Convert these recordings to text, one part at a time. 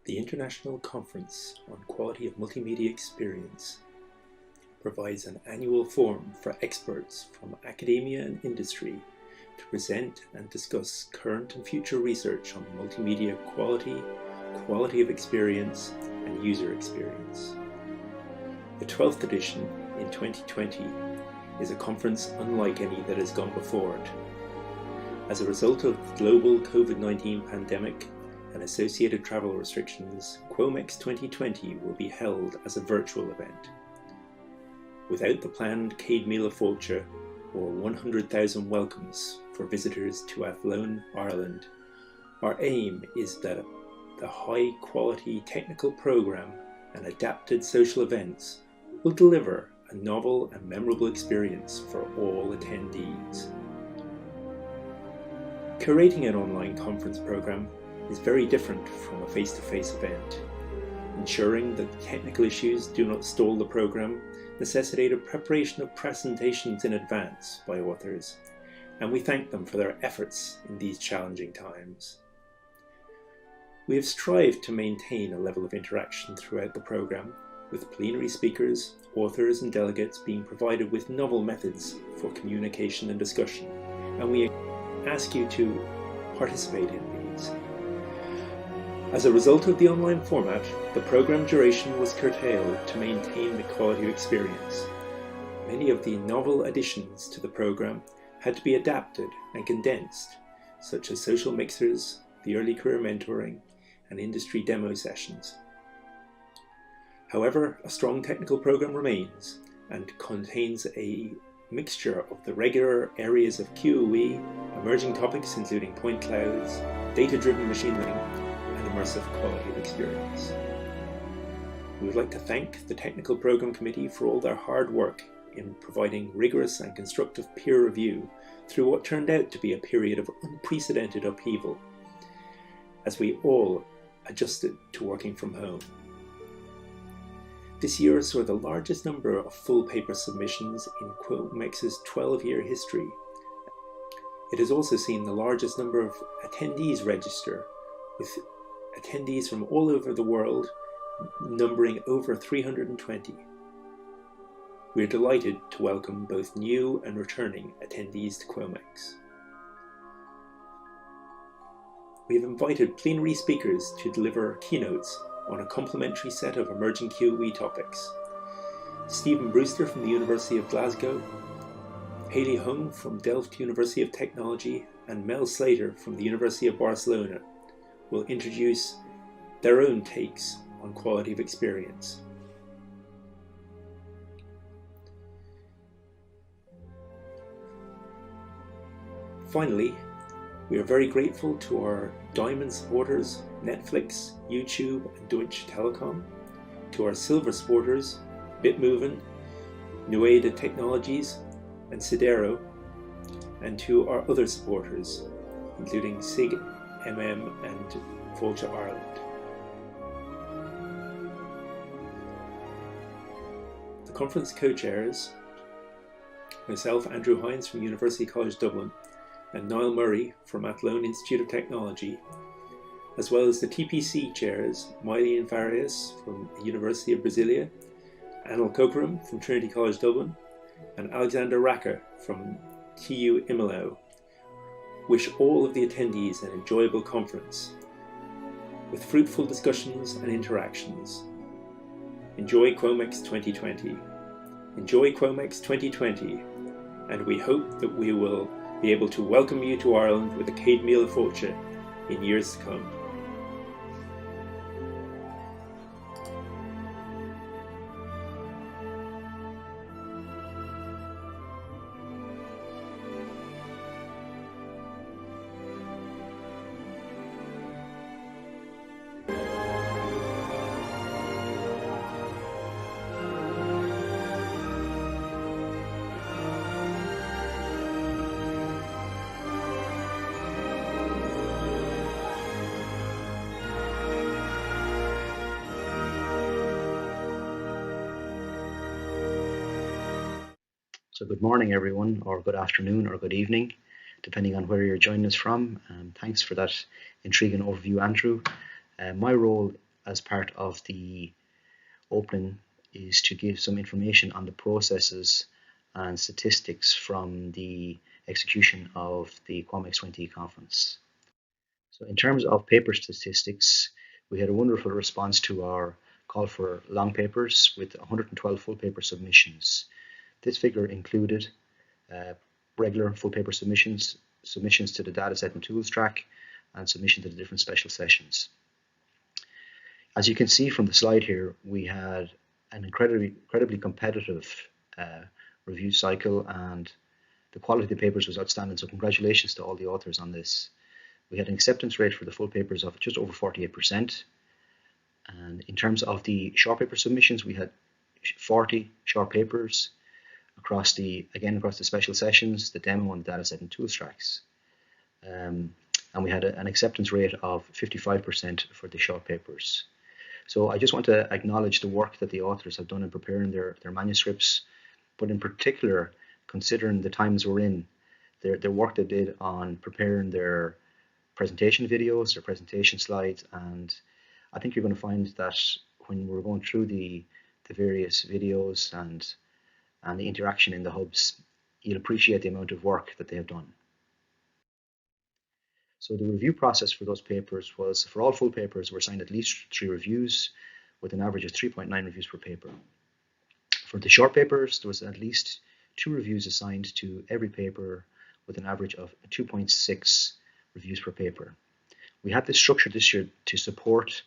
The International Conference on Quality of Multimedia Experience provides an annual forum for experts from academia and industry to present and discuss current and future research on multimedia quality, quality of experience, and user experience. The 12th edition in 2020 is a conference unlike any that has gone before it. As a result of the global COVID-19 pandemic and associated travel restrictions, QoMEX 2020 will be held as a virtual event. Without the planned Céad Míle Fáilte, or 100,000 welcomes for visitors to Athlone, Ireland, our aim is that the high-quality technical programme and adapted social events will deliver a novel and memorable experience for all attendees. Curating an online conference programme is very different from a face-to-face event. Ensuring that technical issues do not stall the programme necessitated preparation of presentations in advance by authors, and we thank them for their efforts in these challenging times. We have strived to maintain a level of interaction throughout the programme, with plenary speakers, authors and delegates being provided with novel methods for communication and discussion, and we ask you to participate in these. As a result of the online format, the programme duration was curtailed to maintain the quality of experience. Many of the novel additions to the programme had to be adapted and condensed, such as social mixers, the early career mentoring, and industry demo sessions. However, a strong technical programme remains and contains a mixture of the regular areas of QoE, emerging topics including point clouds, data-driven machine learning, and immersive quality of experience. We would like to thank the Technical Programme Committee for all their hard work in providing rigorous and constructive peer review through what turned out to be a period of unprecedented upheaval, as we all adjusted to working from home. This year saw the largest number of full paper submissions in QoMEX's 12-year history. It has also seen the largest number of attendees register, with attendees from all over the world numbering over 320. We are delighted to welcome both new and returning attendees to QoMEX. We have invited plenary speakers to deliver keynotes on a complementary set of emerging QoE topics. Stephen Brewster from the University of Glasgow, Hayley Hung from Delft University of Technology, and Mel Slater from the University of Barcelona will introduce their own takes on quality of experience. Finally, we are very grateful to our Diamond supporters, Netflix, YouTube, and Deutsche Telekom, to our Silver supporters, Bitmoven, Nueda Technologies, and Sidero, and to our other supporters, including SIG, MM, and Fáilte Ireland. The conference co-chairs, myself, Andrew Hines from University College Dublin, and Niall Murray from Athlone Institute of Technology, as well as the TPC chairs, Mylene Farias from the University of Brasilia, Anil Kokaram from Trinity College Dublin, and Alexander Raka from TU Imelo, wish all of the attendees an enjoyable conference, with fruitful discussions and interactions. Enjoy QoMEX 2020. Enjoy QoMEX 2020, and we hope that we will be able to welcome you to Ireland with a Céad Míle Fáilte in years to come. So good morning, everyone, or good afternoon, or good evening, depending on where you're joining us from. Thanks for that intriguing overview, Andrew. My role as part of the opening is to give some information on the processes and statistics from the execution of the QoMEX 20 conference. So in terms of paper statistics, we had a wonderful response to our call for long papers with 112 full paper submissions. This figure included regular full paper submissions to the dataset and tools track, and submission to the different special sessions. As you can see from the slide here, we had an incredibly competitive review cycle, and the quality of the papers was outstanding, so congratulations to all the authors on this. We had an acceptance rate for the full papers of just over 48%. And in terms of the short paper submissions, we had 40 short papers across the special sessions, the demo, and the dataset and tools tracks. And we had an acceptance rate of 55% for the short papers. So I just want to acknowledge the work that the authors have done in preparing their manuscripts, but in particular, considering the times we're in, their work they did on preparing their presentation videos, their presentation slides, and I think you're going to find that when we're going through the various videos and the interaction in the hubs, you'll appreciate the amount of work that they have done. So the review process for those papers was, for all full papers, were assigned at least 3 reviews, with an average of 3.9 reviews per paper. For the short papers, there was at least 2 reviews assigned to every paper, with an average of 2.6 reviews per paper. We had this structure this year to support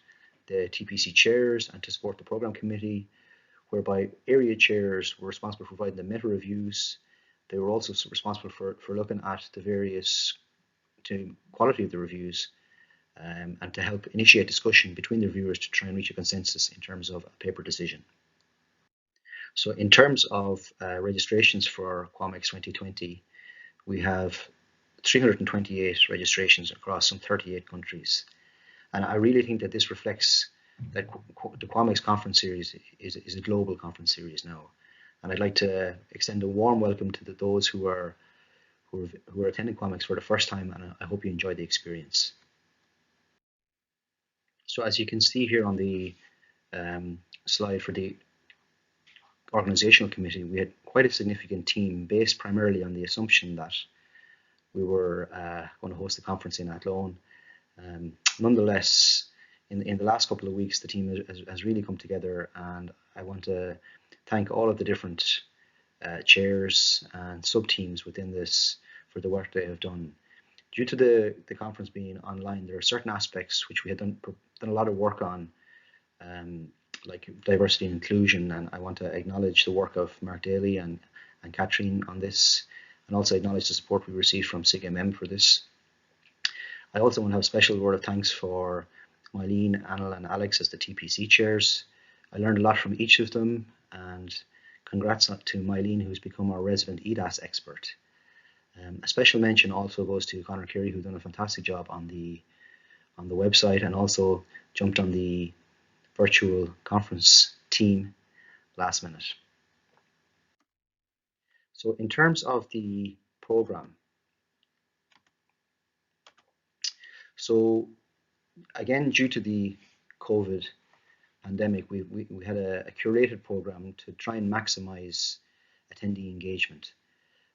the TPC chairs and to support the program committee, whereby area chairs were responsible for providing the meta reviews. They were also responsible for looking at the various quality of the reviews, and to help initiate discussion between the reviewers to try and reach a consensus in terms of a paper decision. So in terms of registrations for QoMEX 2020, we have 328 registrations across some 38 countries. And I really think that this reflects that the QoMEX conference series is a global conference series now. And I'd like to extend a warm welcome to those who are attending QoMEX for the first time, and I hope you enjoy the experience. So as you can see here on the slide for the organizational committee, we had quite a significant team based primarily on the assumption that we were going to host the conference in Athlone. Nonetheless, in the last couple of weeks, the team has really come together, and I want to thank all of the different chairs and sub-teams within this for the work they have done. Due to the conference being online, there are certain aspects which we had done a lot of work on, like diversity and inclusion, and I want to acknowledge the work of Mark Daly and Catherine on this, and also acknowledge the support we received from SIGMM for this. I also want to have a special word of thanks for Mylene, Anil, and Alex as the TPC chairs. I learned a lot from each of them, and congrats to Mylene, who's become our resident EDAS expert. A special mention also goes to Conor Carey, who's done a fantastic job on the website and also jumped on the virtual conference team last minute. So in terms of the program, so again, due to the COVID pandemic, we had a curated program to try and maximize attendee engagement.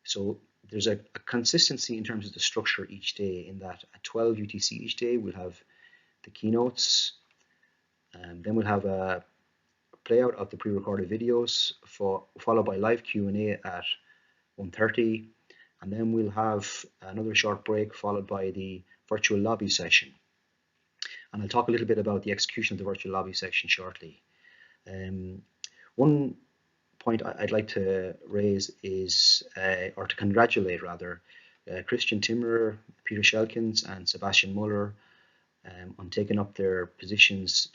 So there's a consistency in terms of the structure each day, in that at 12 UTC each day we'll have the keynotes, and then we'll have a playout of the pre-recorded videos followed by live Q&A at 1:30, and then we'll have another short break followed by the virtual lobby session. And I'll talk a little bit about the execution of the virtual lobby section shortly. One point I'd like to raise is, or to congratulate rather, Christian Timmerer, Peter Shelkins, and Sebastian Muller on taking up their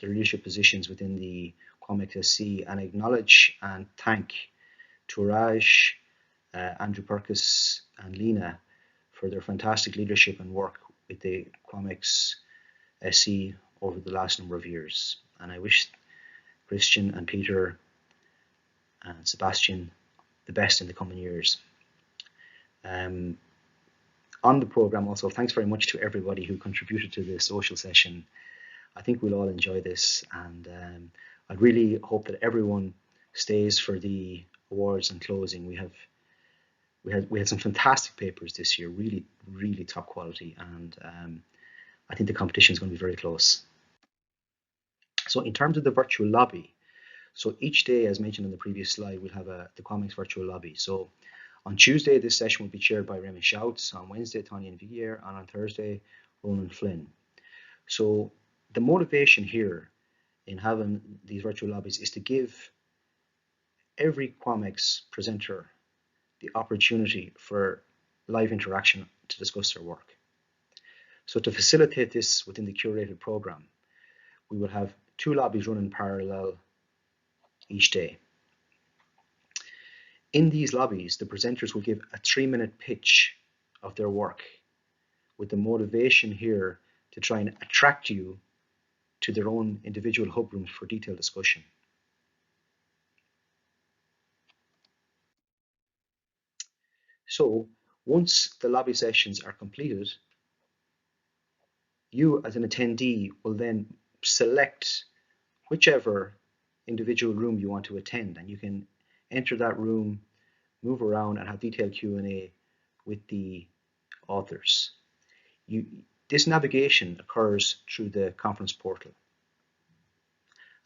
leadership positions within the QoMEX SC, and acknowledge and thank Touraj, Andrew Perkis, and Lena for their fantastic leadership and work with the QoMEX SC over the last number of years. And I wish Christian and Peter and Sebastian the best in the coming years. On the program also, thanks very much to everybody who contributed to the social session I think we'll all enjoy this, and I really hope that everyone stays for the awards and closing. We had some fantastic papers this year, really top quality, and I think the competition is going to be very close. So in terms of the virtual lobby, so each day, as mentioned in the previous slide, we'll have the QoMEX virtual lobby. So on Tuesday, this session will be chaired by Remy Schouts. On Wednesday, Tanya Vigier, and on Thursday, Ronan Flynn. So the motivation here in having these virtual lobbies is to give every QoMEX presenter the opportunity for live interaction to discuss their work. So to facilitate this within the curated program, we will have 2 lobbies running parallel each day. In these lobbies, the presenters will give a 3-minute pitch of their work, with the motivation here to try and attract you to their own individual hub rooms for detailed discussion. So once the lobby sessions are completed, you as an attendee will then select whichever individual room you want to attend, and you can enter that room, move around, and have detailed Q&A with the authors. This navigation occurs through the conference portal.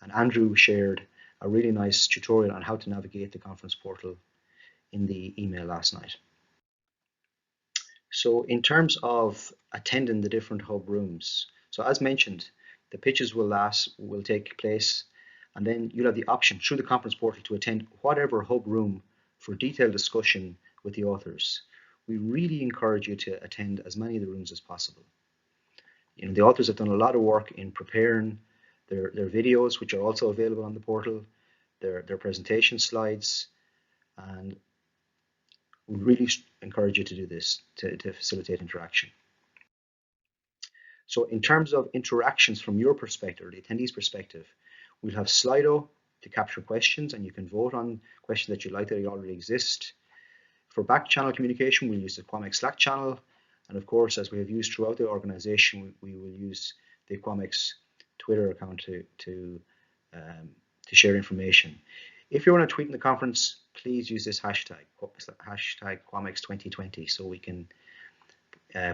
And Andrew shared a really nice tutorial on how to navigate the conference portal in the email last night. So in terms of attending the different hub rooms, so as mentioned, the pitches will take place, and then you'll have the option through the conference portal to attend whatever hub room for detailed discussion with the authors. We really encourage you to attend as many of the rooms as possible. You know, the authors have done a lot of work in preparing their videos, which are also available on the portal, their presentation slides, and we really encourage you to do this to facilitate interaction. So in terms of interactions from your perspective, or the attendee's perspective, we'll have Slido to capture questions, and you can vote on questions that you like that already exist. For back channel communication, we'll use the QoMEX Slack channel, and of course, as we have used throughout the organization, we will use the QoMEX Twitter account to share information. If you want to tweet in the conference, please use this hashtag QoMEX 2020, so we can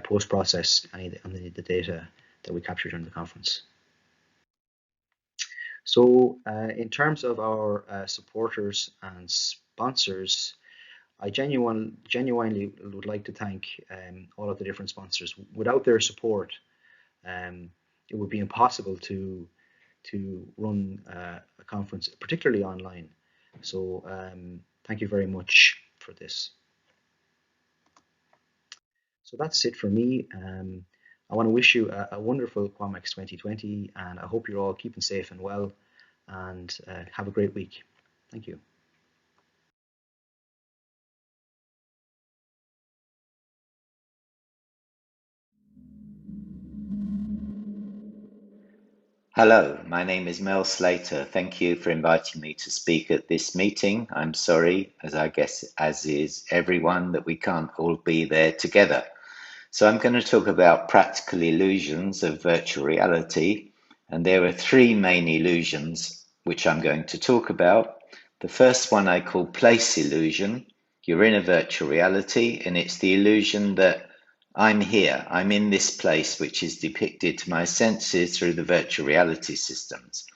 post-process any of the data that we captured during the conference. So in terms of our supporters and sponsors, I genuinely would like to thank all of the different sponsors. Without their support, it would be impossible to run a conference, particularly online. So thank you very much for this. So that's it for me. I want to wish you a wonderful QoMEX 2020, and I hope you're all keeping safe and well, and have a great week. Thank you. Hello, my name is Mel Slater. Thank you for inviting me to speak at this meeting. I'm sorry, as I guess as is everyone, that we can't all be there together. So I'm going to talk about practical illusions of virtual reality, and there are 3 main illusions which I'm going to talk about. The first one I call place illusion. You're in a virtual reality, and it's the illusion that I'm here, I'm in this place, which is depicted to my senses through the virtual reality systems.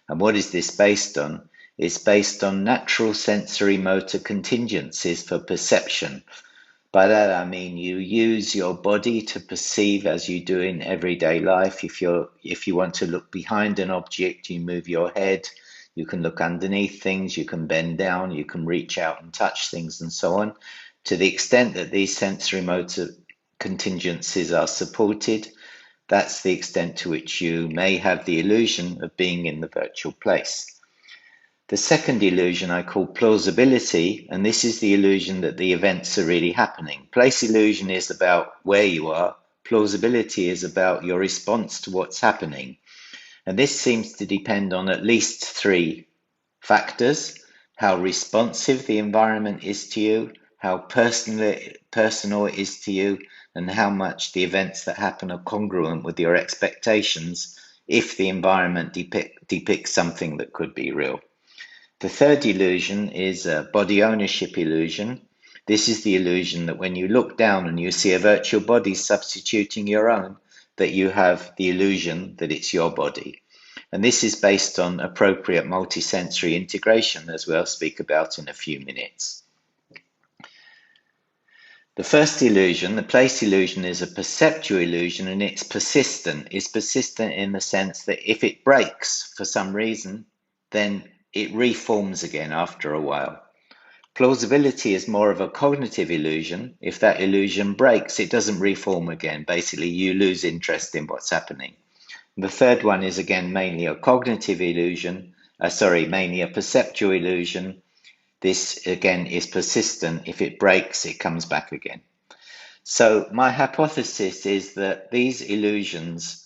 And what is this based on? It's based on natural sensory motor contingencies for perception. By that I mean you use your body to perceive as you do in everyday life. If you want to look behind an object, you move your head. You can look underneath things, you can bend down, you can reach out and touch things and so on. To the extent that these sensory motor contingencies are supported, that's the extent to which you may have the illusion of being in the virtual place. The second illusion I call plausibility, and this is the illusion that the events are really happening. Place illusion is about where you are. Plausibility is about your response to what's happening. And this seems to depend on at least 3 factors: how responsive the environment is to you, how personal it is to you, and how much the events that happen are congruent with your expectations if the environment depicts something that could be real. The third illusion is a body ownership illusion. This is the illusion that when you look down and you see a virtual body substituting your own, that you have the illusion that it's your body. And this is based on appropriate multisensory integration, as we'll speak about in a few minutes. The first illusion, the place illusion, is a perceptual illusion, and it's persistent. It's persistent in the sense that if it breaks for some reason, then it reforms again after a while. Plausibility is more of a cognitive illusion. If that illusion breaks, it doesn't reform again. Basically, you lose interest in what's happening. The third one is again mainly a cognitive illusion, mainly a perceptual illusion. This again is persistent. If it breaks, it comes back again. So my hypothesis is that these illusions,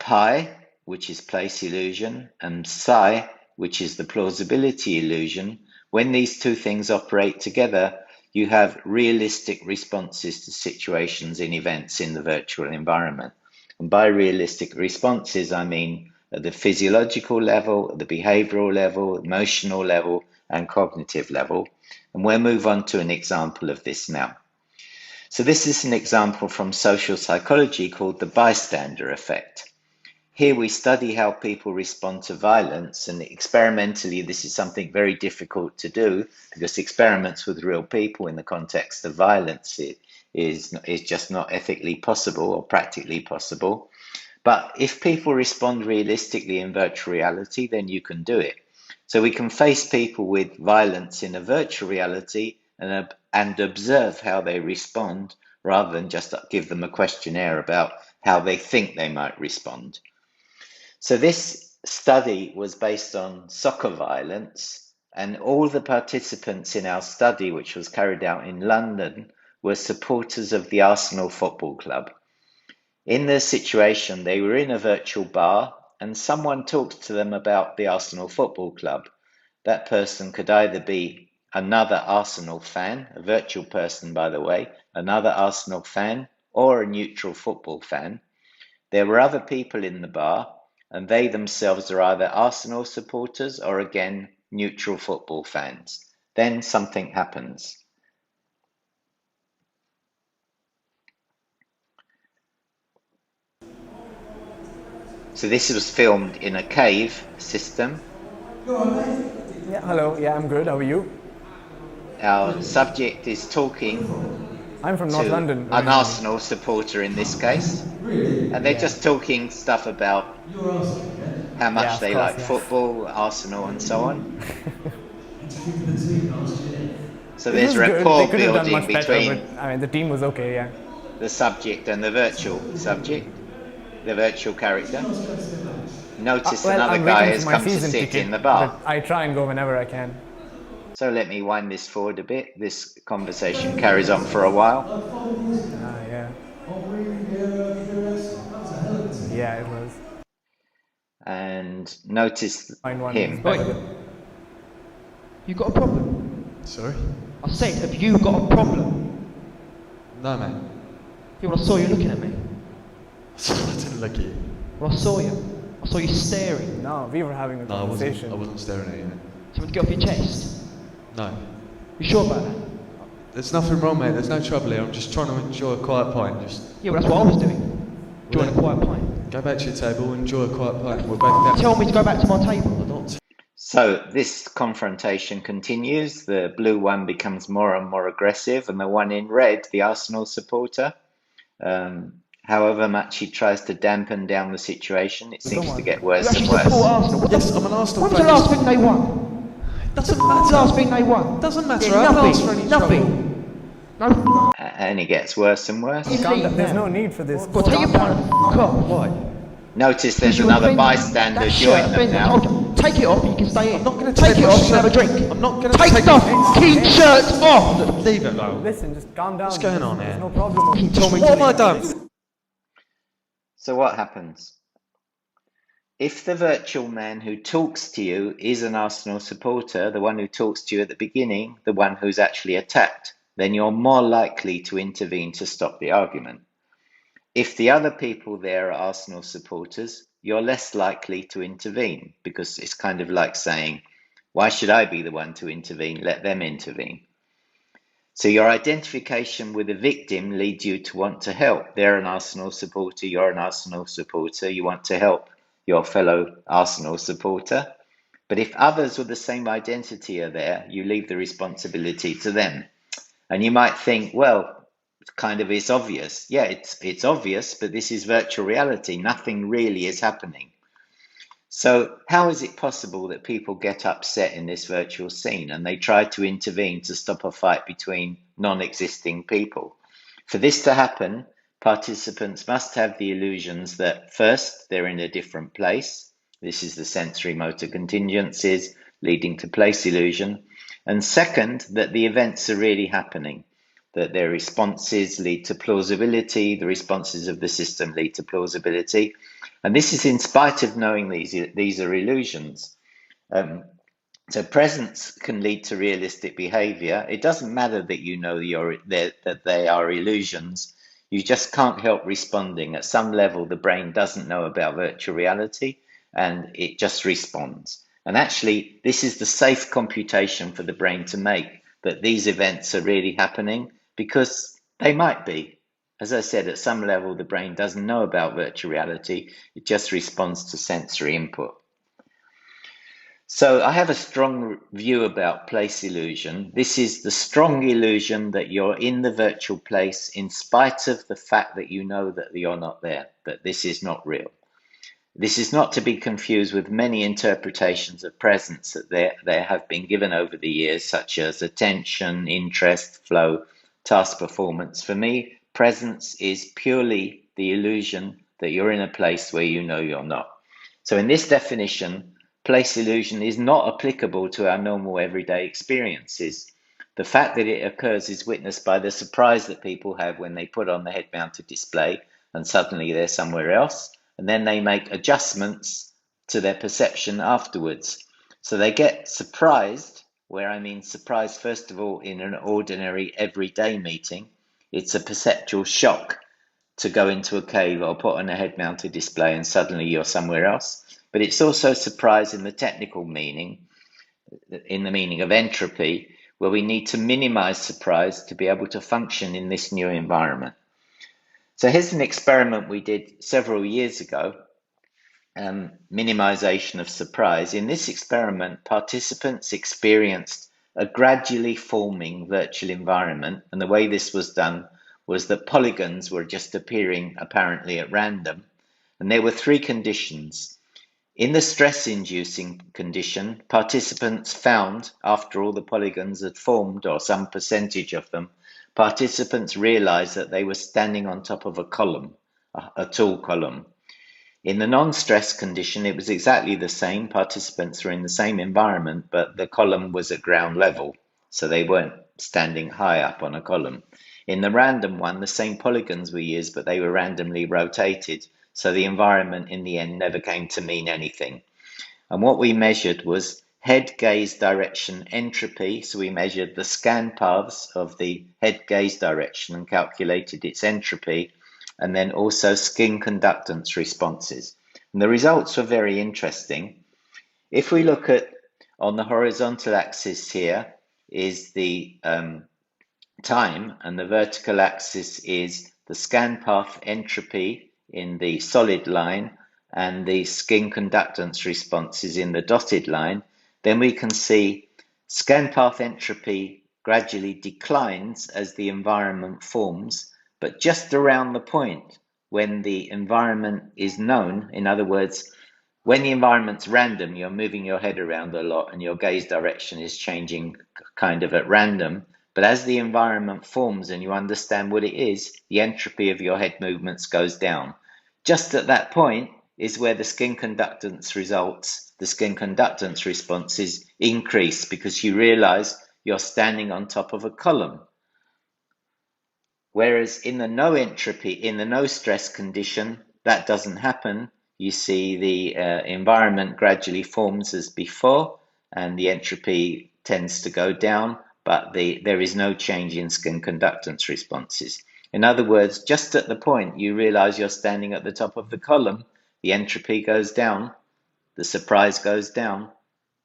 pi, which is place illusion, and psi, which is the plausibility illusion, when these two things operate together, you have realistic responses to situations in events in the virtual environment. And by realistic responses, I mean at the physiological level, the behavioral level, emotional level, and cognitive level. And we'll move on to an example of this now. So this is an example from social psychology called the bystander effect. Here we study how people respond to violence, and experimentally this is something very difficult to do because experiments with real people in the context of violence is just not ethically possible or practically possible. But if people respond realistically in virtual reality, then you can do it. So we can face people with violence in a virtual reality and observe how they respond rather than just give them a questionnaire about how they think they might respond. So this study was based on soccer violence, and all the participants in our study, which was carried out in London, were supporters of the Arsenal Football Club. In this situation, they were in a virtual bar and someone talked to them about the Arsenal Football Club. That person could either be another Arsenal fan, a virtual person, by the way, another Arsenal fan, or a neutral football fan. There were other people in the bar, and they themselves are either Arsenal supporters or, again, neutral football fans. Then something happens. So this was filmed in a cave system. Yeah, hello. Yeah, I'm good. How are you? Our subject is talking I'm from North to London. an originally. Arsenal supporter in this case. And they're just talking stuff about how much of they course, like yeah. football, Arsenal, and so on. So It there's was good. They rapport could have done building much better, between but I mean, the team was okay. Yeah. the subject and the virtual subject, the virtual character. Notice Well, another I'm guy waiting has for my come to season sit ticket, in the bar. but I try and go whenever I can. So let me wind this forward a bit. This conversation carries on for a while. Yeah. Yeah, it was. And notice Find one him. is better than- You got a problem? Sorry? I said, have you got a problem? No, mate. Yeah, well, I saw you looking at me. I didn't look at you. Well, I saw you. I saw you staring. No, we were having a No, conversation. I wasn't staring at you, mate. Something to get off your chest. No. You sure about that? There's nothing wrong, mate. There's no trouble here. I'm just trying to enjoy a quiet pint. Just Yeah, well, that's what I was doing. Enjoying a quiet pint. go back to your table, enjoy a quiet pint. We're back down. Tell me to go back to my table. Not So this confrontation continues. The blue one becomes more and more aggressive, and the one in red, the Arsenal supporter, however much he tries to dampen down the situation, it seems to get You worse and actually support worse. Arsenal. Yes, I'm an Arsenal When was the fan. last thing they won? Doesn't When was the last matter. thing they won? Doesn't matter. Yeah, I haven't asked for nothing. any Nothing. trouble. No. And it gets worse and worse. You Calm leave down. There's now. no need for this. Well, take your Calm pint down. and f*** off. Why? Notice there's You another offend- bystander that join shirt them offends me. now. Hold on. Take it off and you can stay in. I'm not going to take it my off and shirt. have a drink. I'm not going to Take take it off. Keep shirts off. Leave it alone. Listen, just calm down. What's going on There's here? no problem. You told me What to have I leave. done? So what happens? If the virtual man who talks to you is an Arsenal supporter, the one who talks to you at the beginning, the one who's actually attacked, then you're more likely to intervene to stop the argument. if the other people there are Arsenal supporters, you're less likely to intervene, because it's kind of like saying, why should I be the one to intervene? Let them intervene. So your identification with a victim leads you to want to help. They're an Arsenal supporter, you're an Arsenal supporter, you want to help your fellow Arsenal supporter. But if others with the same identity are there, you leave the responsibility to them. And you might think, well, kind of it's obvious. Yeah, it's obvious, but this is virtual reality. Nothing really is happening. So how is it possible that people get upset in this virtual scene and they try to intervene to stop a fight between non-existing people? For this to happen, participants must have the illusions that first, they're in a different place. This is the sensory motor contingencies leading to place illusion. And second, that the events are really happening, that their responses lead to plausibility, the responses of the system lead to plausibility. And this is in spite of knowing these are illusions. So presence can lead to realistic behavior. It doesn't matter that you know that they are illusions. You just can't help responding. At some level, the brain doesn't know about virtual reality and it just responds. And actually, this is the safe computation for the brain to make, that these events are really happening, because they might be. As I said, at some level, the brain doesn't know about virtual reality. It just responds to sensory input. So I have a strong view about place illusion. This is the strong illusion that you're in the virtual place in spite of the fact that you know that you're not there, that this is not real. This is not to be confused with many interpretations of presence that there have been given over the years, such as attention, interest, flow, task performance. For me, presence is purely the illusion that you're in a place where you know you're not. So in this definition, place illusion is not applicable to our normal everyday experiences. The fact that it occurs is witnessed by the surprise that people have when they put on the head-mounted display and suddenly they're somewhere else, and then they make adjustments to their perception afterwards. So they get surprised, where I mean surprised, first of all, in an ordinary everyday meeting. It's a perceptual shock to go into a cave or put on a head-mounted display and suddenly you're somewhere else. But it's also surprise in the technical meaning, in the meaning of entropy, where we need to minimize surprise to be able to function in this new environment. So here's an experiment we did several years ago, minimization of surprise. In this experiment, participants experienced a gradually forming virtual environment, and the way this was done was that polygons were just appearing apparently at random, and there were three conditions. In the stress-inducing condition, participants found, after all the polygons had formed, or some percentage of them, participants realized that they were standing on top of a column, a tall column. In the non-stress condition, it was exactly the same. Participants were in the same environment, but the column was at ground level, so they weren't standing high up on a column. In the random one, the same polygons were used, but they were randomly rotated, so the environment in the end never came to mean anything. And what we measured was head gaze direction entropy. So we measured the scan paths of the head gaze direction and calculated its entropy, and then also skin conductance responses. And the results were very interesting. If we look at, on the horizontal axis here is the time, and the vertical axis is the scan path entropy in the solid line, and the skin conductance responses in the dotted line, then we can see scan path entropy gradually declines as the environment forms, but just around the point when the environment is known. In other words, when the environment's random, you're moving your head around a lot and your gaze direction is changing kind of at random. But as the environment forms and you understand what it is, the entropy of your head movements goes down. Just at that point is where the skin conductance results, the skin conductance responses increase, because you realize you're standing on top of a column. Whereas in the no entropy, in the no stress condition, that doesn't happen. You see the environment gradually forms as before, and the entropy tends to go down, but there is no change in skin conductance responses. In other words, just at the point you realize you're standing at the top of the column, the entropy goes down, the surprise goes down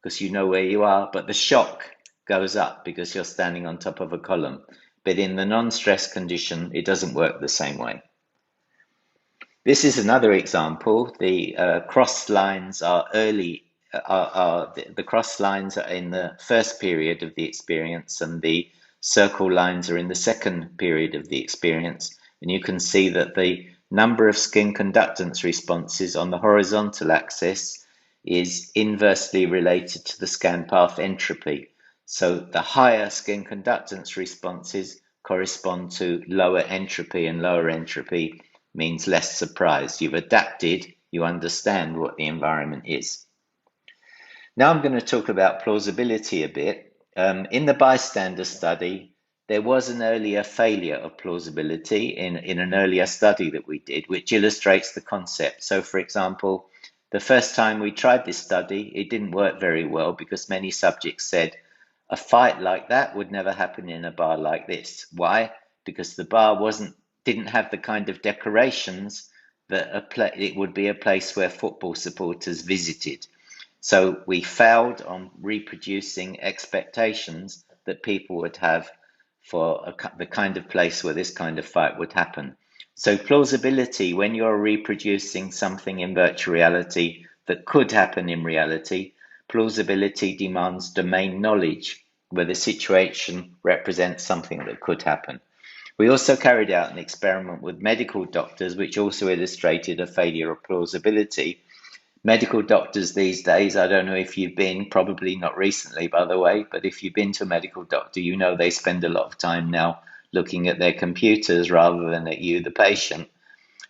because you know where you are, but the shock goes up because you're standing on top of a column. But in the non-stress condition, it doesn't work the same way. This is another example. The cross lines are the cross lines are in the first period of the experience, and the circle lines are in the second period of the experience. And you can see that the number of skin conductance responses on the horizontal axis is inversely related to the scan path entropy. So the higher skin conductance responses correspond to lower entropy, and lower entropy means less surprise. You've adapted, you understand what the environment is. Now I'm going to talk about plausibility a bit. In the bystander study, there was an earlier failure of plausibility in an earlier study that we did, which illustrates the concept. So for example, the first time we tried this study, it didn't work very well because many subjects said, a fight like that would never happen in a bar like this. Why? Because the bar didn't have the kind of decorations that it would be a place where football supporters visited. So we failed on reproducing expectations that people would have for the kind of place where this kind of fight would happen. So plausibility, when you're reproducing something in virtual reality that could happen in reality, plausibility demands domain knowledge where the situation represents something that could happen. We also carried out an experiment with medical doctors, which also illustrated a failure of plausibility. Medical doctors these days, I don't know if you've been, probably not recently, by the way, but if you've been to a medical doctor, you know they spend a lot of time now looking at their computers rather than at you, the patient.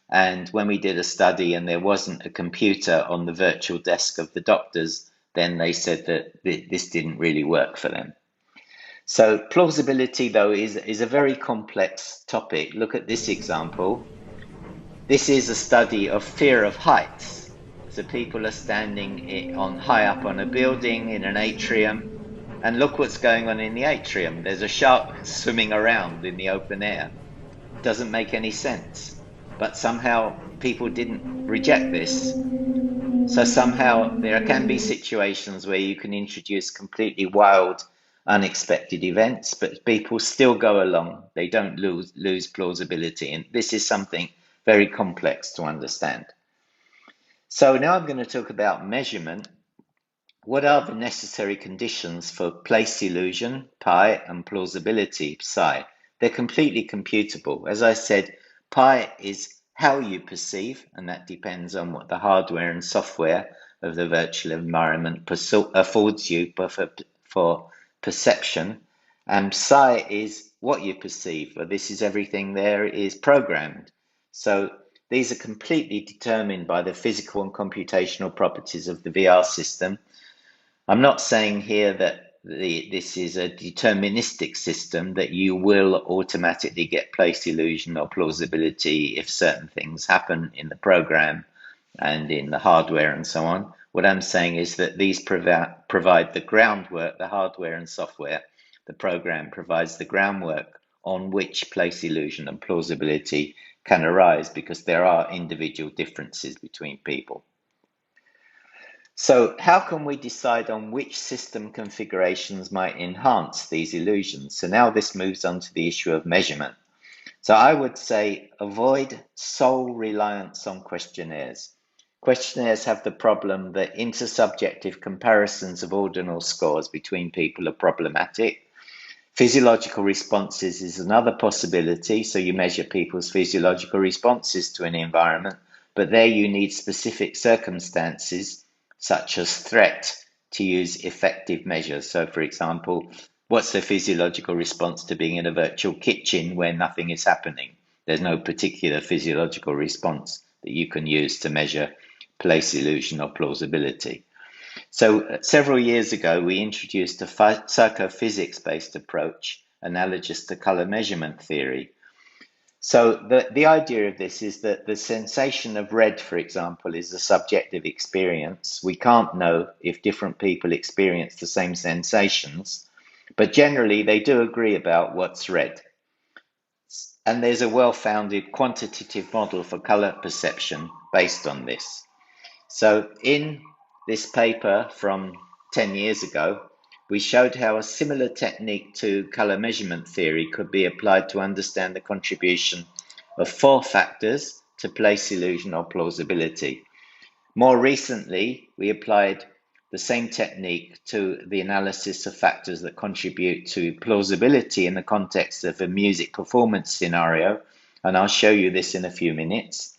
And when we did a study and there wasn't a computer on the virtual desk of the doctors, then they said that this didn't really work for them. So plausibility, though, is a very complex topic. Look at this example. This is a study of fear of heights. So people are standing high up on a building in an atrium, and look what's going on in the atrium. There's a shark swimming around in the open air. Doesn't make any sense. But somehow people didn't reject this. So somehow there can be situations where you can introduce completely wild, unexpected events, but people still go along. They don't lose plausibility. And this is something very complex to understand. So now I'm going to talk about measurement. What are the necessary conditions for place illusion, pi, and plausibility, psi? They're completely computable. As I said, pi is how you perceive, and that depends on what the hardware and software of the virtual environment affords you for perception. And psi is what you perceive. Well, this is everything there is programmed. So these are completely determined by the physical and computational properties of the VR system. I'm not saying here that this is a deterministic system, that you will automatically get place illusion or plausibility if certain things happen in the program and in the hardware and so on. What I'm saying is that these provide the groundwork, the hardware and software. The program provides the groundwork on which place illusion and plausibility can arise, because there are individual differences between people. So how can we decide on which system configurations might enhance these illusions? So now this moves on to the issue of measurement. So I would say avoid sole reliance on questionnaires. Questionnaires have the problem that intersubjective comparisons of ordinal scores between people are problematic. Physiological responses is another possibility. So you measure people's physiological responses to an environment, but there you need specific circumstances, such as threat, to use effective measures. So for example, what's the physiological response to being in a virtual kitchen where nothing is happening? There's no particular physiological response that you can use to measure place illusion or plausibility. So several years ago, we introduced a psychophysics-based approach analogous to color measurement theory. So the idea of this is that the sensation of red, for example, is a subjective experience. We can't know if different people experience the same sensations, but generally they do agree about what's red. And there's a well-founded quantitative model for color perception based on this. So in this paper from 10 years ago, we showed how a similar technique to color measurement theory could be applied to understand the contribution of 4 factors to place illusion or plausibility. More recently, we applied the same technique to the analysis of factors that contribute to plausibility in the context of a music performance scenario, and I'll show you this in a few minutes.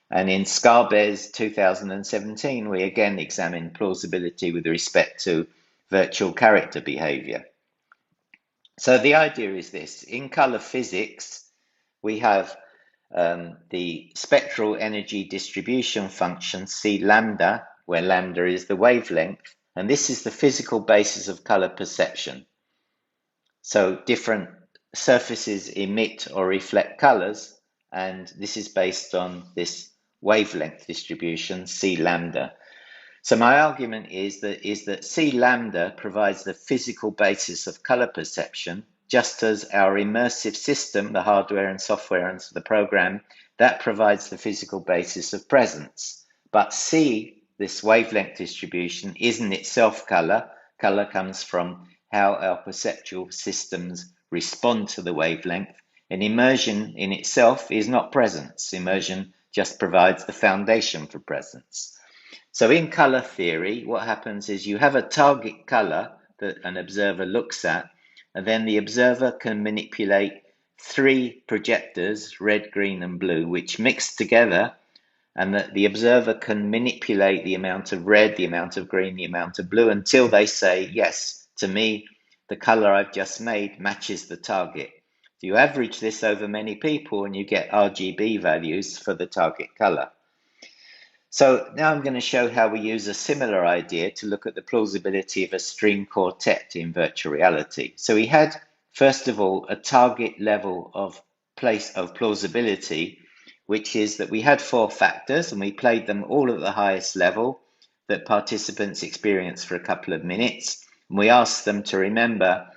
And in Skarbez's 2017, we again examined plausibility with respect to virtual character behavior. So the idea is this: in color physics, we have the spectral energy distribution function C lambda, where lambda is the wavelength, and this is the physical basis of color perception. So different surfaces emit or reflect colors, and this is based on this wavelength distribution C lambda. So my argument is that C lambda provides the physical basis of color perception, just as our immersive system, the hardware and software and the program, that provides the physical basis of presence. But C, this wavelength distribution, isn't itself color. Color comes from how our perceptual systems respond to the wavelength. And immersion in itself is not presence. Immersion just provides the foundation for presence. So in color theory, what happens is you have a target color that an observer looks at, and then the observer can manipulate 3 projectors, red, green, and blue, which mix together, and that the observer can manipulate the amount of red, the amount of green, the amount of blue, until they say, yes, to me, the color I've just made matches the target. So you average this over many people, and you get RGB values for the target color. So now I'm going to show how we use a similar idea to look at the plausibility of a string quartet in virtual reality. So we had, first of all, a target level of plausibility, which is that we had 4 factors and we played them all at the highest level that participants experienced for a couple of minutes. And we asked them to remember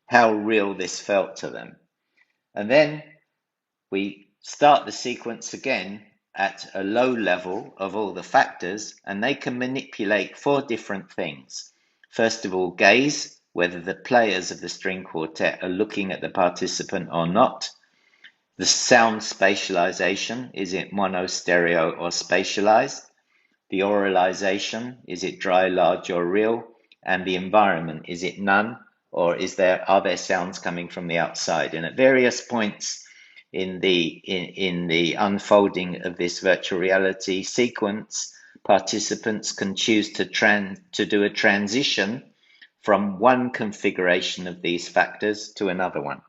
how real this felt to them. And then we start the sequence again at a low level of all the factors, and they can manipulate 4 different things. First of all, gaze, whether the players of the string quartet are looking at the participant or not. The sound spatialization, is it mono, stereo, or spatialized? The auralization, is it dry, large, or real? And the environment, is it none, or are there sounds coming from the outside? And at various points in the unfolding of this virtual reality sequence, participants can choose to do a transition from one configuration of these factors to another one.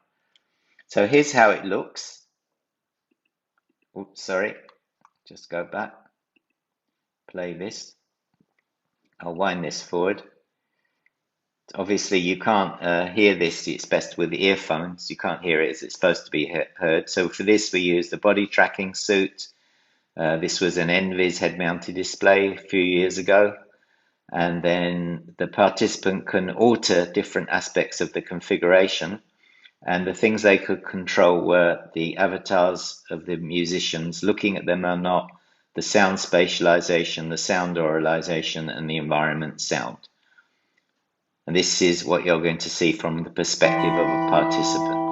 So here's how it looks. Oops, sorry, just go back, play this. I'll wind this forward. Obviously, you can't hear this. It's best with earphones. You can't hear it as it's supposed to be heard. So for this, we use the body tracking suit. This was an NVIS head-mounted display a few years ago. And then the participant can alter different aspects of the configuration. And the things they could control were the avatars of the musicians, looking at them or not, the sound spatialization, the sound auralization, and the environment sound. And this is what you're going to see from the perspective of a participant.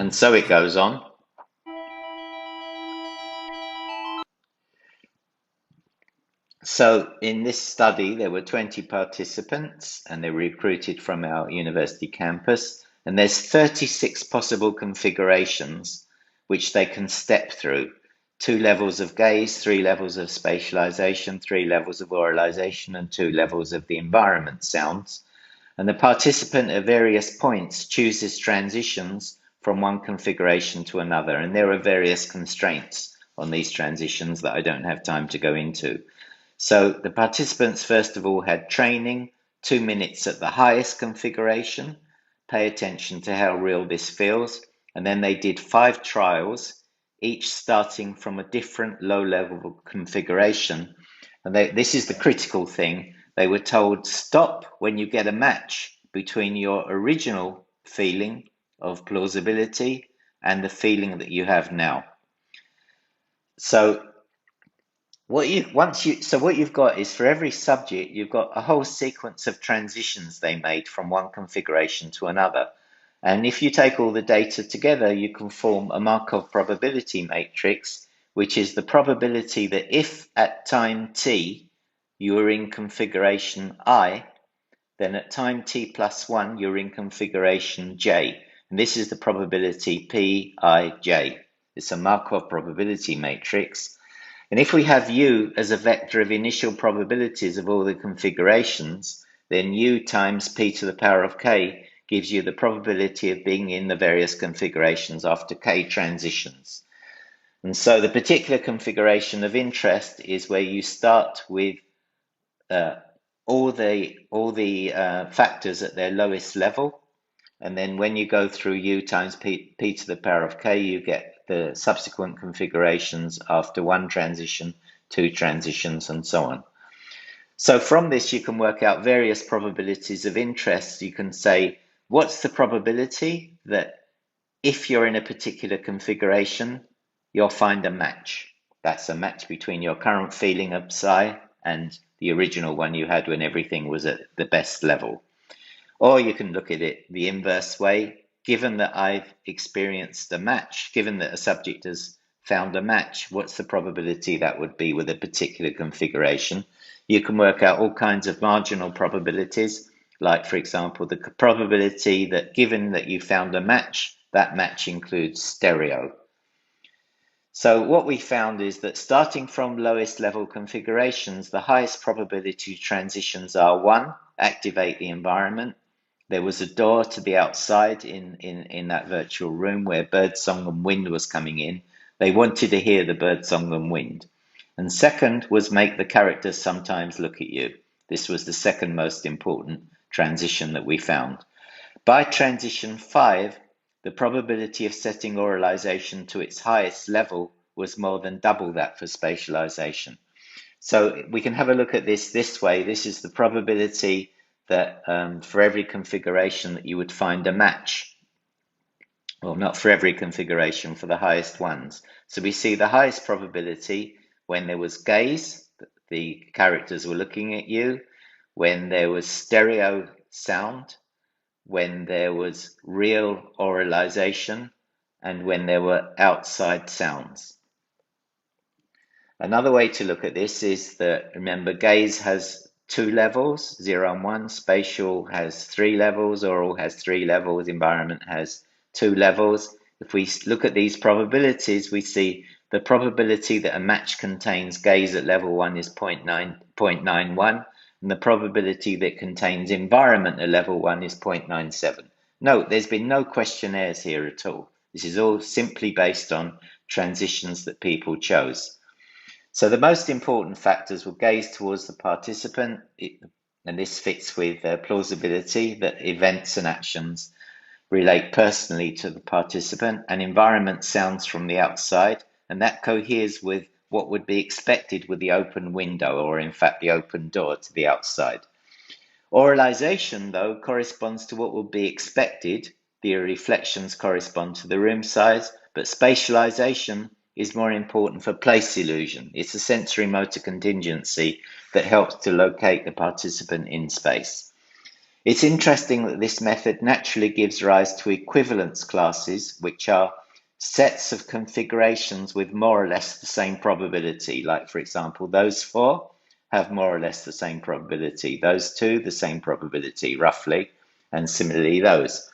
And so it goes on. So in this study, there were 20 participants and they were recruited from our university campus. And there's 36 possible configurations which they can step through. 2 levels of gaze, 3 levels of spatialization, 3 levels of auralization, and 2 levels of the environment sounds. And the participant at various points chooses transitions from one configuration to another. And there are various constraints on these transitions that I don't have time to go into. So the participants, first of all, had training, 2 minutes at the highest configuration. Pay attention to how real this feels. And then they did 5 trials, each starting from a different low-level configuration. And this is the critical thing. They were told, stop when you get a match between your original feeling of plausibility and the feeling that you have now. So what you've got is, for every subject, you've got a whole sequence of transitions they made from one configuration to another. And if you take all the data together, you can form a Markov probability matrix, which is the probability that if at time t you are in configuration I, then at time t plus 1 you're in configuration j. And this is the probability Pij. It's a Markov probability matrix. And if we have U as a vector of initial probabilities of all the configurations, then U times P to the power of K gives you the probability of being in the various configurations after K transitions. And so the particular configuration of interest is where you start with all the factors at their lowest level. And then when you go through U times P to the power of K, you get the subsequent configurations after 1 transition, 2 transitions, and so on. So from this, you can work out various probabilities of interest. You can say, what's the probability that if you're in a particular configuration, you'll find a match? That's a match between your current feeling of psi and the original one you had when everything was at the best level. Or you can look at it the inverse way. Given that I've experienced a match, given that a subject has found a match, what's the probability that would be with a particular configuration? You can work out all kinds of marginal probabilities, like, for example, the probability that given that you found a match, that match includes stereo. So what we found is that starting from lowest level configurations, the highest probability transitions are 1, activate the environment. There was a door to the outside in that virtual room where birdsong and wind was coming in. They wanted to hear the birdsong and wind. And second was make the characters sometimes look at you. This was the second most important transition that we found. By transition 5, the probability of setting oralization to its highest level was more than double that for spatialization. So we can have a look at this way. This is the probability that for every configuration that you would find a match. Well, not for every configuration, for the highest ones. So we see the highest probability when there was gaze, the characters were looking at you, when there was stereo sound, when there was real oralization, and when there were outside sounds. Another way to look at this is that, remember, gaze has 2 levels, 0 and 1. Spatial has 3 levels, oral has 3 levels, environment has 2 levels. If we look at these probabilities, we see the probability that a match contains gaze at level 1 is 0.91, and the probability that contains environment at level 1 is 0.97. Note, there's been no questionnaires here at all. This is all simply based on transitions that people chose. So the most important factors will gaze towards the participant, and this fits with plausibility, that events and actions relate personally to the participant, and environment sounds from the outside, and that coheres with what would be expected with the open window, or in fact the open door to the outside. Oralization, though, corresponds to what would be expected. The reflections correspond to the room size, but spatialization is more important for place illusion. It's a sensory motor contingency that helps to locate the participant in space. It's interesting that this method naturally gives rise to equivalence classes, which are sets of configurations with more or less the same probability. Like, for example, those 4 have more or less the same probability. Those 2, the same probability, roughly, and similarly those.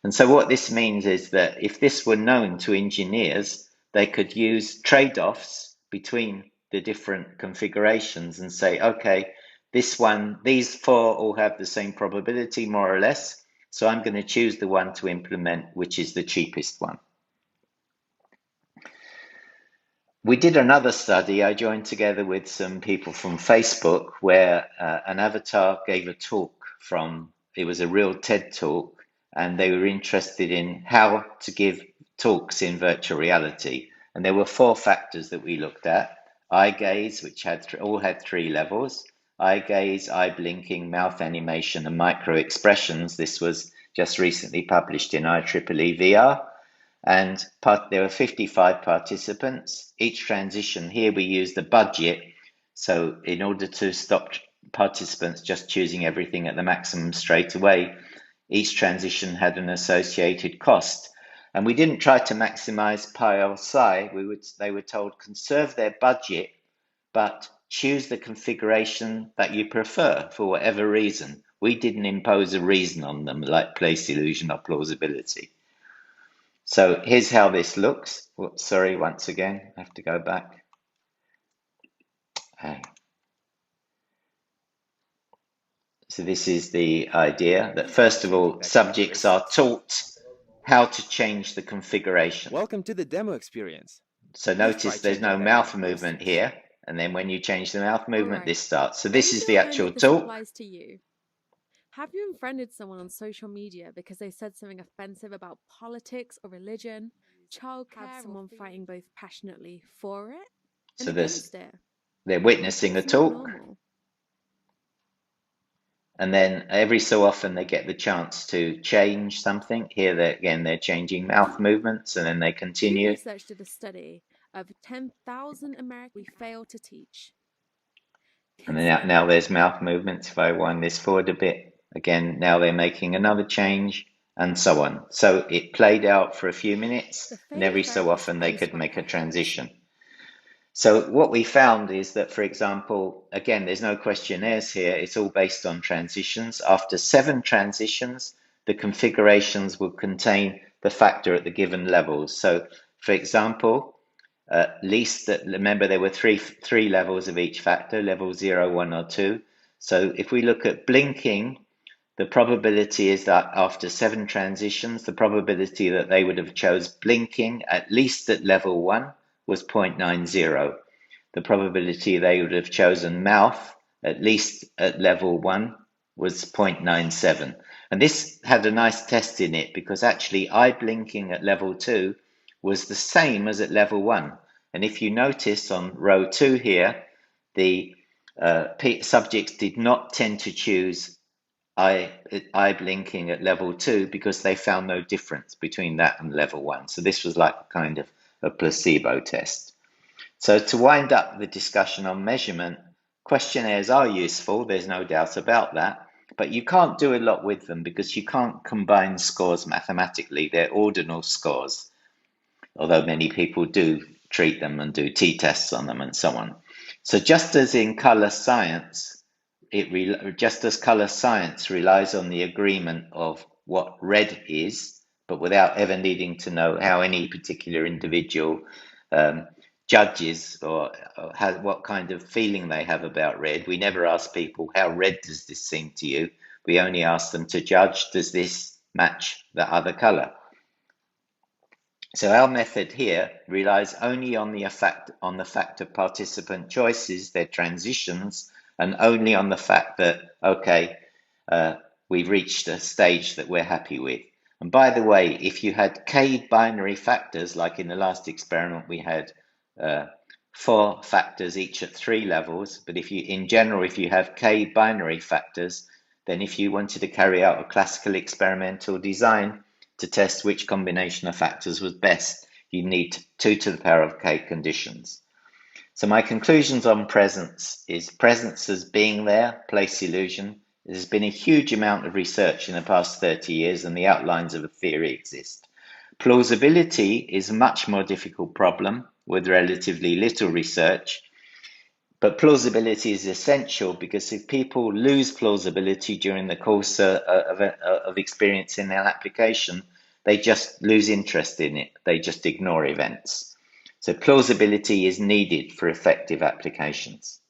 And so what this means is that if this were known to engineers, they could use trade-offs between the different configurations and say, okay, these 4 all have the same probability, more or less, so I'm going to choose the one to implement, which is the cheapest one. We did another study. I joined together with some people from Facebook where an avatar gave a talk it was a real TED talk, and they were interested in how to give talks in virtual reality. And there were 4 factors that we looked at. Eye gaze, which all had 3 levels. Eye gaze, eye blinking, mouth animation, and micro expressions. This was just recently published in IEEE VR. And there were 55 participants. Each transition, here we used a budget. So in order to stop participants just choosing everything at the maximum straight away, each transition had an associated cost. And we didn't try to maximize pi or psi. They were told conserve their budget, but choose the configuration that you prefer for whatever reason. We didn't impose a reason on them like place illusion or plausibility. So here's how this looks. Whoops, sorry, once again, I have to go back. Okay. So this is the idea that first of all, subjects are taught how to change the configuration. Welcome to the demo experience. So notice there's no mouth movement here. And then when you change the mouth movement, this starts. So this is the actual talk. To you. Have you unfriended someone on social media because they said something offensive about politics or religion, childcare, have someone fighting both passionately for it and against it? They're witnessing a talk. And then every so often they get the chance to change something. Here, they're changing mouth movements, and then they continue. Research did a study of 10,000 Americans we failed to teach. And then now there's mouth movements. If I wind this forward a bit, again, now they're making another change, and so on. So it played out for a few minutes, and every so often they could make a transition. So what we found is that, for example, again, there's no questionnaires here. It's all based on transitions. After 7 transitions, the configurations will contain the factor at the given levels. So, for example, remember there were three levels of each factor, level 0, 1, or 2. So if we look at blinking, the probability is that after 7 transitions, the probability that they would have chose blinking at least at level 1 was 0.90. The probability they would have chosen mouth at least at level 1 was 0.97. And this had a nice test in it because actually eye blinking at level 2 was the same as at level 1. And if you notice on row 2 here, the subjects did not tend to choose eye blinking at level 2 because they found no difference between that and level 1. So this was like a kind of a placebo test. So to wind up the discussion on measurement, questionnaires are useful, there's no doubt about that, but you can't do a lot with them because you can't combine scores mathematically. They're ordinal scores, although many people do treat them and do t-tests on them and so on. So just as in color science, color science relies on the agreement of what red is, but without ever needing to know how any particular individual judges or what kind of feeling they have about red. We never ask people, how red does this seem to you? We only ask them to judge, does this match the other color? So our method here relies only on the fact of participant choices, their transitions, and only on the fact that, okay, we've reached a stage that we're happy with. And by the way, if you had k binary factors, like in the last experiment, we had 4 factors each at 3 levels. But if you have k binary factors, then if you wanted to carry out a classical experimental design to test which combination of factors was best, you need 2 to the power of k conditions. So my conclusions on presence is presence as being there, place illusion. There's been a huge amount of research in the past 30 years and the outlines of a theory exist. Plausibility is a much more difficult problem with relatively little research, but plausibility is essential because if people lose plausibility during the course of experiencing an application, they just lose interest in it. They just ignore events. So plausibility is needed for effective applications.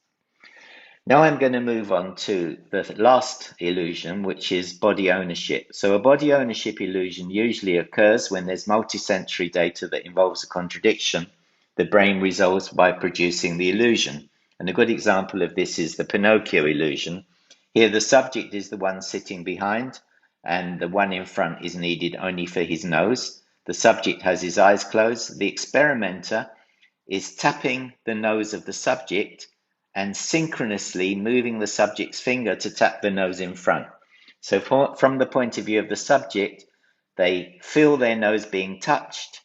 Now I'm going to move on to the last illusion, which is body ownership. So a body ownership illusion usually occurs when there's multisensory data that involves a contradiction. the brain resolves by producing the illusion. And a good example of this is the Pinocchio illusion. Here the subject is the one sitting behind, and the one in front is needed only for his nose. The subject has his eyes closed. The experimenter is tapping the nose of the subject and synchronously moving the subject's finger to tap the nose in front. So from the point of view of the subject, they feel their nose being tapped,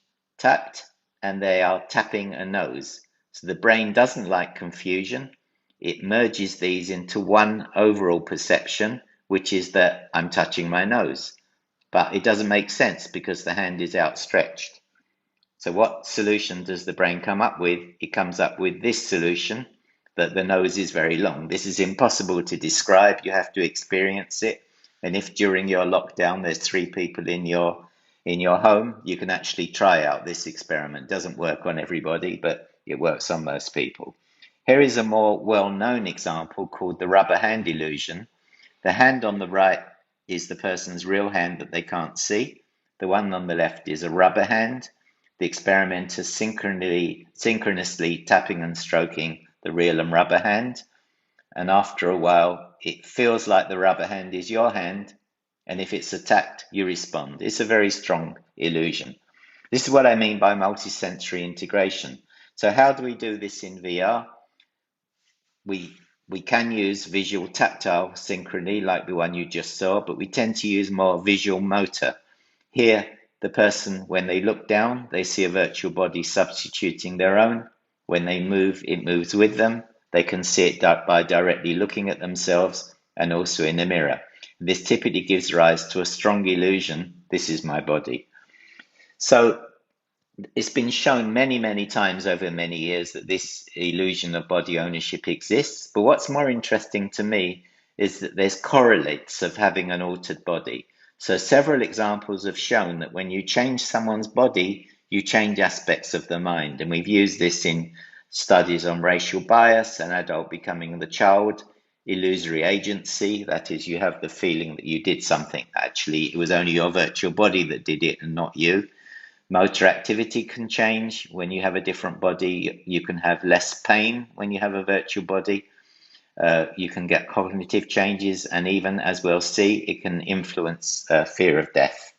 and they are tapping a nose. So the brain doesn't like confusion. It merges these into one overall perception, which is that I'm touching my nose. But it doesn't make sense because the hand is outstretched. So what solution does the brain come up with? It comes up with this solution, that the nose is very long. This is impossible to describe. You have to experience it. And if during your lockdown there's 3 people in your home, you can actually try out this experiment. It doesn't work on everybody, but it works on most people. Here is a more well-known example called the rubber hand illusion. The hand on the right is the person's real hand that they can't see. The one on the left is a rubber hand. The experimenter synchronously tapping and stroking the real and rubber hand. And after a while, it feels like the rubber hand is your hand. And if it's attacked, you respond. It's a very strong illusion. This is what I mean by multisensory integration. So how do we do this in VR? We can use visual tactile synchrony like the one you just saw, but we tend to use more visual motor. Here, the person, when they look down, they see a virtual body substituting their own. When they move, it moves with them. They can see it by directly looking at themselves and also in a mirror. This typically gives rise to a strong illusion. This is my body. So it's been shown many, many times over many years that this illusion of body ownership exists. But what's more interesting to me is that there's correlates of having an altered body. So several examples have shown that when you change someone's body, you change aspects of the mind. And we've used this in studies on racial bias, an adult becoming the child, illusory agency, that is, you have the feeling that you did something. Actually, it was only your virtual body that did it and not you. Motor activity can change. When you have a different body, you can have less pain when you have a virtual body. You can get cognitive changes, and even, as we'll see, it can influence fear of death.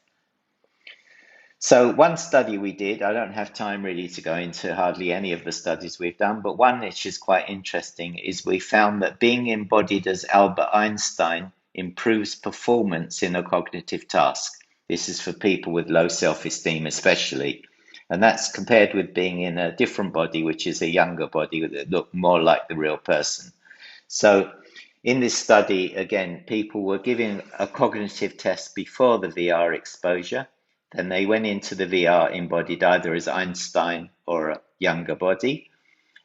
So one study we did, I don't have time really to go into hardly any of the studies we've done, but one which is quite interesting is we found that being embodied as Albert Einstein improves performance in a cognitive task. This is for people with low self-esteem especially. And that's compared with being in a different body, which is a younger body that look more like the real person. So in this study, again, people were given a cognitive test before the VR exposure. Then they went into the VR embodied either as Einstein or a younger body.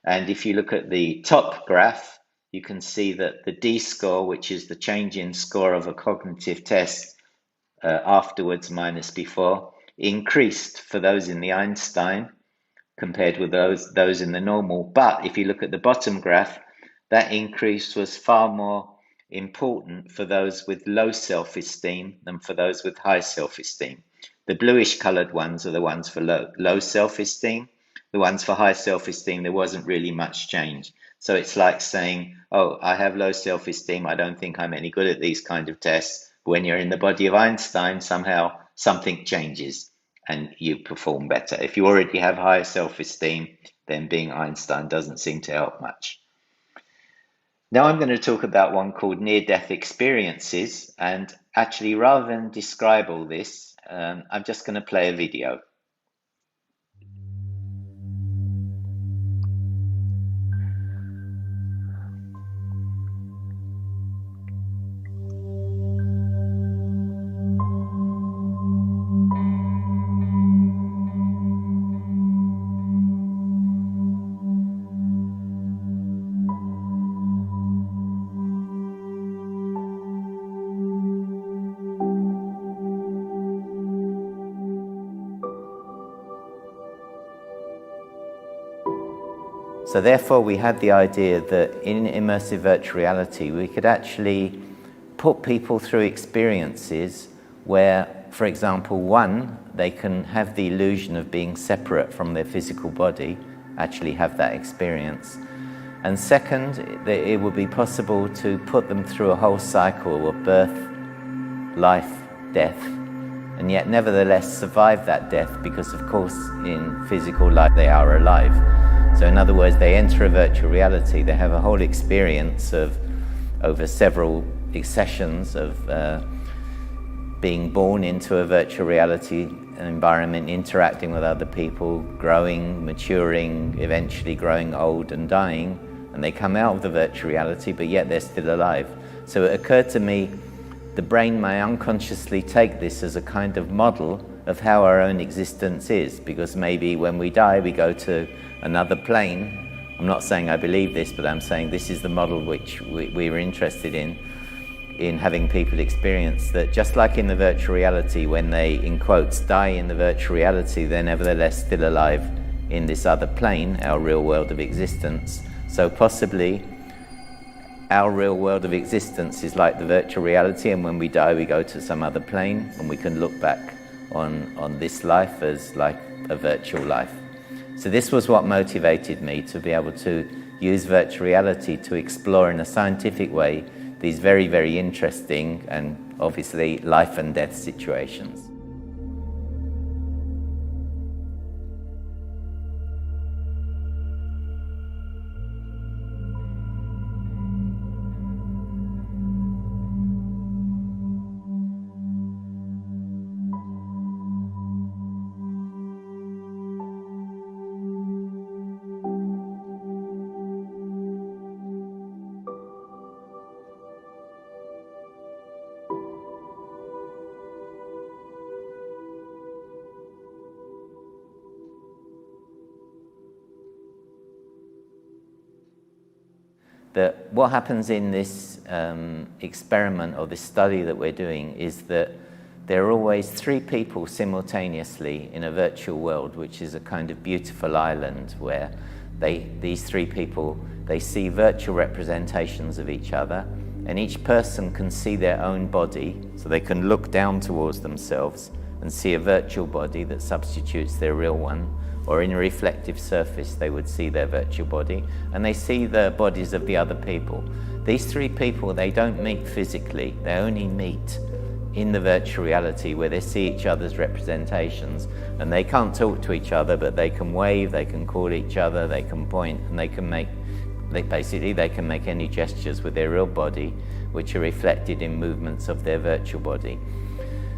And if you look at the top graph, you can see that the D score, which is the change in score of a cognitive test, afterwards minus before, increased for those in the Einstein compared with those in the normal. But if you look at the bottom graph, that increase was far more important for those with low self-esteem than for those with high self-esteem. The bluish colored ones are the ones for low self-esteem. The ones for high self-esteem, there wasn't really much change. So it's like saying, oh, I have low self-esteem, I don't think I'm any good at these kind of tests. When you're in the body of Einstein, somehow something changes and you perform better. If you already have higher self-esteem, then being Einstein doesn't seem to help much. Now I'm going to talk about one called near-death experiences. And actually, rather than describe all this, I'm just going to play a video. So therefore we had the idea that in immersive virtual reality we could actually put people through experiences where, for example, one, they can have the illusion of being separate from their physical body, actually have that experience. And second, it would be possible to put them through a whole cycle of birth, life, death, and yet nevertheless survive that death, because of course in physical life they are alive. So in other words, they enter a virtual reality, they have a whole experience of over several sessions of being born into a virtual reality environment, interacting with other people, growing, maturing, eventually growing old and dying, and they come out of the virtual reality, but yet they're still alive. So it occurred to me, the brain may unconsciously take this as a kind of model of how our own existence is, because maybe when we die we go to another plane. I'm not saying I believe this, but I'm saying this is the model which we were interested in having people experience, that just like in the virtual reality, when they, in quotes, die in the virtual reality, they're nevertheless still alive in this other plane, our real world of existence. So possibly our real world of existence is like the virtual reality, and when we die we go to some other plane, and we can look back on this life as like a virtual life. So this was what motivated me to be able to use virtual reality to explore in a scientific way these very, very interesting and obviously life and death situations. That what happens in this experiment or this study that we're doing is that there are always 3 people simultaneously in a virtual world, which is a kind of beautiful island where these 3 people, they see virtual representations of each other, and each person can see their own body, so they can look down towards themselves and see a virtual body that substitutes their real one, or in a reflective surface they would see their virtual body, and they see the bodies of the other people. These 3 people, they don't meet physically, they only meet in the virtual reality where they see each other's representations, and they can't talk to each other, but they can wave, they can call each other, they can point, and they can make any gestures with their real body, which are reflected in movements of their virtual body.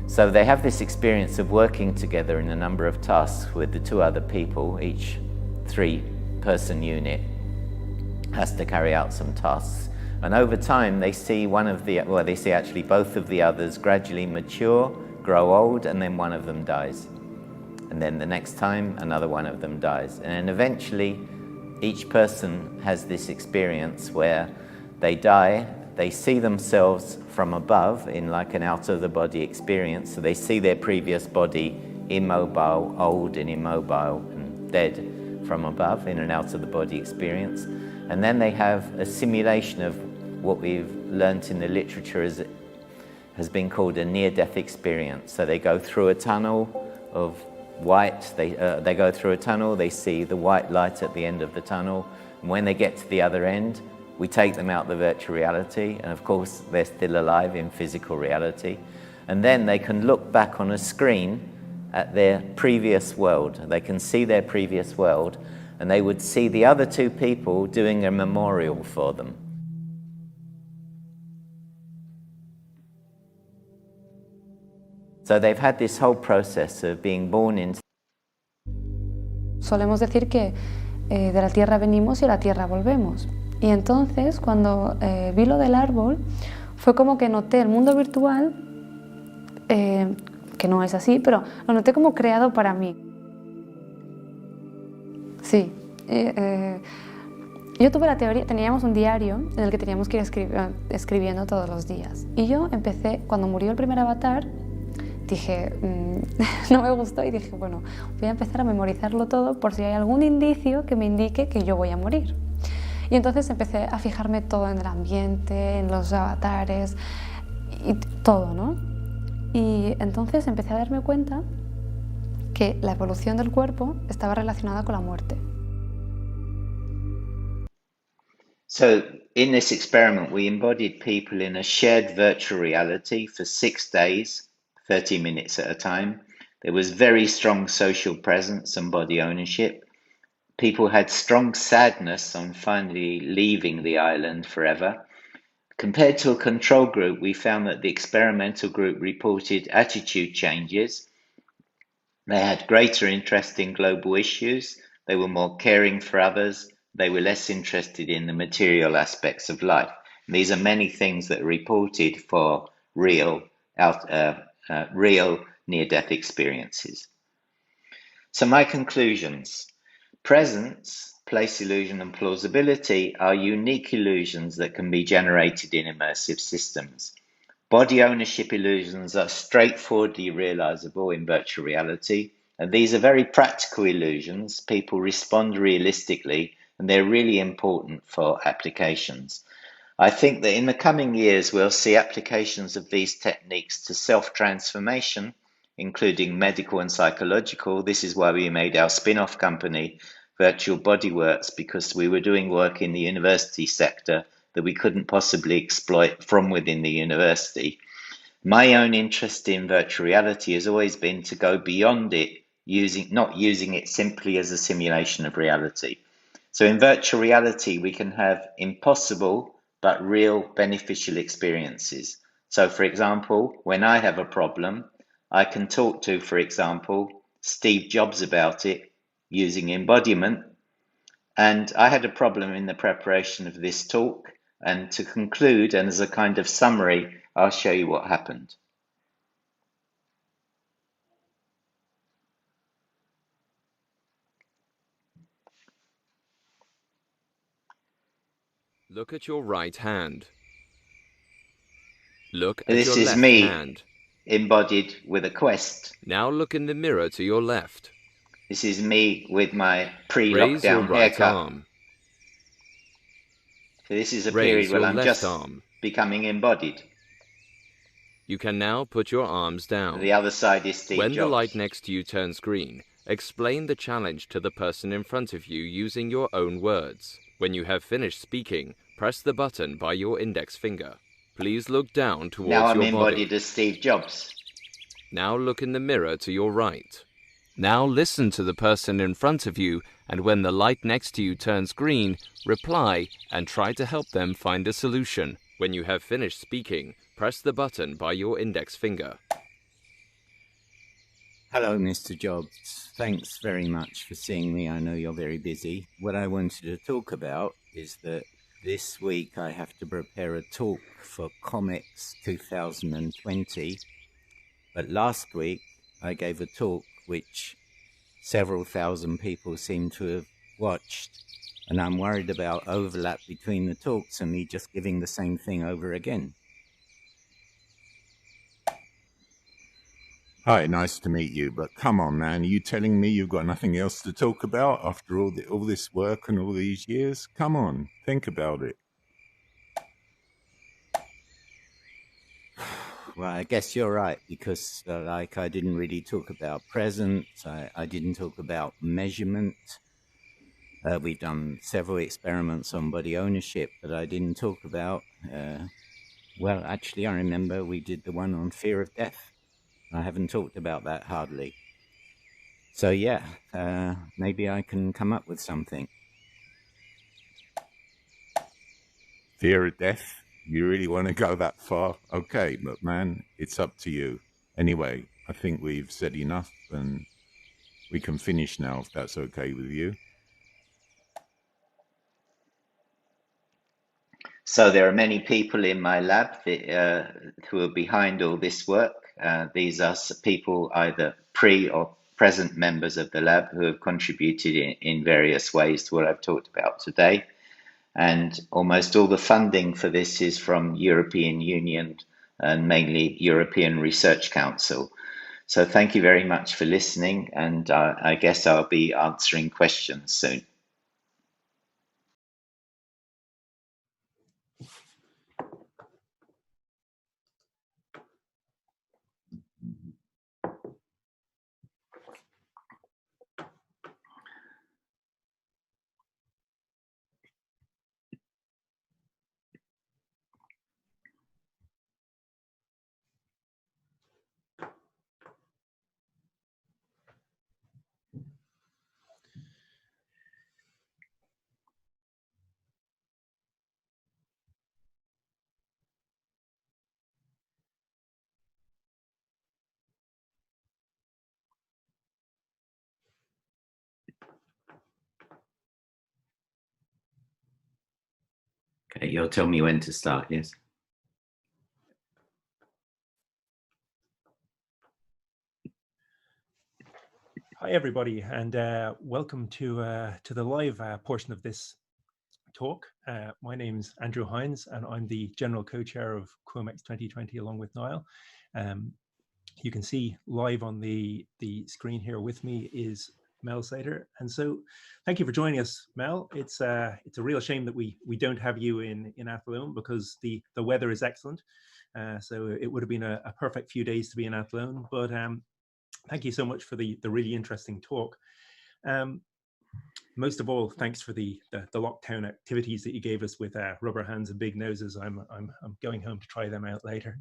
So they have this experience of working together in a number of tasks with the 2 other people. Each 3-person unit has to carry out some tasks. And over time they see they see actually both of the others gradually mature, grow old, and then one of them dies. And then the next time another one of them dies. And then eventually each person has this experience where they die, they see themselves from above in like an out-of-the-body experience. So they see their previous body immobile, old and immobile and dead from above in an out-of-the-body experience. And then they have a simulation of what we've learnt in the literature has been called a near-death experience. So they go through a tunnel of white, they go through a tunnel, they see the white light at the end of the tunnel, and when they get to the other end, we take them out the virtual reality, and of course they're still alive in physical reality. And then they can look back on a screen at their previous world. They can see their previous world, and they would see the other 2 people doing a memorial for them. So they've had this whole process of being born into. Solemos decir que de la tierra venimos y a la tierra volvemos. Y entonces, cuando vi lo del árbol, fue como que noté el mundo virtual, que no es así, pero lo noté como creado para mí. Sí. Yo tuve la teoría, teníamos un diario en el que teníamos que ir escribiendo todos los días. Y yo empecé, cuando murió el primer avatar, dije, no me gustó y dije, bueno, voy a empezar a memorizarlo todo por si hay algún indicio que me indique que yo voy a morir. Y entonces empecé a fijarme todo en el ambiente, en los avatares y todo, ¿no? Y entonces empecé a darme cuenta que la evolución del cuerpo estaba relacionada con la muerte. So in this experiment, we embodied people in a shared virtual reality for 6 days, 30 minutes at a time. There was very strong social presence and body ownership. People had strong sadness on finally leaving the island forever. Compared to a control group, we found that the experimental group reported attitude changes. They had greater interest in global issues. They were more caring for others. They were less interested in the material aspects of life. And these are many things that are reported for real near-death experiences. So my conclusions. Presence, place illusion, and plausibility are unique illusions that can be generated in immersive systems. Body ownership illusions are straightforwardly realizable in virtual reality, and these are very practical illusions. People respond realistically, and they're really important for applications. I think that in the coming years, we'll see applications of these techniques to self-transformation, including medical and psychological. This is why we made our spin-off company, Virtual Bodyworks, because we were doing work in the university sector that we couldn't possibly exploit from within the university. My own interest in virtual reality has always been to go beyond it, not using it simply as a simulation of reality. So in virtual reality, we can have impossible but real beneficial experiences. So for example, when I have a problem, I can talk to, for example, Steve Jobs about it using embodiment. And I had a problem in the preparation of this talk. And to conclude, and as a kind of summary, I'll show you what happened. Look at your right hand. Look at This your is left me hand. embodied with a quest. Now look in the mirror to your left. This is me with my Raise your pre-lockdown right haircut. arm. So this is a Raise period your when I'm left just arm. becoming embodied. You can now put your arms down. The other side is Steve When Jobs. the light next to you turns green, explain the challenge to the person in front of you using your own words. When you have finished speaking, press the button by your index finger. Please look down towards Now I'm your embodied body. as Steve Jobs. Now look in the mirror to your right. Now listen to the person in front of you, and when the light next to you turns green, reply and try to help them find a solution. When you have finished speaking, press the button by your index finger. Hello, Mr. Jobs. Thanks very much for seeing me. I know you're very busy. What I wanted to talk about is that this week I have to prepare a talk for QoMEX 2020. But last week I gave a talk which several thousand people seem to have watched. And I'm worried about overlap between the talks and me just giving the same thing over again. Hi, nice to meet you, but come on, man, are you telling me you've got nothing else to talk about after all this work and all these years? Come on, think about it. Well, I guess you're right, because like I didn't really talk about presence, I didn't talk about measurement. We've done several experiments on body ownership that I didn't talk about. Well, actually, I remember we did the one on fear of death. I haven't talked about that hardly. So yeah, maybe I can come up with something. Fear of death? You really want to go that far? Okay, but man, it's up to you. Anyway, I think we've said enough and we can finish now if that's okay with you. So there are many people in my lab who are behind all this work. These are people either pre or present members of the lab who have contributed in various ways to what I've talked about today. And almost all the funding for this is from European Union and mainly European Research Council. So thank you very much for listening, and I guess I'll be answering questions soon. Okay, you'll tell me when to start, yes? Hi, everybody, and welcome to the live portion of this talk. My name's Andrew Hines, and I'm the General Co-Chair of QoMEX 2020, along with Niall. You can see live on the screen here with me is Mel Slater, and so thank you for joining us, Mel. It's a real shame that we don't have you in Athlone, because the weather is excellent. So it would have been a perfect few days to be in Athlone, but thank you so much for the really interesting talk. Most of all, thanks for the lockdown activities that you gave us with rubber hands and big noses. I'm going home to try them out later.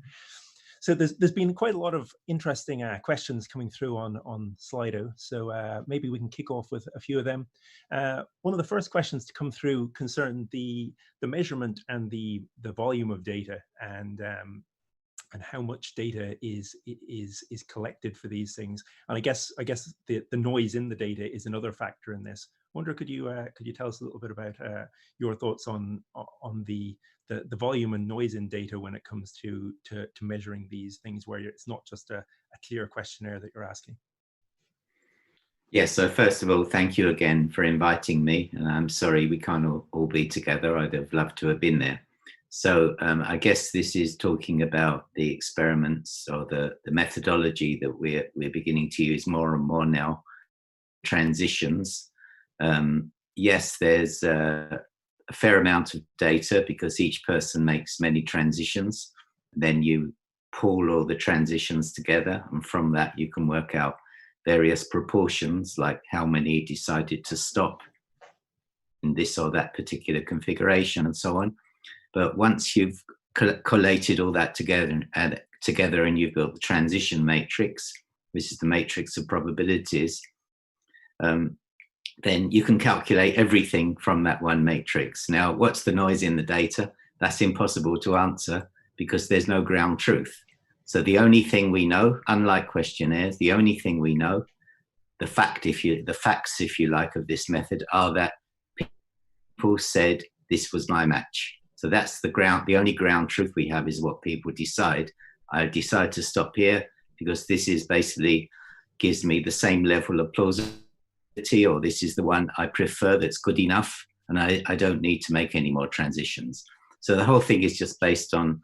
So there's been quite a lot of interesting questions coming through on Slido. So maybe we can kick off with a few of them. One of the first questions to come through concerned the measurement and the volume of data, and how much data is collected for these things. And I guess the noise in the data is another factor in this. I wonder, could you tell us a little bit about your thoughts on the volume and noise in data when it comes to measuring these things, where it's not just a clear questionnaire that you're asking? Yes, so first of all, thank you again for inviting me. And I'm sorry we can't all be together. I'd have loved to have been there. So I guess this is talking about the experiments, or the methodology that we're beginning to use more and more now, transitions. Yes, there's a fair amount of data because each person makes many transitions. Then you pool all the transitions together, and from that you can work out various proportions, like how many decided to stop in this or that particular configuration and so on. But once you've collated all that together and you've built the transition matrix, which is the matrix of probabilities, then you can calculate everything from that one matrix. Now, what's the noise in the data? That's impossible to answer because there's no ground truth. So the only thing we know, unlike questionnaires, the only thing we know, the facts, if you like, of this method are that people said this was my match. So that's the only ground truth we have is what people decide. I decide to stop here because this is basically gives me the same level of plausibility, or this is the one I prefer that's good enough, and I don't need to make any more transitions. So the whole thing is just based on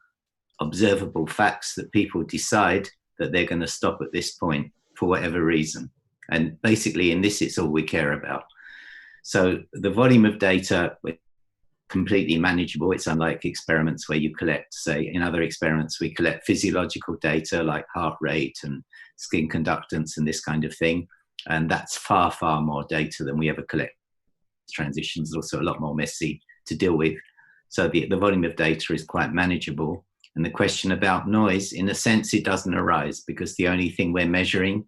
observable facts that people decide that they're going to stop at this point for whatever reason. And basically in this, it's all we care about. So the volume of data, completely manageable. It's unlike experiments where you collect, say, in other experiments, we collect physiological data like heart rate and skin conductance and this kind of thing. And that's far, far more data than we ever collect. Transitions also a lot more messy to deal with. So the volume of data is quite manageable. And the question about noise, in a sense, it doesn't arise because the only thing we're measuring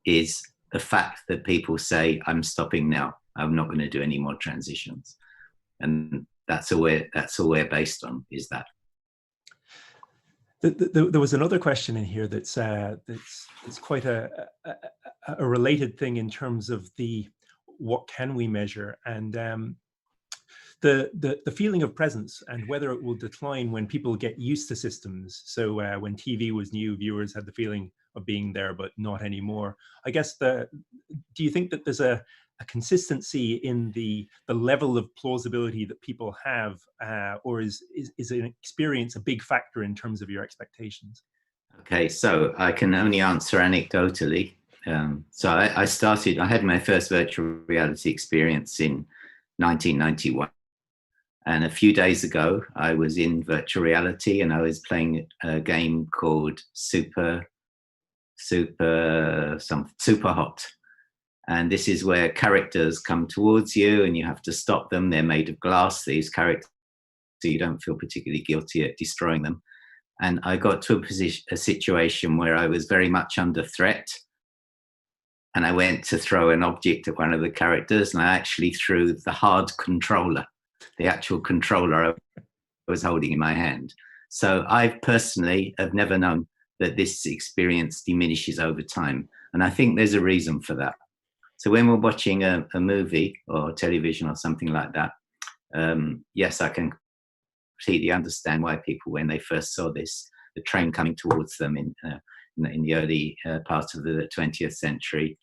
is the fact that people say, I'm stopping now. I'm not going to do any more transitions. And that's all we're based on, is that. There was another question in here that's quite a related thing in terms of what can we measure, and the feeling of presence and whether it will decline when people get used to systems. So when TV was new, viewers had the feeling of being there, but not anymore. I guess do you think that there's a consistency in the level of plausibility that people have, or is an experience a big factor in terms of your expectations? Okay, so I can only answer anecdotally. So I had my first virtual reality experience in 1991. And a few days ago, I was in virtual reality and I was playing a game called Super Hot. And this is where characters come towards you and you have to stop them. They're made of glass, these characters, so you don't feel particularly guilty at destroying them. And I got to a situation where I was very much under threat. And I went to throw an object at one of the characters, and I actually threw the hard controller, the actual controller I was holding in my hand. So I personally have never known that this experience diminishes over time. And I think there's a reason for that. So when we're watching a movie or television or something like that, yes, I can completely understand why people, when they first saw this, the train coming towards them in the early part of the 20th century,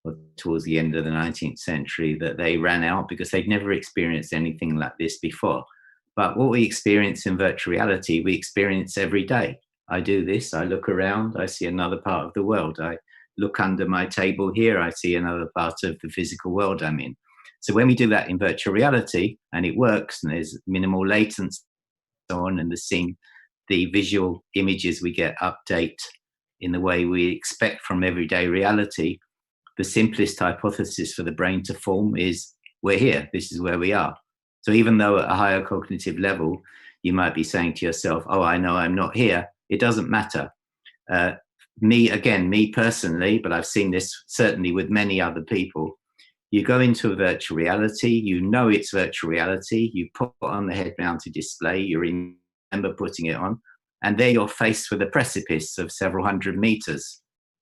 or towards the end of the 19th century, that they ran out because they'd never experienced anything like this before. But what we experience in virtual reality, we experience every day. I do this, I look around, I see another part of the world. I look under my table here, I see another part of the physical world I'm in. So when we do that in virtual reality and it works and there's minimal latency and so on, and the visual images we get update in the way we expect from everyday reality, the simplest hypothesis for the brain to form is we're here, this is where we are. So even though at a higher cognitive level, you might be saying to yourself, oh, I know I'm not here, it doesn't matter. Me personally, but I've seen this certainly with many other people, you go into a virtual reality, you know it's virtual reality, you put on the head-mounted display, you remember putting it on, and there you're faced with a precipice of several hundred meters.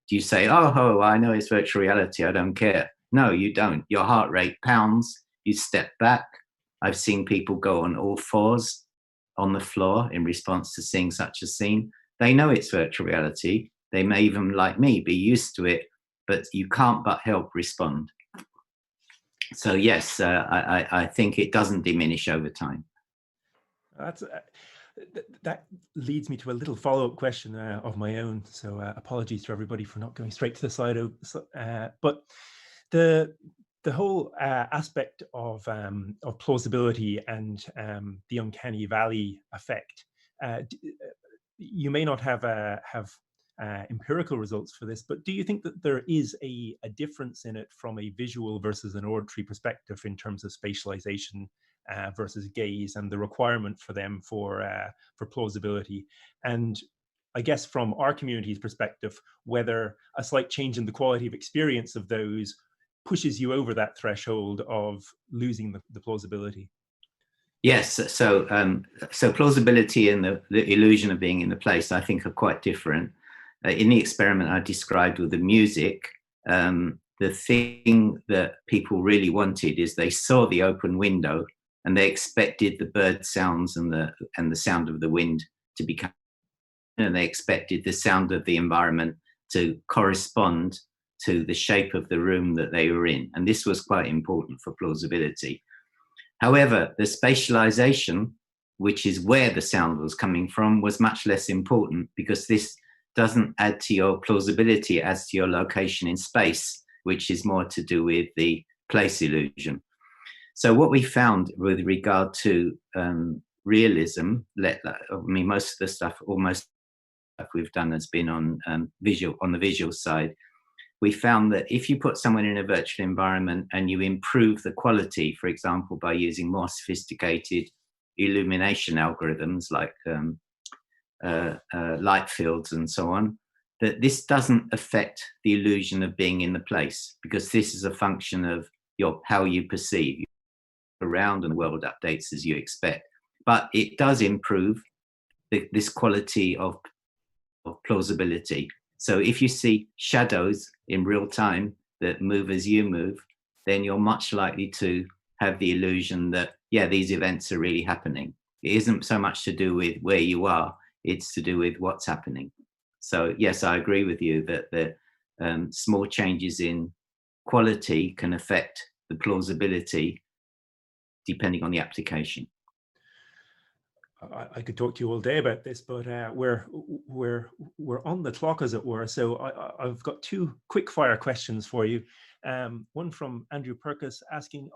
Do you say, oh, I know it's virtual reality, I don't care? No, you don't. Your heart rate pounds, you step back. I've seen people go on all fours on the floor in response to seeing such a scene. They know it's virtual reality. They may even, like me, be used to it, but you can't but help respond. So yes, I think it doesn't diminish over time. That leads me to a little follow-up question of my own. So apologies to everybody for not going straight to the slide. But the whole aspect of plausibility and the uncanny valley effect, you may not have empirical results for this, but do you think that there is a difference in it from a visual versus an auditory perspective in terms of spatialization versus gaze and the requirement for them for plausibility? And I guess from our community's perspective, whether a slight change in the quality of experience of those pushes you over that threshold of losing the plausibility? Yes, so plausibility and the illusion of being in the place, I think, are quite different. In the experiment I described with the music, the thing that people really wanted is they saw the open window and they expected the bird sounds and the sound of the wind to become, and they expected the sound of the environment to correspond to the shape of the room that they were in. And this was quite important for plausibility. However, the spatialization, which is where the sound was coming from, was much less important because this doesn't add to your plausibility as to your location in space, which is more to do with the place illusion. So what we found with regard to realism, most of the stuff, almost stuff we've done has been on the visual side. We found that if you put someone in a virtual environment and you improve the quality, for example, by using more sophisticated illumination algorithms like light fields and so on, that this doesn't affect the illusion of being in the place, because this is a function of how you perceive around, and the world updates as you expect. But it does improve this quality of plausibility. So if you see shadows in real time that move as you move, then you're much likely to have the illusion that, yeah, these events are really happening. It isn't so much to do with where you are, it's to do with what's happening. So yes, I agree with you that the small changes in quality can affect the plausibility depending on the application. I could talk to you all day about this, but we're on the clock, as it were. So I've got two quick fire questions for you. One from Andrew Perkis asking,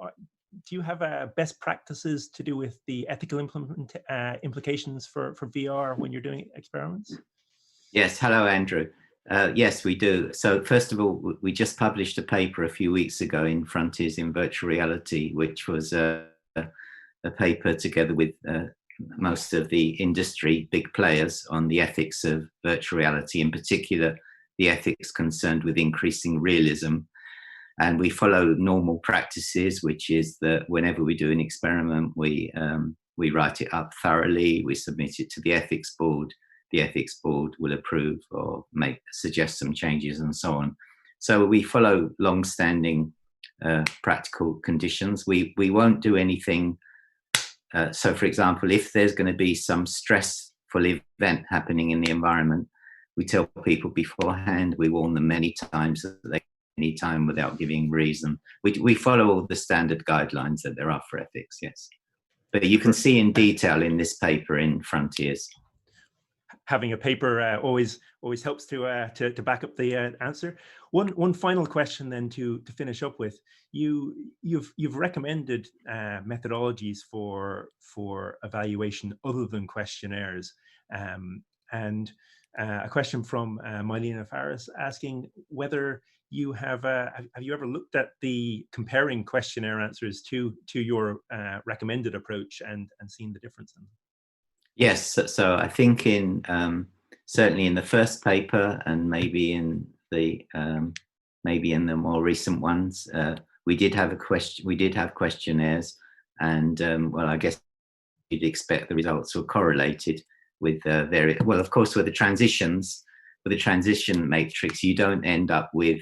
do you have best practices to do with the ethical implications for VR when you're doing experiments? Yes, hello, Andrew. Yes, we do. So first of all, we just published a paper a few weeks ago in Frontiers in Virtual Reality, which was a paper together with most of the industry big players on the ethics of virtual reality, in particular the ethics concerned with increasing realism. And we follow normal practices, which is that whenever we do an experiment, we write it up thoroughly, we submit it to the ethics board. The ethics board will approve or suggest some changes and so on. So we follow long-standing practical conditions. We won't do anything So, for example, if there's going to be some stressful event happening in the environment, we tell people beforehand, we warn them many times that they any time without giving reason. We follow all the standard guidelines that there are for ethics, yes. But you can see in detail in this paper in Frontiers. Having a paper always helps to back up the answer. One final question then to finish up with. You've recommended methodologies for evaluation other than questionnaires, and a question from Mylena Faris asking whether you have you ever looked at the comparing questionnaire answers to your recommended approach and seen the difference in them? Yes, so I think in certainly in the first paper and maybe in the more recent ones, we did have questionnaires, and well, I guess you'd expect the results were correlated with well, of course, with the transitions. With the transition matrix, you don't end up with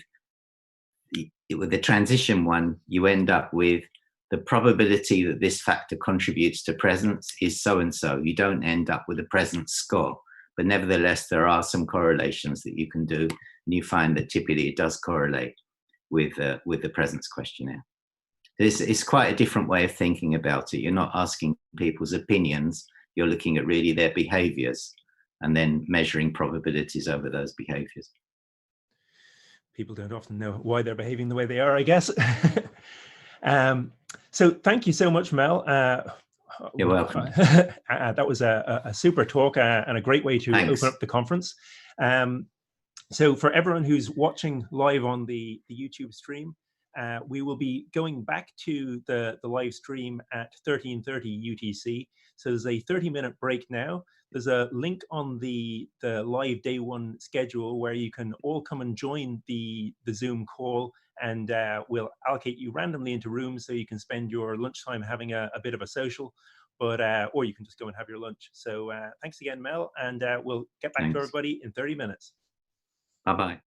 the transition one. You end up with the probability that this factor contributes to presence is so and so. You don't end up with a presence score, but nevertheless, there are some correlations that you can do, and you find that typically it does correlate with the presence questionnaire. It's quite a different way of thinking about it. You're not asking people's opinions. You're looking at really their behaviors and then measuring probabilities over those behaviors. People don't often know why they're behaving the way they are, I guess. So thank you so much, Mel. You're welcome. That was a super talk and a great way to open up the conference. So for everyone who's watching live on the YouTube stream, we will be going back to the live stream at 13:30 UTC. So there's a 30-minute break now. There's a link on the live day one schedule where you can all come and join the Zoom call, and we'll allocate you randomly into rooms so you can spend your lunchtime having a bit of a social, but or you can just go and have your lunch. So thanks again, Mel, and we'll get back to everybody in 30 minutes. Bye-bye.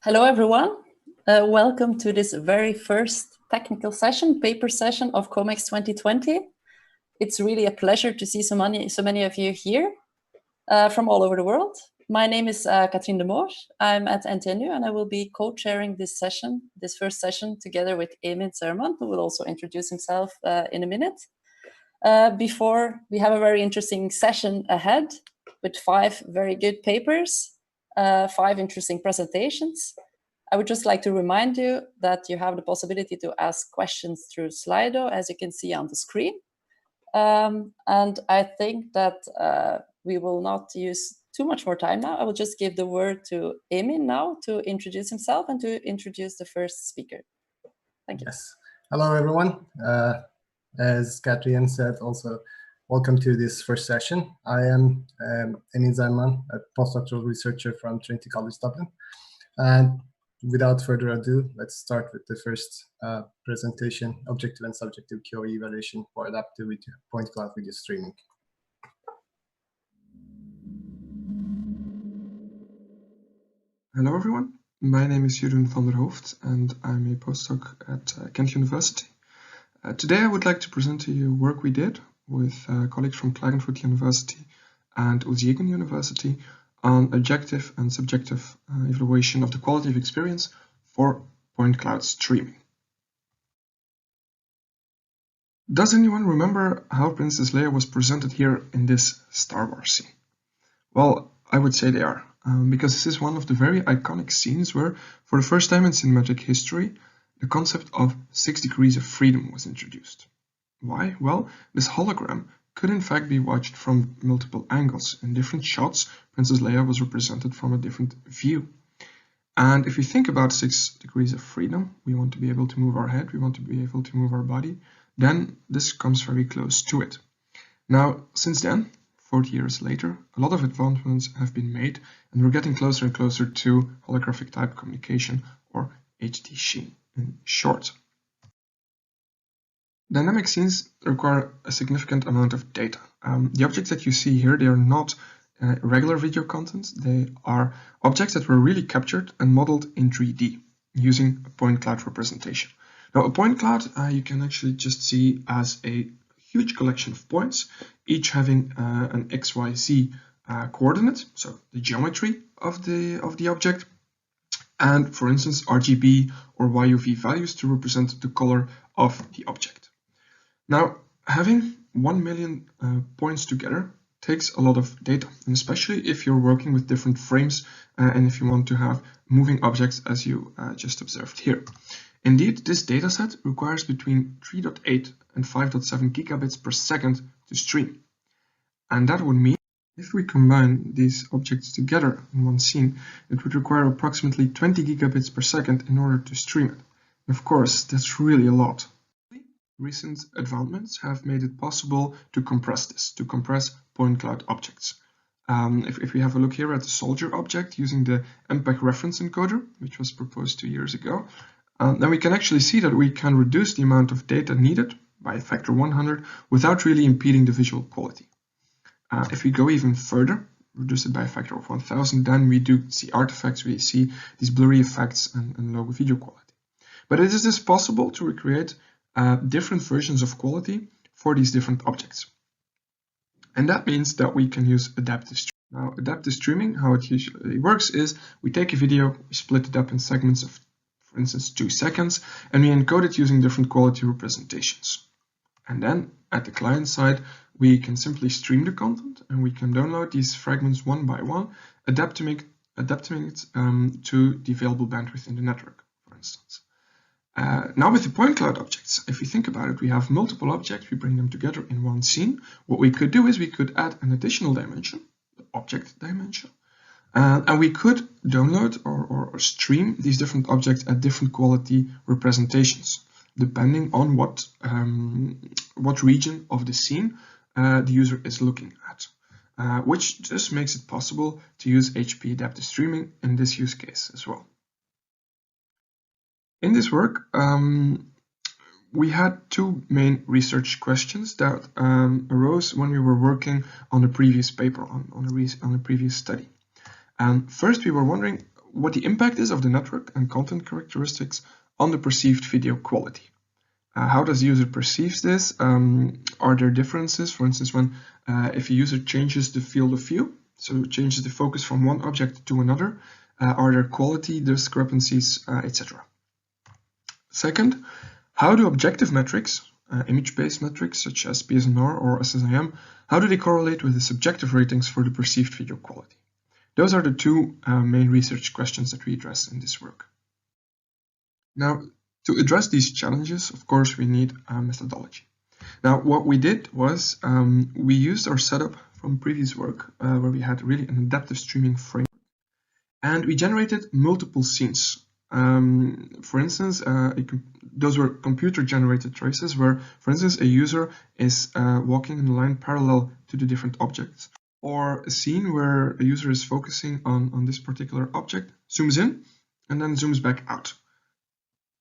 Hello, everyone. Welcome to this very first technical session, paper session of QoMEX 2020. It's really a pleasure to see so many of you here from all over the world. My name is Katrien de Moor. I'm at NTNU and I will be co-chairing this session, this first session, together with Emin Zerman, who will also introduce himself in a minute. Before we have a very interesting session ahead with 5 very good papers, 5 interesting presentations. I would just like to remind you that you have the possibility to ask questions through Slido, as you can see on the screen. And I think that we will not use too much more time now. I will just give the word to Emin now to introduce himself and to introduce the first speaker. Thank you. Yes. Hello, everyone. As Katrien said, also welcome to this first session. I am Emin Zerman, a postdoctoral researcher from Trinity College Dublin. And without further ado, let's start with the first presentation, objective and subjective QoE evaluation for adaptive point cloud video streaming. Hello, everyone. My name is Jeroen van der Hoofd, and I'm a postdoc at Kent University. Today, I would like to present to you work we did with colleagues from Klagenfurt University and Osijek University on objective and subjective evaluation of the quality of experience for point cloud streaming. Does anyone remember how Princess Leia was presented here in this Star Wars scene? Well, I would say they are, because this is one of the very iconic scenes where, for the first time in cinematic history, the concept of 6 degrees of freedom was introduced. Why? Well, this hologram could in fact be watched from multiple angles. In different shots, Princess Leia was represented from a different view. And if you think about 6 degrees of freedom, we want to be able to move our head, we want to be able to move our body, then this comes very close to it. Now, since then, 40 years later, a lot of advancements have been made, and we're getting closer and closer to holographic type communication, or HTC in short. Dynamic scenes require a significant amount of data. The objects that you see here, they are not regular video content. They are objects that were really captured and modeled in 3D using a point cloud representation. Now, a point cloud you can actually just see as a huge collection of points, each having an XYZ coordinate, so the geometry of the object, and for instance RGB or YUV values to represent the color of the object. Now, having 1 million points together takes a lot of data, and especially if you're working with different frames and if you want to have moving objects as you just observed here. Indeed, this dataset requires between 3.8 and 5.7 gigabits per second to stream. And that would mean if we combine these objects together in one scene, it would require approximately 20 gigabits per second in order to stream it. And of course, that's really a lot. Recent advancements have made it possible to compress this, to compress point cloud objects. If we have a look here at the soldier object using the MPEG reference encoder, which was proposed 2 years ago, then we can actually see that we can reduce the amount of data needed by a factor 100 without really impeding the visual quality. If we go even further, reduce it by a factor of 1000, then we do see artifacts, we see these blurry effects and low video quality. But it is possible to recreate different versions of quality for these different objects. And that means that we can use adaptive streaming. Now, adaptive streaming, how it usually works is we take a video, we split it up in segments of, for instance, 2 seconds, and we encode it using different quality representations. And then at the client side, we can simply stream the content and we can download these fragments one by one, adapting it to the available bandwidth in the network, for instance. Now with the point cloud objects, if we think about it, we have multiple objects, we bring them together in one scene. What we could do is we could add an additional dimension, the object dimension, and we could download or stream these different objects at different quality representations, depending on what region of the scene the user is looking at, which just makes it possible to use HP adaptive streaming in this use case as well. In this work, we had 2 main research questions that arose when we were working on a previous paper, on a previous study. First, we were wondering what the impact is of the network and content characteristics on the perceived video quality. How does the user perceive this? Are there differences? For instance, when if a user changes the field of view, so changes the focus from one object to another, are there quality discrepancies, etc. Second, how do objective metrics, image-based metrics such as PSNR or SSIM, how do they correlate with the subjective ratings for the perceived video quality? Those are the two main research questions that we address in this work. Now, to address these challenges, of course, we need a methodology. Now, what we did was we used our setup from previous work where we had really an adaptive streaming framework, and we generated multiple scenes. For instance, those were computer-generated traces where, for instance, a user is walking in a line parallel to the different objects, or a scene where a user is focusing on this particular object, zooms in, and then zooms back out.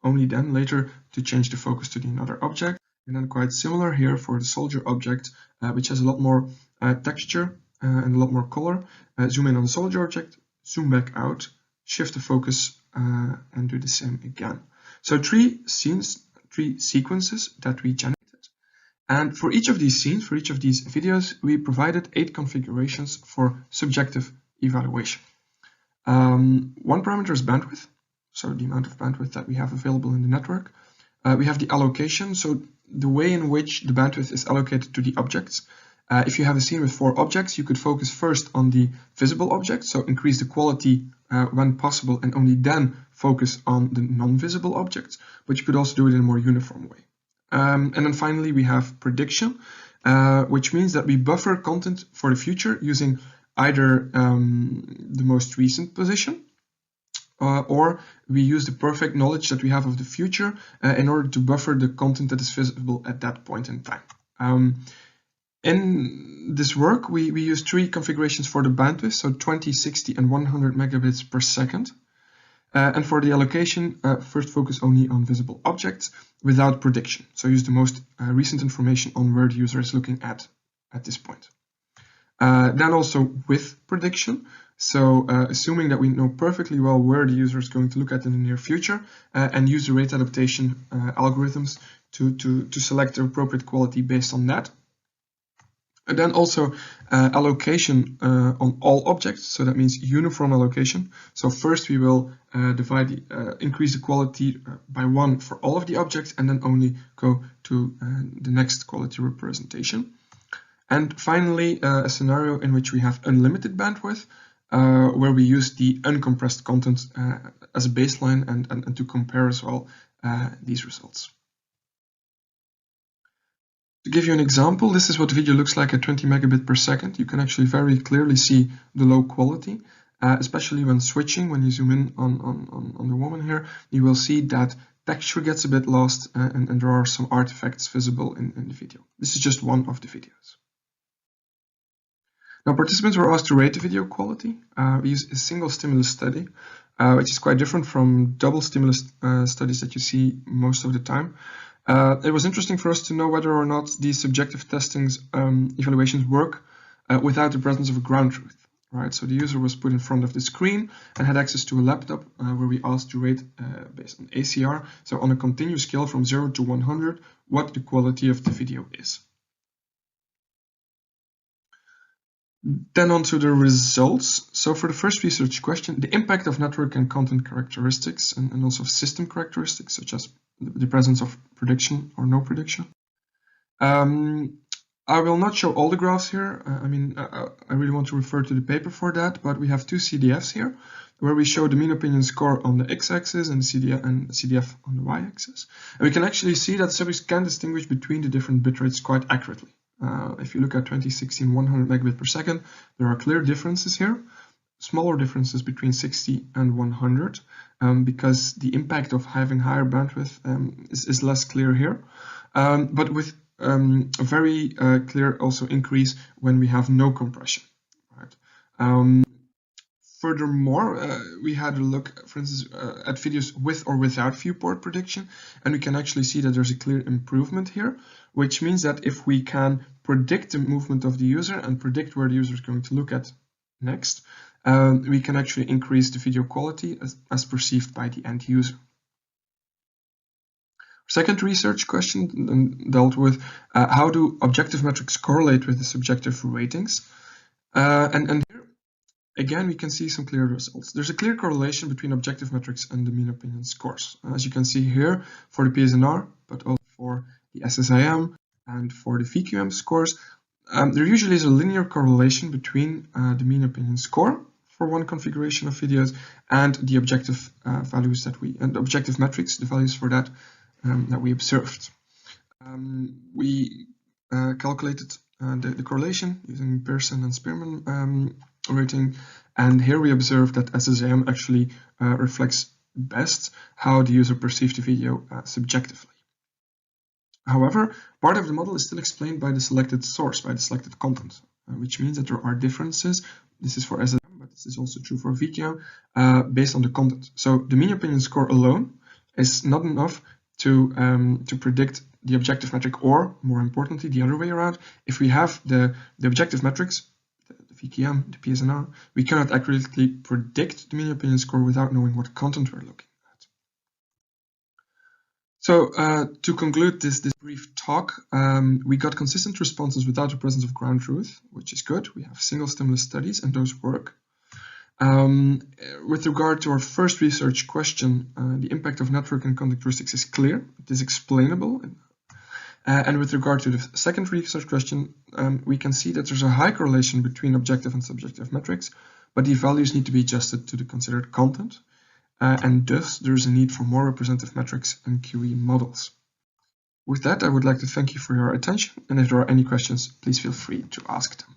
Only then later to change the focus to the another object. And then quite similar here for the soldier object, which has a lot more texture and a lot more color. Zoom in on the soldier object, zoom back out, shift the focus, and do the same again. So 3 scenes, 3 sequences that we generated. And for each of these scenes, for each of these videos, we provided 8 configurations for subjective evaluation. One parameter is bandwidth, so the amount of bandwidth that we have available in the network. We have the allocation, so the way in which the bandwidth is allocated to the objects. If you have a scene with 4 objects, you could focus first on the visible objects, so increase the quality when possible, and only then focus on the non-visible objects, but you could also do it in a more uniform way. And then finally, we have prediction, which means that we buffer content for the future using either the most recent position, or we use the perfect knowledge that we have of the future in order to buffer the content that is visible at that point in time. In this work, we use 3 configurations for the bandwidth, so 20, 60, and 100 megabits per second. And for the allocation, first focus only on visible objects without prediction. So use the most recent information on where the user is looking at this point. Then also with prediction. So assuming that we know perfectly well where the user is going to look at in the near future, and use the rate adaptation algorithms to select the appropriate quality based on that. And then also allocation on all objects, so that means uniform allocation. So first we will increase the quality by 1 for all of the objects, and then only go to the next quality representation. And finally, a scenario in which we have unlimited bandwidth, where we use the uncompressed content as a baseline and to compare as well these results. To give you an example, this is what the video looks like at 20 megabit per second. You can actually very clearly see the low quality, especially when switching. When you zoom in on the woman here, you will see that texture gets a bit lost and there are some artifacts visible in the video. This is just one of the videos. Now, participants were asked to rate the video quality. We use a single stimulus study, which is quite different from double stimulus studies that you see most of the time. It was interesting for us to know whether or not these subjective testings evaluations work without the presence of a ground truth, right? So the user was put in front of the screen and had access to a laptop where we asked to rate based on ACR, so on a continuous scale from 0 to 100, what the quality of the video is. Then on to the results. So for the first research question, the impact of network and content characteristics and also system characteristics, such as the presence of prediction or no prediction. I will not show all the graphs here. I really want to refer to the paper for that, but we have 2 CDFs here, where we show the mean opinion score on the x-axis and the CDF on the y-axis. And we can actually see that subjects can distinguish between the different bitrates quite accurately. If you look at 2016 100 megabit per second, there are clear differences here, smaller differences between 60 and 100, because the impact of having higher bandwidth is less clear here, but with a very clear also increase when we have no compression. Right? Furthermore, we had a look, for instance, at videos with or without viewport prediction, and we can actually see that there's a clear improvement here, which means that if we can predict the movement of the user and predict where the user is going to look at next, we can actually increase the video quality as perceived by the end user. Second research question dealt with how do objective metrics correlate with the subjective ratings? And here, again, we can see some clear results. There's a clear correlation between objective metrics and the mean opinion scores. As you can see here, for the PSNR, but also for the SSIM and for the VQM scores, there usually is a linear correlation between the mean opinion score for one configuration of videos and the objective values and objective metrics, the values for that that we observed. We calculated the correlation using Pearson and Spearman rating, and here we observe that SSIM actually reflects best how the user perceived the video subjectively. However, part of the model is still explained by the selected source, by the selected content, which means that there are differences. This is for SSIM, but this is also true for VQM, based on the content. So the mean opinion score alone is not enough to predict the objective metric, or more importantly, the other way around. If we have the objective metrics, the VQM, the PSNR, we cannot accurately predict the mean opinion score without knowing what content we're looking at. So to conclude this brief talk, we got consistent responses without the presence of ground truth, which is good. We have single stimulus studies and those work. With regard to our first research question, the impact of network and content heuristics is clear. It is explainable. And with regard to the second research question, we can see that there's a high correlation between objective and subjective metrics, but the values need to be adjusted to the considered content. And thus, there's a need for more representative metrics and QE models. With that, I would like to thank you for your attention. And if there are any questions, please feel free to ask them.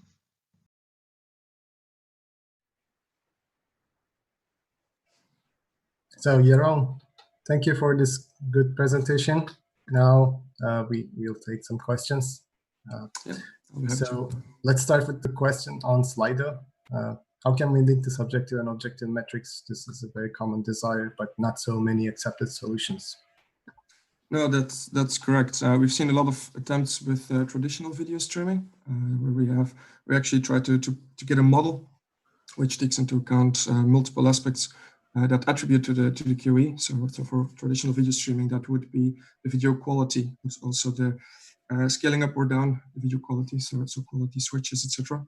So, Jeroen, thank you for this good presentation. Now we will take some questions. So let's start with the question on Slido. How can we link the subjective and objective metrics? This is a very common desire, but not so many accepted solutions. No, that's correct. We've seen a lot of attempts with traditional video streaming, where we actually try to get a model which takes into account multiple aspects that attribute to the QE. So for traditional video streaming, that would be the video quality, also the scaling up or down the video quality, so quality switches, etc.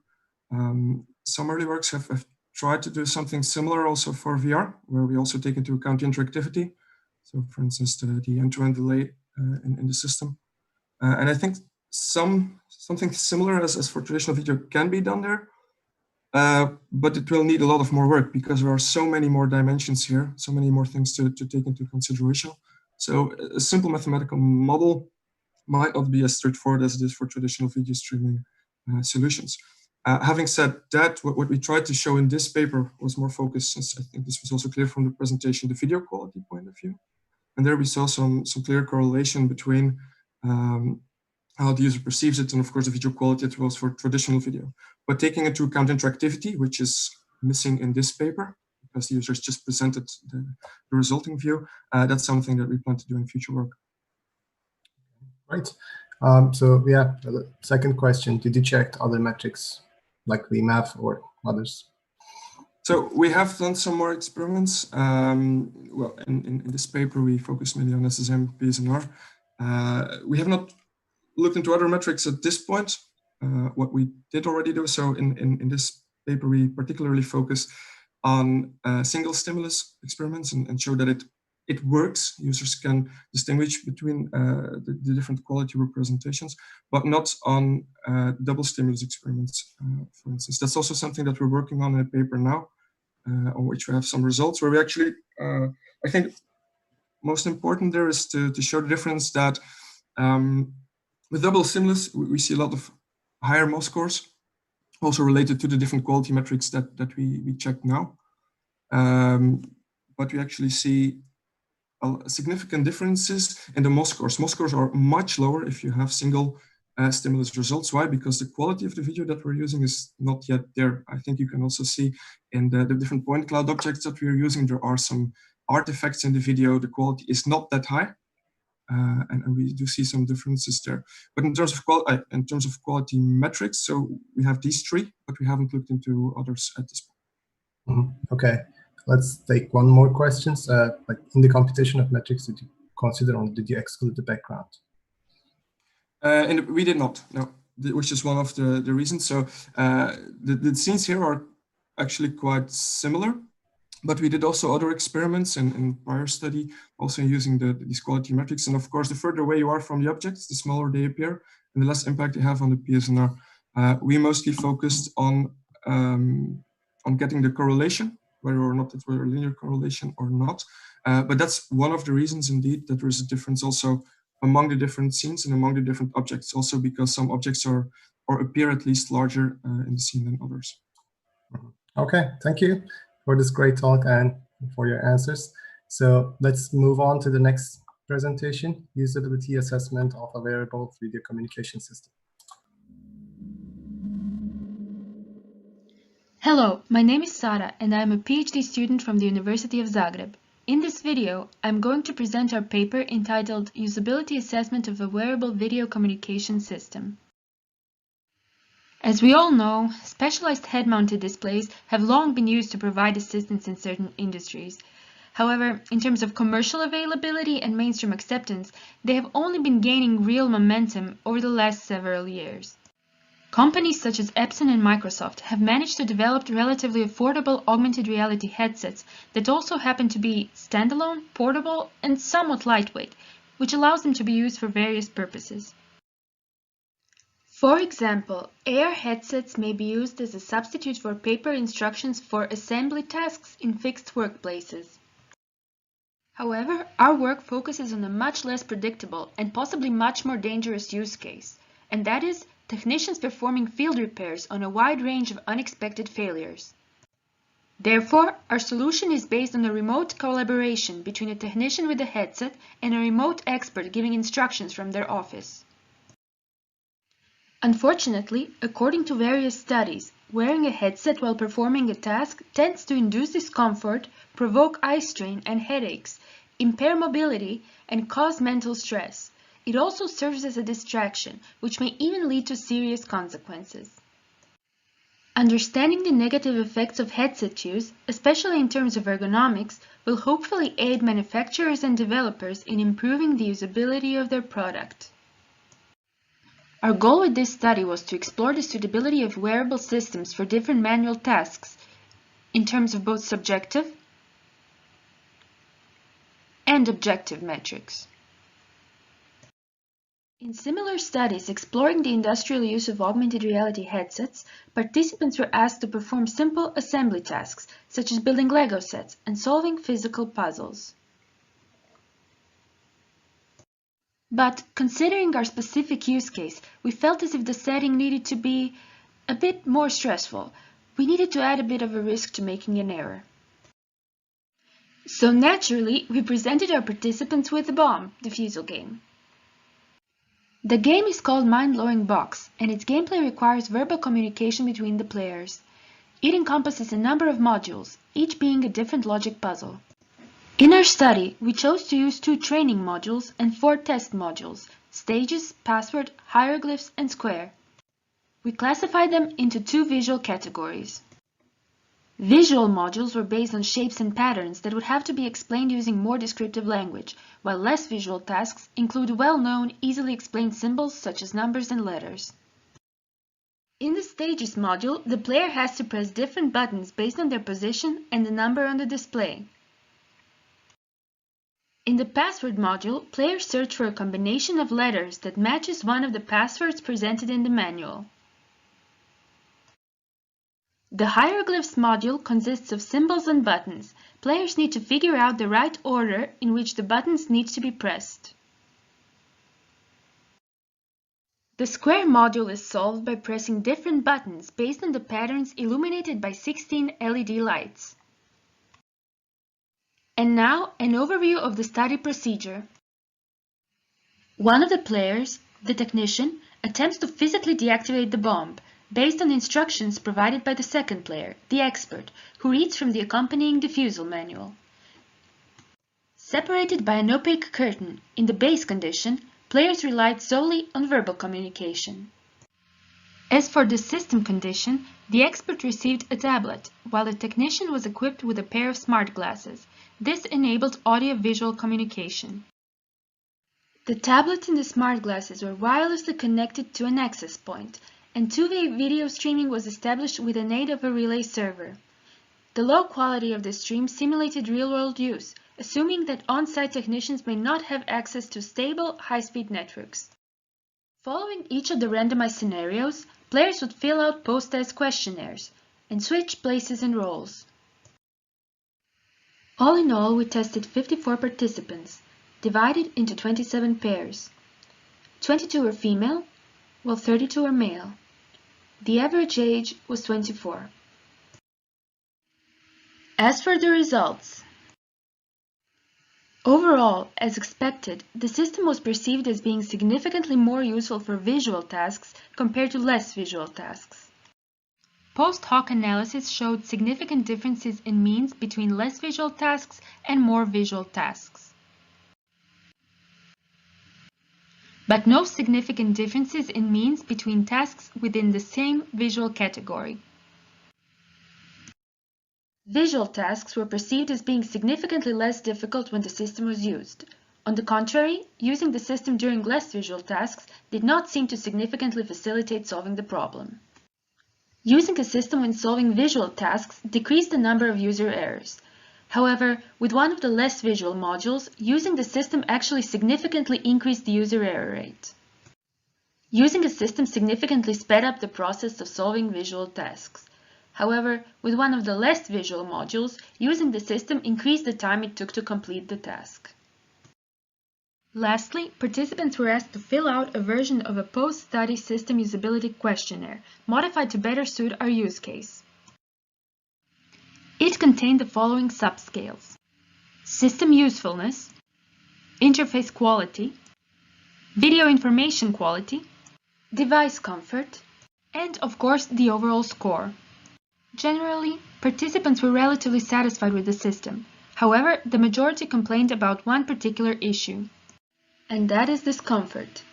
Some early works have tried to do something similar also for VR, where we also take into account interactivity. So for instance, the end-to-end delay in the system. And I think something similar as for traditional video can be done there. But it will need a lot of more work because there are so many more dimensions here, so many more things to take into consideration. So a simple mathematical model might not be as straightforward as it is for traditional video streaming solutions. Having said that, what we tried to show in this paper was more focused, since I think this was also clear from the presentation, the video quality point of view. And there we saw some clear correlation between how the user perceives it, and of course the video quality as well as for traditional video. But taking into account interactivity, which is missing in this paper, because the users just presented the resulting view, that's something that we plan to do in future work. Right. So yeah, the second question, did you check other metrics like VMAF or others? So we have done some more experiments. Well, in this paper, we focus mainly on SSIM, PSNR. We have not looked into other metrics at this point. What we did already do, so in this paper, we particularly focus on single stimulus experiments and show that it works. Users can distinguish between the different quality representations, but not on double stimulus experiments, for instance. That's also something that we're working on in a paper now, on which we have some results where we actually, I think most important there is to show the difference that with double stimulus, we see a lot of higher MOS scores, also related to the different quality metrics that we checked now. But we actually see significant differences in the MOS scores. MOS scores are much lower if you have single stimulus results. Why? Because the quality of the video that we're using is not yet there. I think you can also see in the different point cloud objects that we're using, there are some artifacts in the video. The quality is not that high. And we do see some differences there. But in terms of quality metrics, so we have these three, but we haven't looked into others at this point. Okay, let's take one more question. Like in the computation of metrics, did you consider or did you exclude the background? We did not, no, which is one of the reasons. So the scenes here are actually quite similar, but we did also other experiments in prior study, also using these quality metrics. And of course, the further away you are from the objects, the smaller they appear, and the less impact they have on the PSNR. We mostly focused on getting the correlation, whether or not it were a linear correlation or not. But that's one of the reasons, indeed, that there is a difference also among the different scenes and among the different objects, also because some objects are or appear at least larger in the scene than others. Okay, thank you for this great talk and for your answers. So let's move on to the next presentation, usability assessment of a wearable video communication system. Hello, my name is Sara and I am a PhD student from the University of Zagreb. In this video, I'm going to present our paper entitled Usability Assessment of a Wearable Video Communication System. As we all know, specialized head-mounted displays have long been used to provide assistance in certain industries. However, in terms of commercial availability and mainstream acceptance, they have only been gaining real momentum over the last several years. Companies such as Epson and Microsoft have managed to develop relatively affordable augmented reality headsets that also happen to be standalone, portable, and somewhat lightweight, which allows them to be used for various purposes. For example, AR headsets may be used as a substitute for paper instructions for assembly tasks in fixed workplaces. However, our work focuses on a much less predictable and possibly much more dangerous use case, and that is technicians performing field repairs on a wide range of unexpected failures. Therefore, our solution is based on a remote collaboration between a technician with a headset and a remote expert giving instructions from their office. Unfortunately, according to various studies, wearing a headset while performing a task tends to induce discomfort, provoke eye strain and headaches, impair mobility, and cause mental stress. It also serves as a distraction, which may even lead to serious consequences. Understanding the negative effects of headset use, especially in terms of ergonomics, will hopefully aid manufacturers and developers in improving the usability of their product. Our goal with this study was to explore the suitability of wearable systems for different manual tasks in terms of both subjective and objective metrics. In similar studies exploring the industrial use of augmented reality headsets, participants were asked to perform simple assembly tasks, such as building Lego sets and solving physical puzzles. But, considering our specific use case, we felt as if the setting needed to be a bit more stressful. We needed to add a bit of a risk to making an error. So naturally, we presented our participants with a bomb, the Fusel game. The game is called Mind-Blowing Box, and its gameplay requires verbal communication between the players. It encompasses a number of modules, each being a different logic puzzle. In our study, we chose to use 2 training modules and 4 test modules, stages, password, hieroglyphs, and square. We classified them into 2 visual categories. Visual modules were based on shapes and patterns that would have to be explained using more descriptive language, while less visual tasks include well-known, easily explained symbols such as numbers and letters. In the Stages module, the player has to press different buttons based on their position and the number on the display. In the Password module, players search for a combination of letters that matches one of the passwords presented in the manual. The Hieroglyphs module consists of symbols and buttons. Players need to figure out the right order in which the buttons need to be pressed. The Square module is solved by pressing different buttons based on the patterns illuminated by 16 LED lights. And now, an overview of the study procedure. One of the players, the technician, attempts to physically deactivate the bomb, based on instructions provided by the second player, the expert, who reads from the accompanying diffusal manual. Separated by an opaque curtain, in the base condition, players relied solely on verbal communication. As for the system condition, the expert received a tablet, while the technician was equipped with a pair of smart glasses. This enabled audio-visual communication. The tablet and the smart glasses were wirelessly connected to an access point, and two-way video streaming was established with an aid of a relay server. The low quality of the stream simulated real-world use, assuming that on-site technicians may not have access to stable, high-speed networks. Following each of the randomized scenarios, players would fill out post-test questionnaires and switch places and roles. All in all, we tested 54 participants, divided into 27 pairs. 22 were female, while 32 were male. The average age was 24. As for the results, overall, as expected, the system was perceived as being significantly more useful for visual tasks compared to less visual tasks. Post hoc analysis showed significant differences in means between less visual tasks and more visual tasks, but no significant differences in means between tasks within the same visual category. Visual tasks were perceived as being significantly less difficult when the system was used. On the contrary, using the system during less visual tasks did not seem to significantly facilitate solving the problem. Using a system when solving visual tasks decreased the number of user errors. However, with one of the less visual modules, using the system actually significantly increased the user error rate. Using a system significantly sped up the process of solving visual tasks. However, with one of the less visual modules, using the system increased the time it took to complete the task. Lastly, participants were asked to fill out a version of a post-study system usability questionnaire, modified to better suit our use case. It contained the following subscales: system usefulness, interface quality, video information quality, device comfort, and, of course, the overall score. Generally, participants were relatively satisfied with the system. However, the majority complained about one particular issue, and that is discomfort.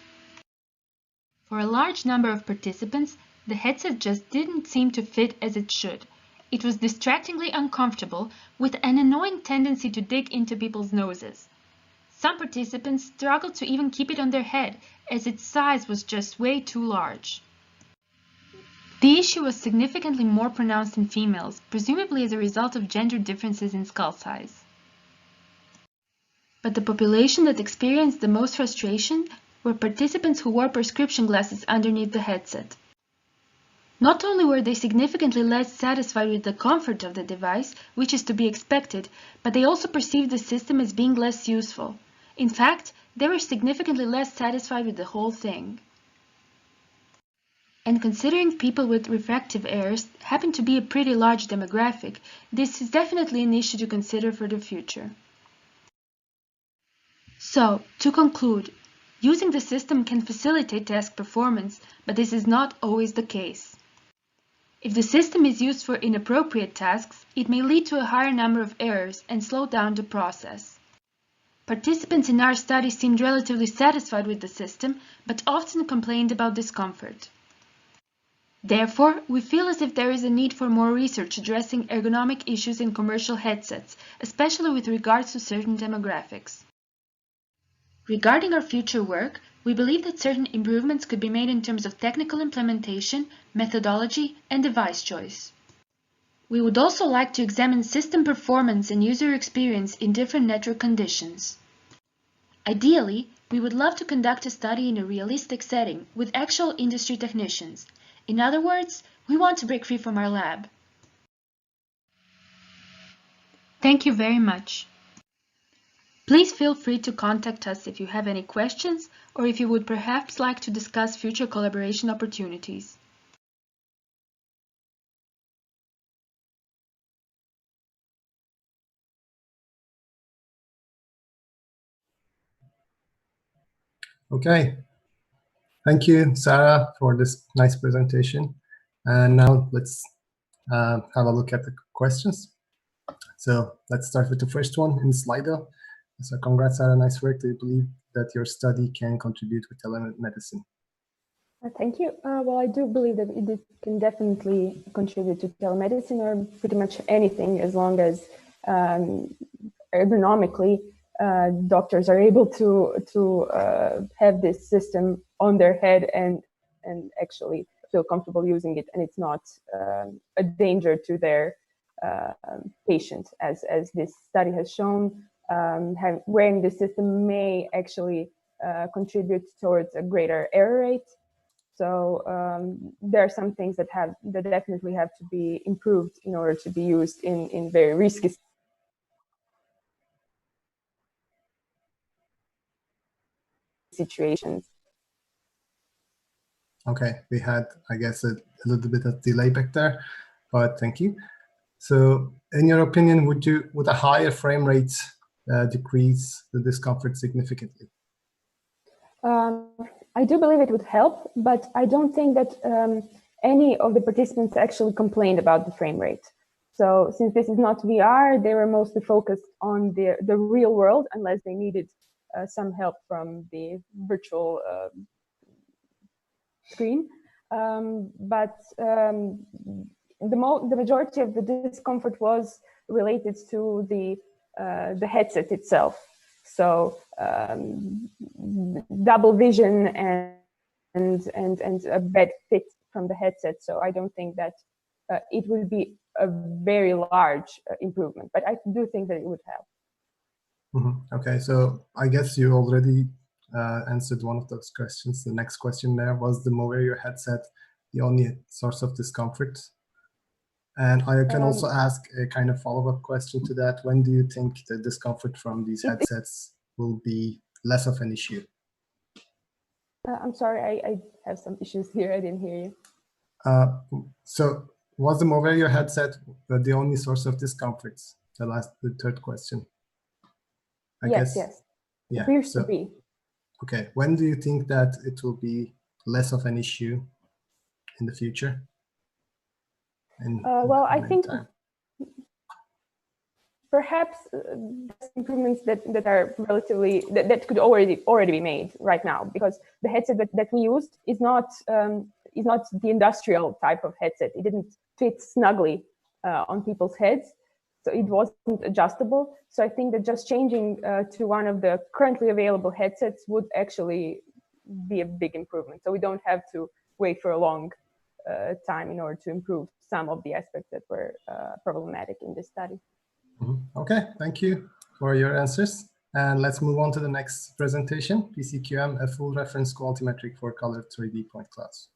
For a large number of participants, the headset just didn't seem to fit as it should. It was distractingly uncomfortable, with an annoying tendency to dig into people's noses. Some participants struggled to even keep it on their head, as its size was just way too large. The issue was significantly more pronounced in females, presumably as a result of gender differences in skull size. But the population that experienced the most frustration were participants who wore prescription glasses underneath the headset. Not only were they significantly less satisfied with the comfort of the device, which is to be expected, but they also perceived the system as being less useful. In fact, they were significantly less satisfied with the whole thing. And considering people with refractive errors happen to be a pretty large demographic, this is definitely an issue to consider for the future. So, to conclude, using the system can facilitate task performance, but this is not always the case. If the system is used for inappropriate tasks, it may lead to a higher number of errors and slow down the process. Participants in our study seemed relatively satisfied with the system, but often complained about discomfort. Therefore, we feel as if there is a need for more research addressing ergonomic issues in commercial headsets, especially with regards to certain demographics. Regarding our future work, we believe that certain improvements could be made in terms of technical implementation, methodology, and device choice. We would also like to examine system performance and user experience in different network conditions. Ideally, we would love to conduct a study in a realistic setting with actual industry technicians. In other words, we want to break free from our lab. Thank you very much. Please feel free to contact us if you have any questions or if you would perhaps like to discuss future collaboration opportunities. Okay. Thank you, Sarah, for this nice presentation. And now let's have a look at the questions. So let's start with the first one in Slido. So congrats, Sarah, nice work. Do you believe that your study can contribute with telemedicine? Thank you. Well, I do believe that it can definitely contribute to telemedicine or pretty much anything, as long as ergonomically doctors are able to have this system on their head and actually feel comfortable using it, and it's not a danger to their patient, as this study has shown. Wearing the system may actually contribute towards a greater error rate. So there are some things that definitely have to be improved in order to be used in very risky situations. Okay, we had, I guess, a little bit of delay back there, but thank you. So, in your opinion, would a higher frame rate decrease the discomfort significantly? I do believe it would help, but I don't think that any of the participants actually complained about the frame rate. So since this is not VR, they were mostly focused on the real world, unless they needed some help from the virtual screen. But the majority of the discomfort was related to the headset itself. So double vision and a bad fit from the headset. So I don't think that it would be a very large improvement, but I do think that it would help. Okay, so I guess you already answered one of those questions. The next question there was the Moverio headset the only source of discomfort? And I can also ask a kind of follow-up question to that. When do you think the discomfort from these headsets will be less of an issue? I'm sorry, I have some issues here. I didn't hear you. So was the Moverio headset the only source of discomfort? The third question. I guess. Yes. Yeah. Appears to be. Okay. When do you think that it will be less of an issue in the future? Well, I think perhaps improvements that are relatively that could already be made right now, because the headset that we used is not the industrial type of headset. It didn't fit snugly on people's heads, so it wasn't adjustable. So I think that just changing to one of the currently available headsets would actually be a big improvement. So we don't have to wait for a long time in order to improve some of the aspects that were problematic in this study. Okay, thank you for your answers. And let's move on to the next presentation, PCQM, a full reference quality metric for colored 3D point clouds.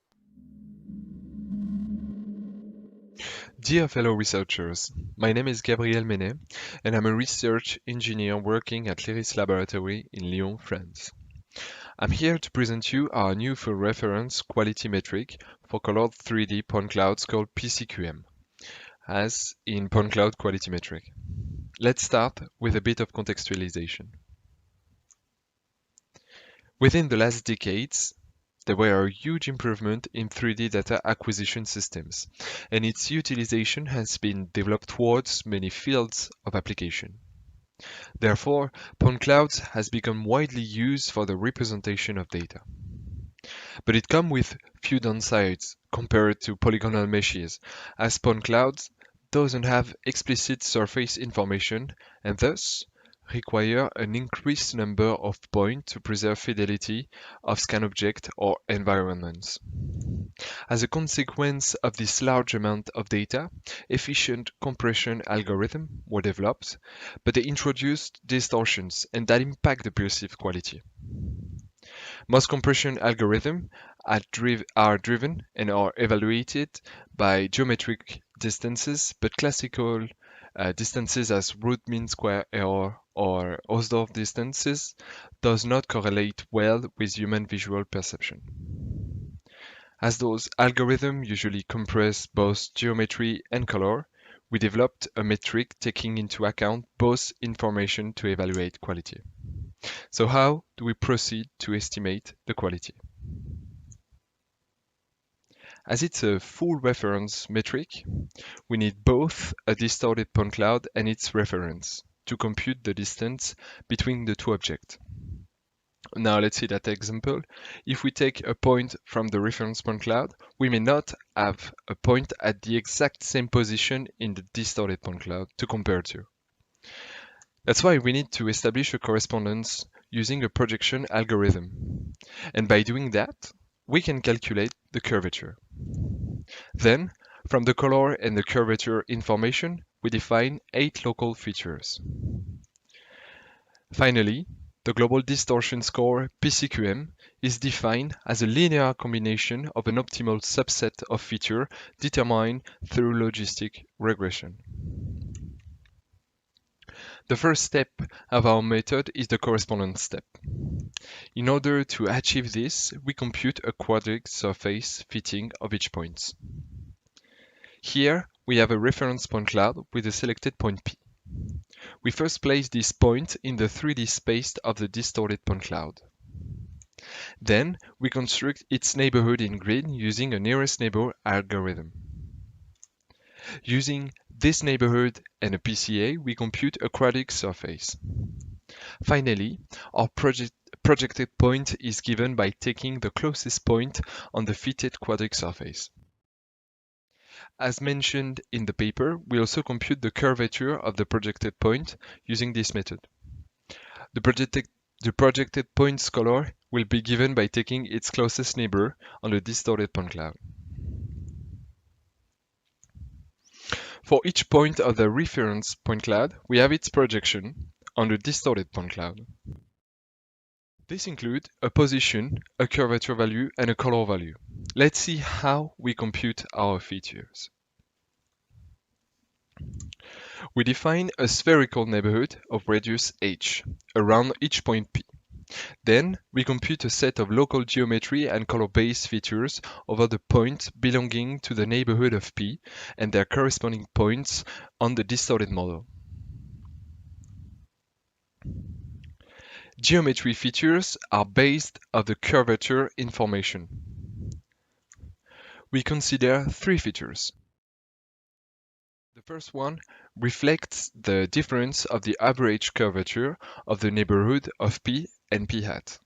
Dear fellow researchers, my name is Gabriel Menet, and I'm a research engineer working at l'IRIS laboratory in Lyon, France. I'm here to present you our new full reference quality metric for colored 3D point clouds called PCQM, as in point cloud quality metric. Let's start with a bit of contextualization. Within the last decades, there were a huge improvement in 3D data acquisition systems, and its utilization has been developed towards many fields of application. Therefore, point clouds has become widely used for the representation of data. But it comes with few downsides compared to polygonal meshes, as point clouds doesn't have explicit surface information and thus require an increased number of points to preserve fidelity of scan object or environments. As a consequence of this large amount of data, efficient compression algorithms were developed, but they introduced distortions and that impact the perceived quality. Most compression algorithms are driven and are evaluated by geometric distances, but classical distances as root mean square error or Hausdorff distances does not correlate well with human visual perception. As those algorithms usually compress both geometry and color, we developed a metric taking into account both information to evaluate quality. So how do we proceed to estimate the quality? As it's a full reference metric, we need both a distorted point cloud and its reference to compute the distance between the two objects. Now let's see that example. If we take a point from the reference point cloud, we may not have a point at the exact same position in the distorted point cloud to compare to. That's why we need to establish a correspondence using a projection algorithm. And by doing that, we can calculate the curvature. Then, from the color and the curvature information, we define 8 local features. Finally, the global distortion score PCQM is defined as a linear combination of an optimal subset of features determined through logistic regression. The first step of our method is the correspondence step. In order to achieve this, we compute a quadratic surface fitting of each point. Here, we have a reference point cloud with a selected point P. We first place this point in the 3D space of the distorted point cloud. Then, we construct its neighborhood in grid using a nearest neighbor algorithm. Using this neighborhood and a PCA, we compute a quadratic surface. Finally, our projected point is given by taking the closest point on the fitted quadratic surface. As mentioned in the paper, we also compute the curvature of the projected point using this method. The projected point's color will be given by taking its closest neighbor on the distorted point cloud. For each point of the reference point cloud, we have its projection on the distorted point cloud. This includes a position, a curvature value, and a color value. Let's see how we compute our features. We define a spherical neighborhood of radius h around each point P. Then, we compute a set of local geometry and color-based features over the points belonging to the neighborhood of P and their corresponding points on the distorted model. Geometry features are based on the curvature information. We consider 3 features. The first one reflects the difference of the average curvature of the neighborhood of P and P hat.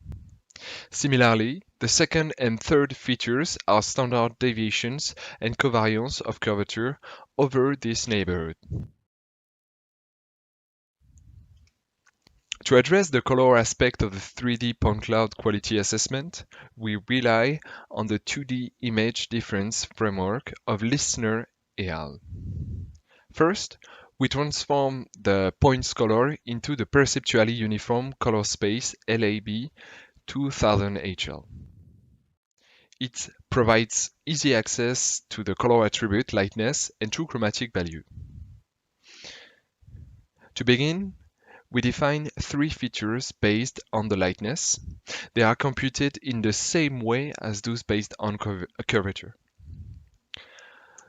Similarly, the second and third features are standard deviations and covariance of curvature over this neighborhood. To address the color aspect of the 3D point cloud quality assessment, we rely on the 2D image difference framework of Listener et al. First, we transform the point's color into the perceptually uniform color space LAB 2000 HL. It provides easy access to the color attribute lightness and true chromatic value. To begin, we define 3 features based on the lightness. They are computed in the same way as those based on curvature.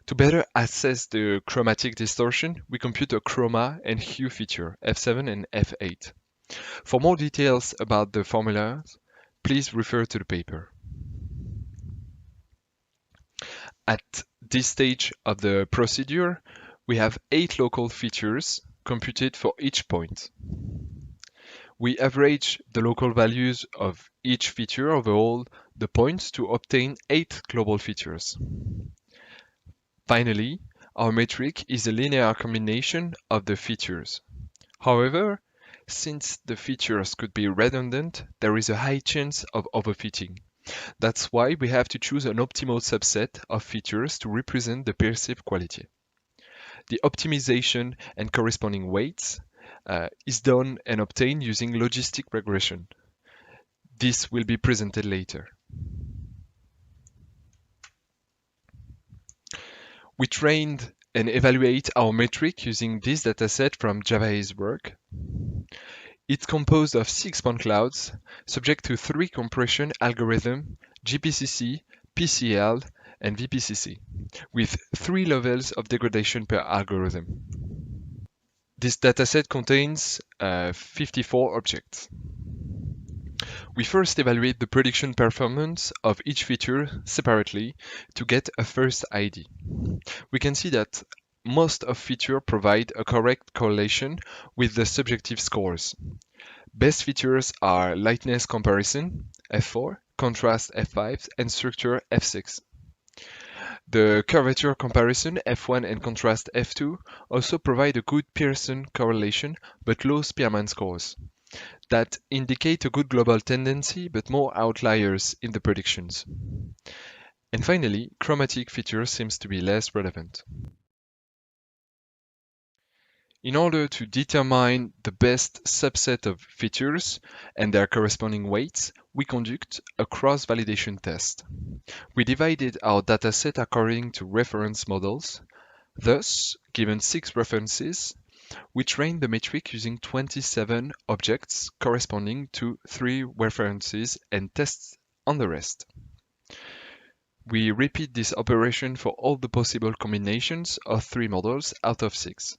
To better assess the chromatic distortion, we compute a chroma and hue feature, F7 and F8. For more details about the formulas, please refer to the paper. At this stage of the procedure, we have 8 local features computed for each point. We average the local values of each feature over all the points to obtain 8 global features. Finally, our metric is a linear combination of the features. However, since the features could be redundant, there is a high chance of overfitting. That's why we have to choose an optimal subset of features to represent the perceived quality. The optimization and corresponding weights is done and obtained using logistic regression. This will be presented later. We trained and evaluate our metric using this dataset from Java's work. It's composed of 6 point clouds, subject to 3 compression algorithms, GPCC, PCL, and VPCC, with 3 levels of degradation per algorithm. This dataset contains 54 objects. We first evaluate the prediction performance of each feature separately to get a first ID. We can see that most of features provide a correct correlation with the subjective scores. Best features are lightness comparison, F4, contrast F5, and structure F6. The curvature comparison, F1 and contrast F2, also provide a good Pearson correlation but low Spearman scores that indicate a good global tendency but more outliers in the predictions. And finally, chromatic feature seems to be less relevant. In order to determine the best subset of features and their corresponding weights, we conduct a cross-validation test. We divided our dataset according to reference models. Thus, given 6 references, we trained the metric using 27 objects corresponding to 3 references and tests on the rest. We repeat this operation for all the possible combinations of 3 models out of 6.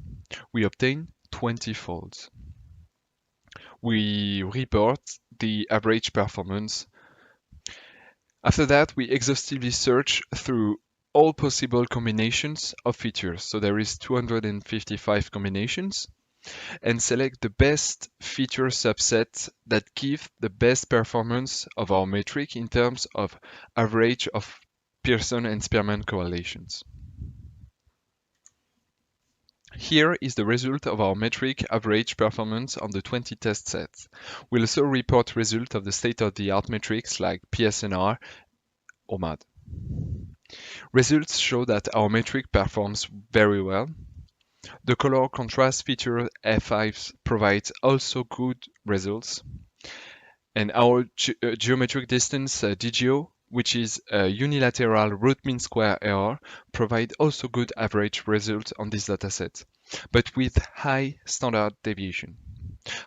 We obtain 20 folds. We report the average performance. After that, we exhaustively search through all possible combinations of features. So there is 255 combinations, and select the best feature subset that give the best performance of our metric in terms of average of Pearson and Spearman correlations. Here is the result of our metric average performance on the 20 test sets. We'll also report result of the state-of-the-art metrics like PSNR or MAD. Results show that our metric performs very well. The color contrast feature F5 provides also good results. And our geometric distance DGO, which is a unilateral root mean square error, provide also good average results on this dataset, but with high standard deviation.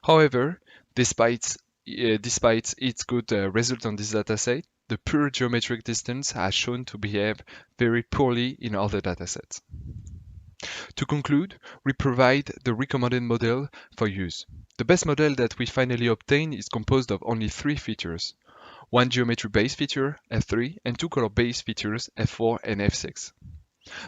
However, despite its good result on this dataset, the pure geometric distance has shown to behave very poorly in other datasets. To conclude, we provide the recommended model for use. The best model that we finally obtain is composed of only 3 features: 1 geometry-based feature, F3, and 2 color-based features, F4 and F6.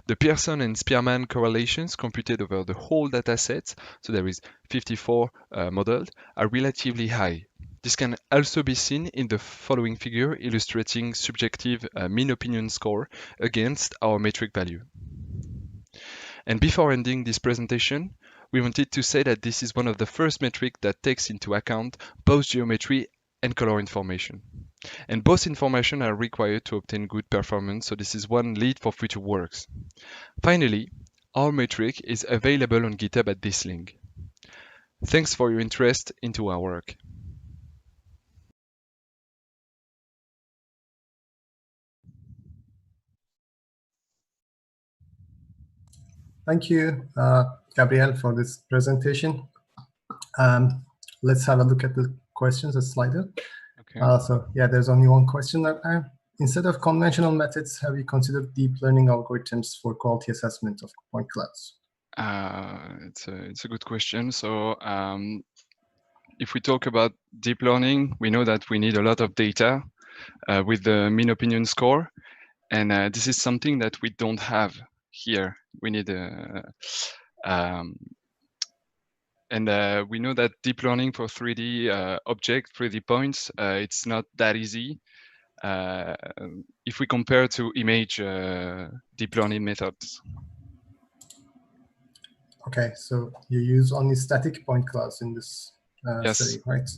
The Pearson and Spearman correlations computed over the whole dataset, so there is 54 modeled, are relatively high. This can also be seen in the following figure illustrating subjective mean opinion score against our metric value. And before ending this presentation, we wanted to say that this is one of the first metrics that takes into account both geometry and color information. And both information are required to obtain good performance, so this is one lead for future works. Finally, our metric is available on GitHub at this link. Thanks for your interest into our work. Thank you, Gabriel, for this presentation. Let's have a look at the questions, a slider. Okay. So yeah, there's only one question that I have. Instead of conventional methods, have you considered deep learning algorithms for quality assessment of point clouds? It's a good question. So if we talk about deep learning, we know that we need a lot of data with the mean opinion score. And this is something that we don't have here. We need we know that deep learning for 3D object, 3D points, it's not that easy if we compare to image deep learning methods. Okay, so you use only static point clouds in this study, right?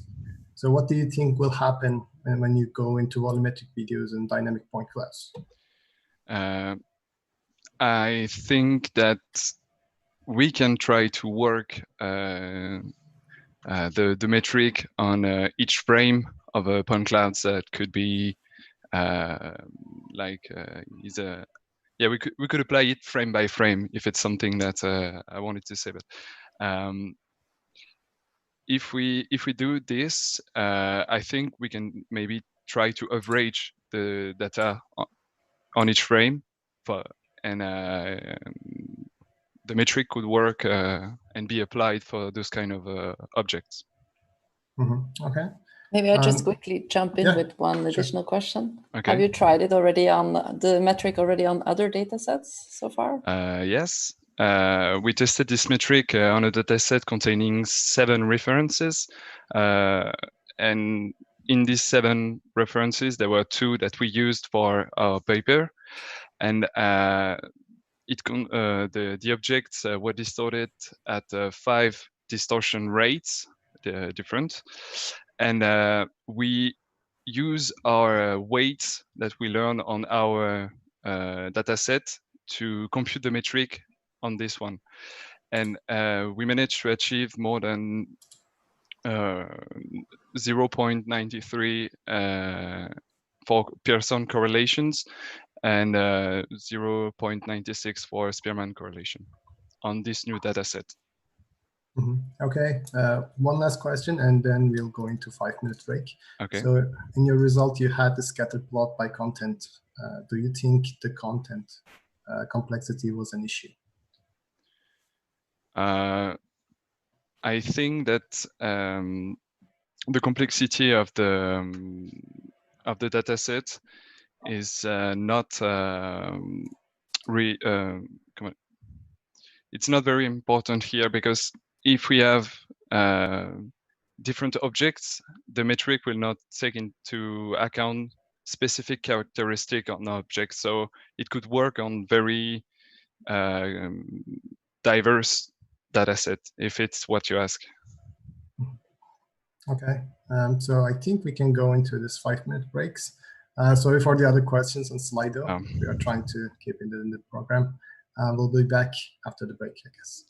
So what do you think will happen when you go into volumetric videos and dynamic point clouds? I think that we can try to work the metric on each frame of a point cloud that could be we could apply it frame by frame if it's something that I wanted to say. But if we do this, I think we can maybe try to average the data on each frame, and the metric could work and be applied for those kind of objects. Mm-hmm. Okay. Maybe I just quickly jump in with one additional question. Okay. Have you tried it already on the metric on other data sets so far? Yes. we tested this metric on a dataset containing 7 references, and in these 7 references, there were 2 that we used for our paper, and the objects were distorted at 5 distortion rates, different, and we use our weights that we learn on our dataset to compute the metric on this one, and we managed to achieve more than 0.93 for Pearson correlations and 0.96 for Spearman correlation on this new data set. Okay, one last question, and then we'll go into 5-minute break. Okay. So in your result, you had the scatter plot by content. Do you think the content complexity was an issue? I think that the complexity of the data set is not it's not very important here, because if we have different objects, the metric will not take into account specific characteristic on objects. So it could work on very diverse data set, if it's what you ask. Okay, so I think we can go into this 5-minute breaks. Sorry for the other questions on Slido. We are trying to keep it in the program. We'll be back after the break, I guess.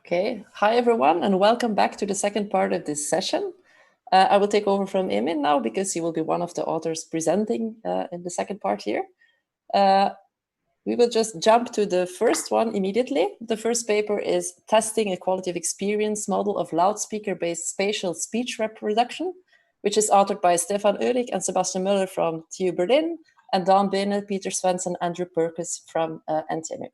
Okay, hi everyone, and welcome back to the second part of this session. I will take over from Emin now because he will be one of the authors presenting in the second part here. We will just jump to the first one immediately. The first paper is Testing a Quality of Experience Model of Loudspeaker-Based Spatial Speech Reproduction, which is authored by Stefan Ulrich and Sebastian Müller from TU Berlin, and Don Bene, Peter Svensson, Andrew Perkins from NTNU.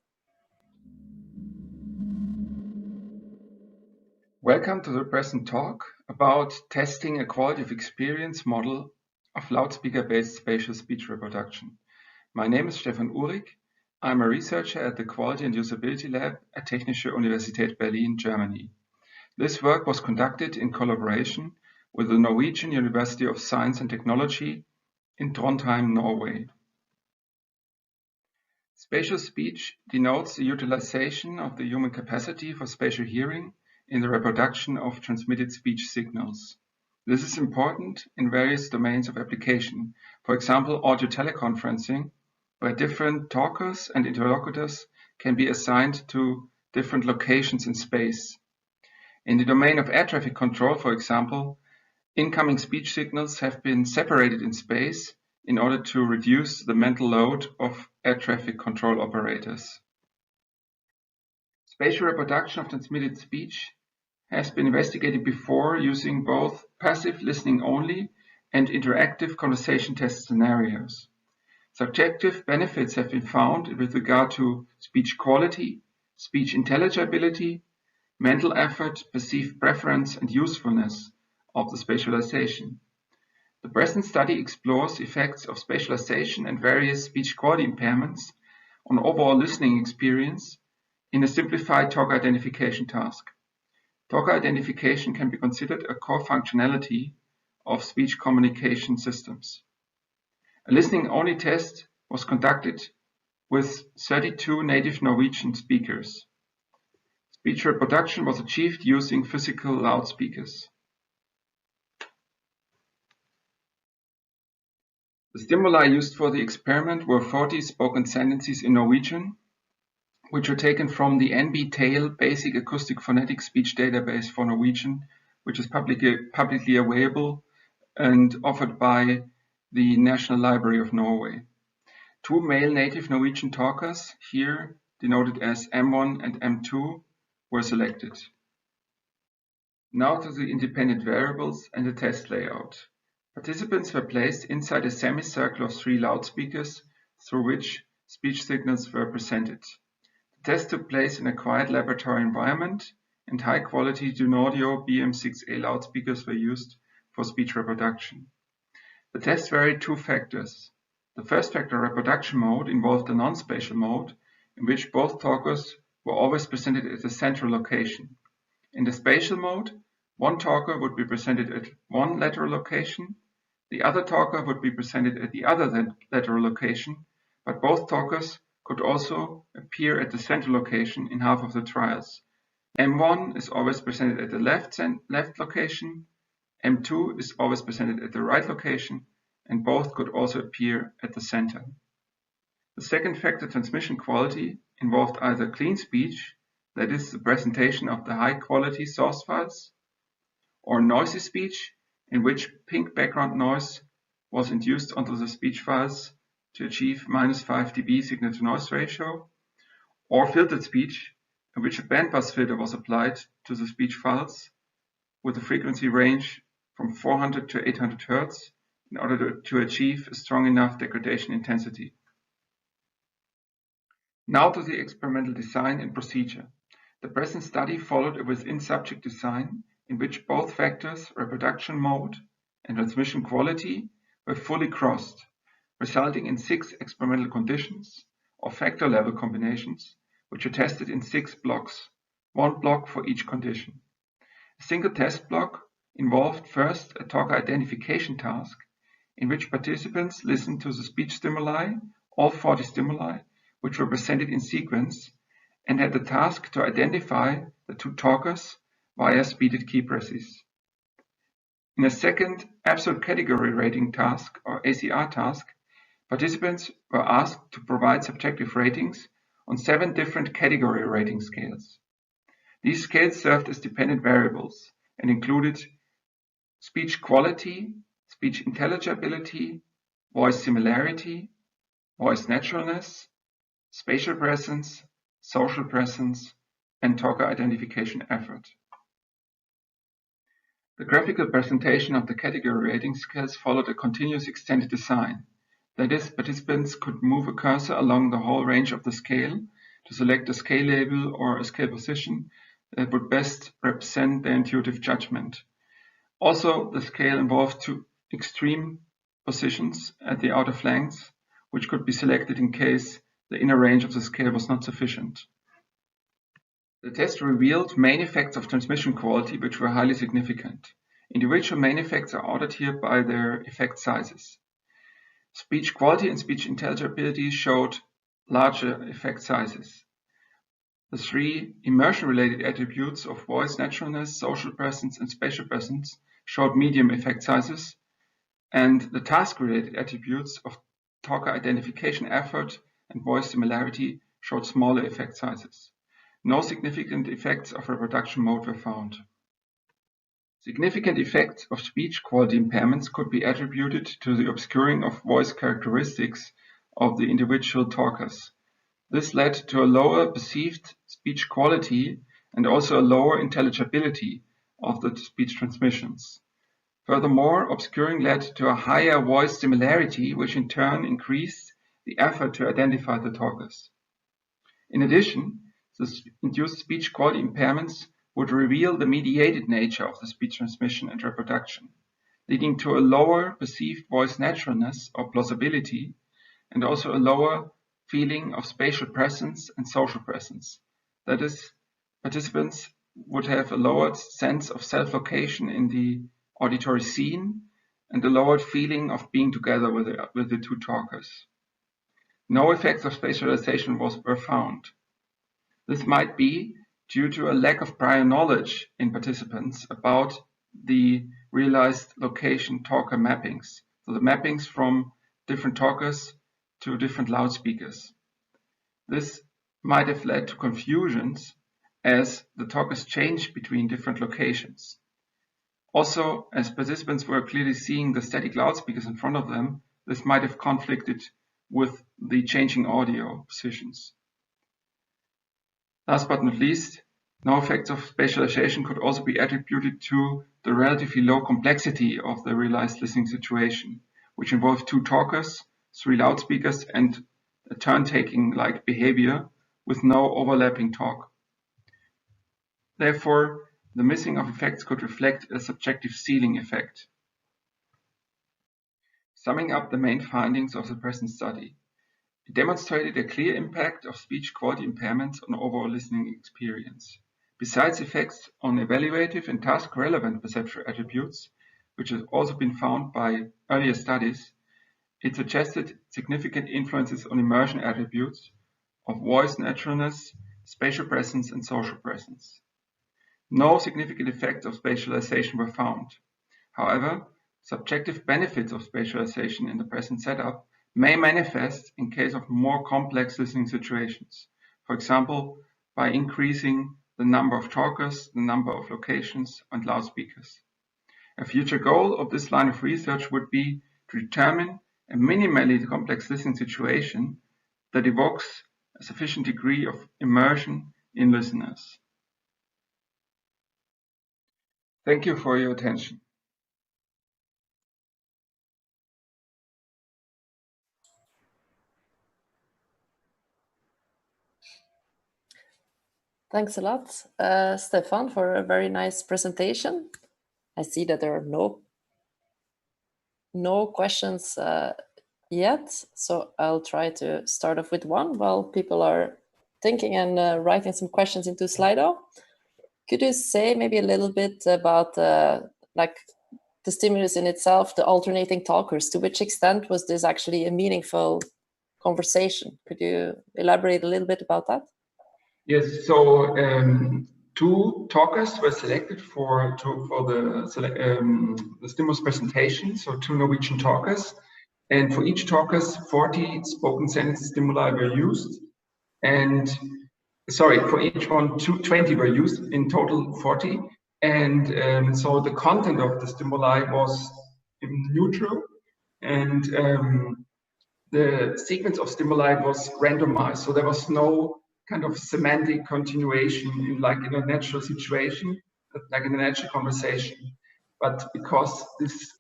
Welcome to the present talk about testing a quality of experience model of loudspeaker-based spatial speech reproduction. My name is Stefan Uhrig. I'm a researcher at the Quality and Usability Lab at Technische Universität Berlin, Germany. This work was conducted in collaboration with the Norwegian University of Science and Technology in Trondheim, Norway. Spatial speech denotes the utilization of the human capacity for spatial hearing in the reproduction of transmitted speech signals. This is important in various domains of application, for example, audio teleconferencing, where different talkers and interlocutors can be assigned to different locations in space. In the domain of air traffic control, for example, incoming speech signals have been separated in space in order to reduce the mental load of air traffic control operators. Spatial reproduction of transmitted speech has been investigated before using both passive listening only and interactive conversation test scenarios. Subjective benefits have been found with regard to speech quality, speech intelligibility, mental effort, perceived preference, and usefulness of the spatialization. The present study explores effects of spatialization and various speech quality impairments on overall listening experience in a simplified talker identification task. Talker identification can be considered a core functionality of speech communication systems. A listening-only test was conducted with 32 native Norwegian speakers. Speech reproduction was achieved using physical loudspeakers. The stimuli used for the experiment were 40 spoken sentences in Norwegian, which were taken from the NB-TAIL Basic Acoustic Phonetic Speech Database for Norwegian, which is publicly available and offered by the National Library of Norway. 2 male native Norwegian talkers, here denoted as M1 and M2, were selected. Now to the independent variables and the test layout. Participants were placed inside a semicircle of 3 loudspeakers through which speech signals were presented. The test took place in a quiet laboratory environment, and high-quality Dunaudio BM6A loudspeakers were used for speech reproduction. The test varied 2 factors. The first factor, reproduction mode, involved a non-spatial mode in which both talkers were always presented at a central location. In the spatial mode, one talker would be presented at one lateral location, the other talker would be presented at the other lateral location, but both talkers could also appear at the central location in half of the trials. M1 is always presented at the left location, M2 is always presented at the right location, and both could also appear at the center. The second factor, transmission quality, involved either clean speech, that is, the presentation of the high-quality source files, or noisy speech, in which pink background noise was induced onto the speech files to achieve -5 dB signal-to-noise ratio, or filtered speech, in which a bandpass filter was applied to the speech files with a frequency range from 400 to 800 Hz in order to achieve a strong enough degradation intensity. Now to the experimental design and procedure. The present study followed a within-subject design in which both factors, reproduction mode and transmission quality, were fully crossed, resulting in 6 experimental conditions or factor-level combinations, which were tested in 6 blocks, 1 block for each condition. A single test block involved first a talker identification task, in which participants listened to the speech stimuli, all 40 stimuli, which were presented in sequence, and had the task to identify the 2 talkers via speeded key presses. In a second absolute category rating task, or ACR task, participants were asked to provide subjective ratings on 7 different category rating scales. These scales served as dependent variables and included speech quality, speech intelligibility, voice similarity, voice naturalness, spatial presence, social presence, and talker identification effort. The graphical presentation of the category rating scales followed a continuous extended design. That is, participants could move a cursor along the whole range of the scale to select a scale label or a scale position that would best represent their intuitive judgment. Also, the scale involved two extreme positions at the outer flanks, which could be selected in case the inner range of the scale was not sufficient. The test revealed main effects of transmission quality which were highly significant. Individual main effects are ordered here by their effect sizes. Speech quality and speech intelligibility showed larger effect sizes. The three immersion-related attributes of voice naturalness, social presence, and spatial presence showed medium effect sizes, and the task-related attributes of talker identification effort and voice similarity showed smaller effect sizes. No significant effects of reproduction mode were found. Significant effects of speech quality impairments could be attributed to the obscuring of voice characteristics of the individual talkers. This led to a lower perceived speech quality and also a lower intelligibility of the speech transmissions. Furthermore, obscuring led to a higher voice similarity, which in turn increased the effort to identify the talkers. In addition, the induced speech quality impairments would reveal the mediated nature of the speech transmission and reproduction, leading to a lower perceived voice naturalness or plausibility, and also a lower feeling of spatial presence and social presence. That is, participants would have a lowered sense of self-location in the auditory scene and a lowered feeling of being together with the two talkers. No effects of spatialization were found. This might be due to a lack of prior knowledge in participants about the realized location talker mappings, so the mappings from different talkers to different loudspeakers. This might have led to confusions as the talkers changed between different locations. Also, as participants were clearly seeing the static loudspeakers in front of them, this might have conflicted with the changing audio positions. Last but not least, no effects of spatialization could also be attributed to the relatively low complexity of the realized listening situation, which involved two talkers, three loudspeakers, and a turn-taking-like behavior with no overlapping talk. Therefore, the missing of effects could reflect a subjective ceiling effect. Summing up the main findings of the present study, it demonstrated a clear impact of speech quality impairments on overall listening experience. Besides effects on evaluative and task-relevant perceptual attributes, which has also been found by earlier studies, it suggested significant influences on immersion attributes of voice naturalness, spatial presence, and social presence. No significant effects of spatialization were found. However, subjective benefits of spatialization in the present setup may manifest in case of more complex listening situations, for example, by increasing the number of talkers, the number of locations, and loudspeakers. A future goal of this line of research would be to determine a minimally complex listening situation that evokes a sufficient degree of immersion in listeners. Thank you for your attention. Thanks a lot, Stefan, for a very nice presentation. I see that there are no questions yet, so I'll try to start off with one while people are thinking and writing some questions into Slido. Could you say maybe a little bit about like the stimulus in itself, the alternating talkers? To which extent was this actually a meaningful conversation? Could you elaborate a little bit about that? Yes, so two talkers were selected for the stimulus presentation, so two Norwegian talkers. And for each talkers, 40 spoken sentence stimuli were used. And sorry, for each one, 20 were used, in total 40. And so the content of the stimuli was neutral, and the sequence of stimuli was randomized. So there was no kind of semantic continuation in a natural situation, like in a natural conversation. But because this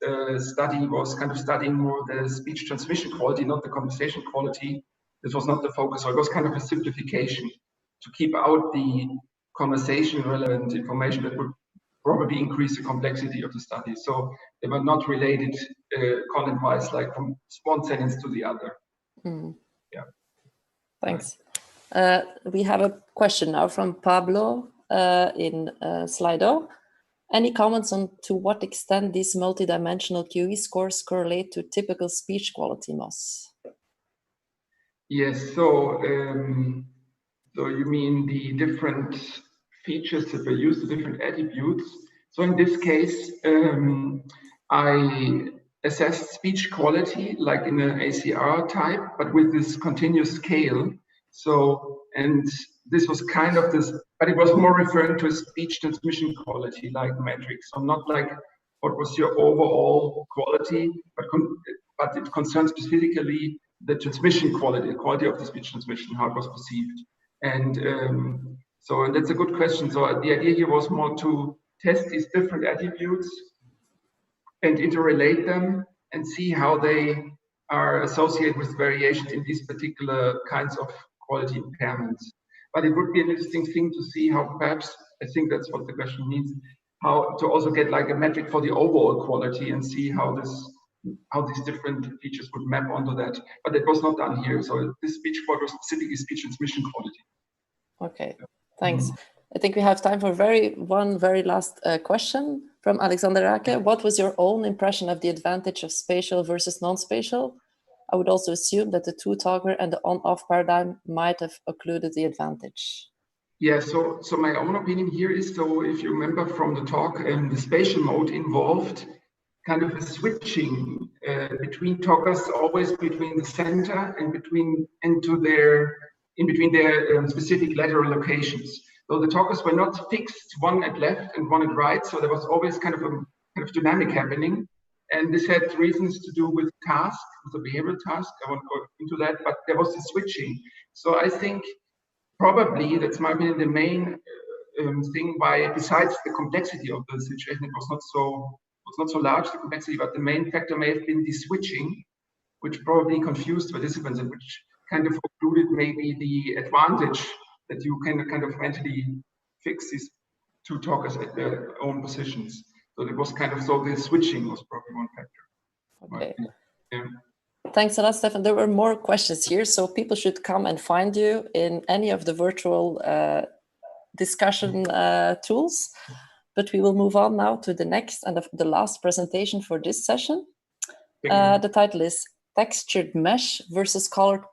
study was kind of studying more the speech transmission quality, not the conversation quality, this was not the focus. So it was kind of a simplification to keep out the conversation relevant information that would probably increase the complexity of the study. So they were not related content-wise, like from one sentence to the other. Mm. Yeah. Thanks. We have a question now from Pablo in Slido. Any comments on to what extent these multidimensional QE scores correlate to typical speech quality loss? Yes, so you mean the different features that were used, the different attributes. So in this case, I assessed speech quality like in an ACR type, but with this continuous scale. So, and this was kind of this, but it was more referring to a speech transmission quality like metric. So not like what was your overall quality, but it concerns specifically the transmission quality, the quality of the speech transmission, how it was perceived. And so that's a good question. So the idea here was more to test these different attributes and interrelate them and see how they are associated with variations in these particular kinds of quality impairments. But it would be an interesting thing to see how perhaps, I think that's what the question means, how to also get like a metric for the overall quality and see how these different features would map onto that. But it was not done here. So this speech quality was specifically speech transmission quality. Okay, thanks. I think we have time for one very last question from Alexander Rake. What was your own impression of the advantage of spatial versus non-spatial? I would also assume that the two-talker and the on-off paradigm might have occluded the advantage. Yeah, so my own opinion here is, so if you remember from the talk, the spatial mode involved kind of a switching between talkers, always between the center and in between their specific lateral locations. So the talkers were not fixed, one at left and one at right. So there was always kind of dynamic happening. And this had reasons to do with task, with the behavioral task. I won't go into that, but there was the switching. So I think probably that's my opinion, the main thing why, besides the complexity of the situation, it was not so large, the complexity, but the main factor may have been the switching, which probably confused participants and which kind of occluded maybe the advantage that you can kind of mentally fix these two talkers at their own positions. So it was kind of, so the switching was probably one factor. Okay. Yeah. Thanks a lot, Stefan. There were more questions here, so people should come and find you in any of the virtual discussion tools. But we will move on now to the next and the last presentation for this session. The title is Textured Mesh versus Colored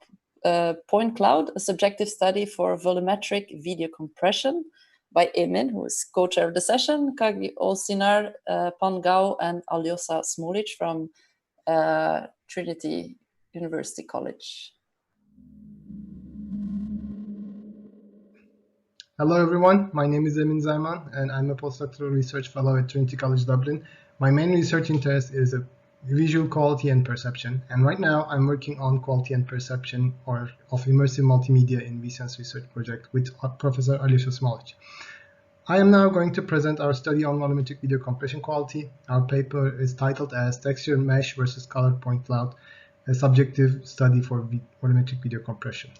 Point Cloud, a subjective study for volumetric video compression by Emin, who is co-chair of the session, Kagi Olsinar, Pangao, and Aljosa Smulic from Trinity University College. Hello everyone, my name is Emin Zayman and I'm a postdoctoral research fellow at Trinity College Dublin. My main research interest is visual quality and perception, and right now I'm working on quality and perception of immersive multimedia in vSense research project with Professor Aljosa Smulic. I am now going to present our study on volumetric video compression quality. Our paper is titled as Textured Mesh versus Colored Point Cloud, a subjective study for volumetric video compression.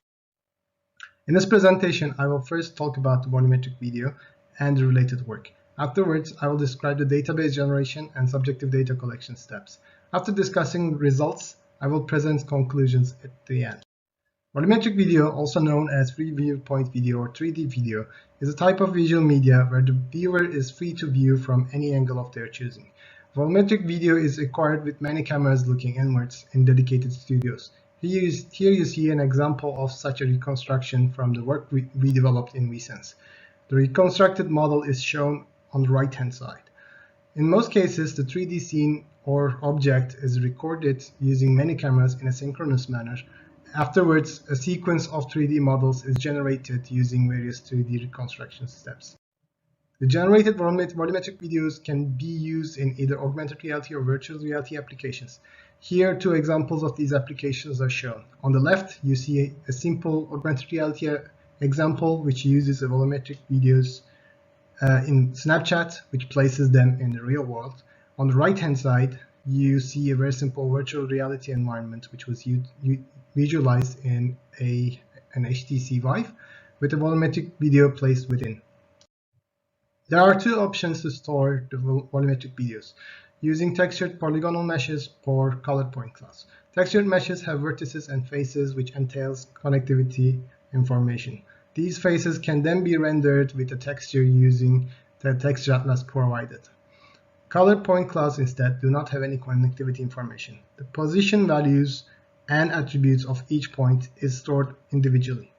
In this presentation, I will first talk about volumetric video and the related work. Afterwards, I will describe the database generation and subjective data collection steps. After discussing results, I will present conclusions at the end. Volumetric video, also known as free viewpoint video or 3D video, is a type of visual media where the viewer is free to view from any angle of their choosing. Volumetric video is acquired with many cameras looking inwards in dedicated studios. Here you see an example of such a reconstruction from the work we developed in vSense. The reconstructed model is shown on the right-hand side. In most cases, the 3D scene or object is recorded using many cameras in a synchronous manner, Afterwards, a sequence of 3D models is generated using various 3D reconstruction steps. The generated volumetric videos can be used in either augmented reality or virtual reality applications. Here, two examples of these applications are shown. On the left, you see a simple augmented reality example which uses volumetric videos in Snapchat, which places them in the real world. On the right-hand side, you see a very simple virtual reality environment which was visualized in an HTC Vive with a volumetric video placed within. There are two options to store the volumetric videos, using textured polygonal meshes or colored point clouds. Textured meshes have vertices and faces, which entails connectivity information. These faces can then be rendered with a texture using the texture atlas provided. Colored point clouds instead do not have any connectivity information. The position values and attributes of each point is stored individually.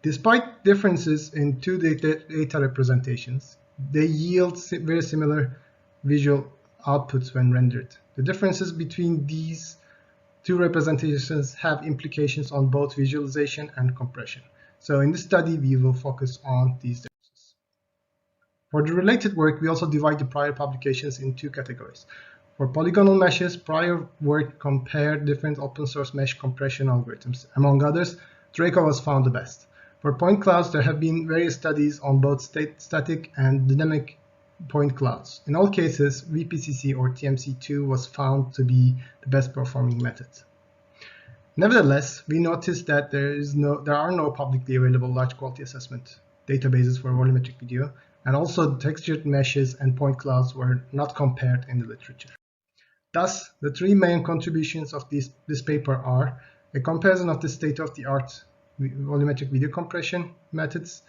Despite differences in two data representations, they yield very similar visual outputs when rendered. The differences between these two representations have implications on both visualization and compression. So in this study, we will focus on these differences. For the related work, we also divide the prior publications in two categories. For polygonal meshes, prior work compared different open source mesh compression algorithms. Among others, Draco was found the best. For point clouds, there have been various studies on both static and dynamic point clouds. In all cases, VPCC or TMC2 was found to be the best performing method. Nevertheless, we noticed that there are no publicly available large quality assessment databases for volumetric video, and also textured meshes and point clouds were not compared in the literature. Thus, the three main contributions of this paper are a comparison of the state-of-the-art volumetric video compression methods,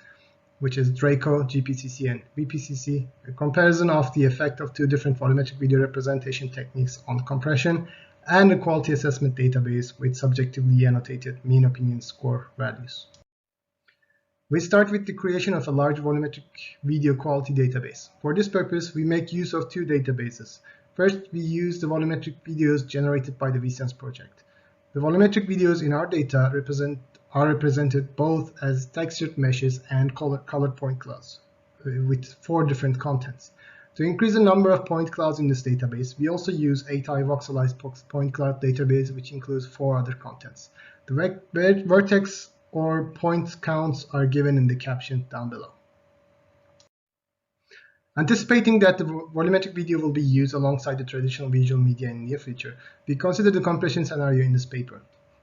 which is Draco, GPCC, and VPCC, a comparison of the effect of two different volumetric video representation techniques on compression, and a quality assessment database with subjectively annotated mean opinion score values. We start with the creation of a large volumetric video quality database. For this purpose, we make use of two databases. First, we use the volumetric videos generated by the vSense project. The volumetric videos in our data are represented both as textured meshes and colored point clouds with 4 different contents. To increase the number of point clouds in this database, we also use 8i voxelized point cloud database, which includes 4 other contents. The vertex or point counts are given in the caption down below. Anticipating that the volumetric video will be used alongside the traditional visual media in the near future, we consider the compression scenario in this paper.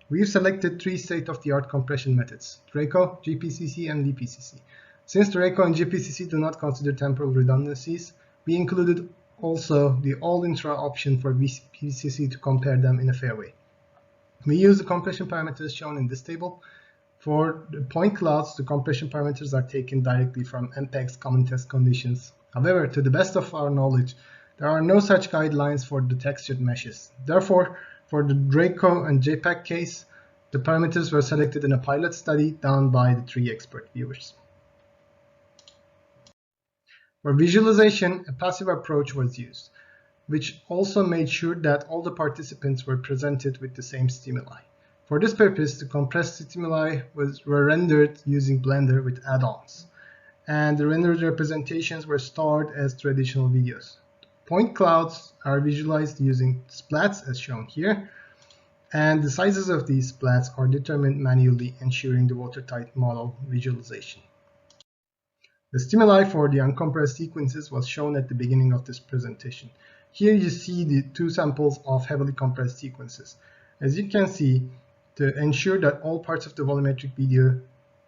We've selected 3 state-of-the-art compression methods, Draco, GPCC, and VPCC. Since Draco and GPCC do not consider temporal redundancies, we included also the all-intra option for VPCC to compare them in a fair way. We use the compression parameters shown in this table. For the point clouds, the compression parameters are taken directly from MPEG's common test conditions. However, to the best of our knowledge, there are no such guidelines for the textured meshes. Therefore, for the Draco and JPEG case, the parameters were selected in a pilot study done by the 3 expert viewers. For visualization, a passive approach was used, which also made sure that all the participants were presented with the same stimuli. For this purpose, the compressed stimuli were rendered using Blender with add-ons, and the rendered representations were stored as traditional videos. Point clouds are visualized using splats as shown here, and the sizes of these splats are determined manually, ensuring the watertight model visualization. The stimuli for the uncompressed sequences was shown at the beginning of this presentation. Here you see the 2 samples of heavily compressed sequences. As you can see, to ensure that all parts of the volumetric video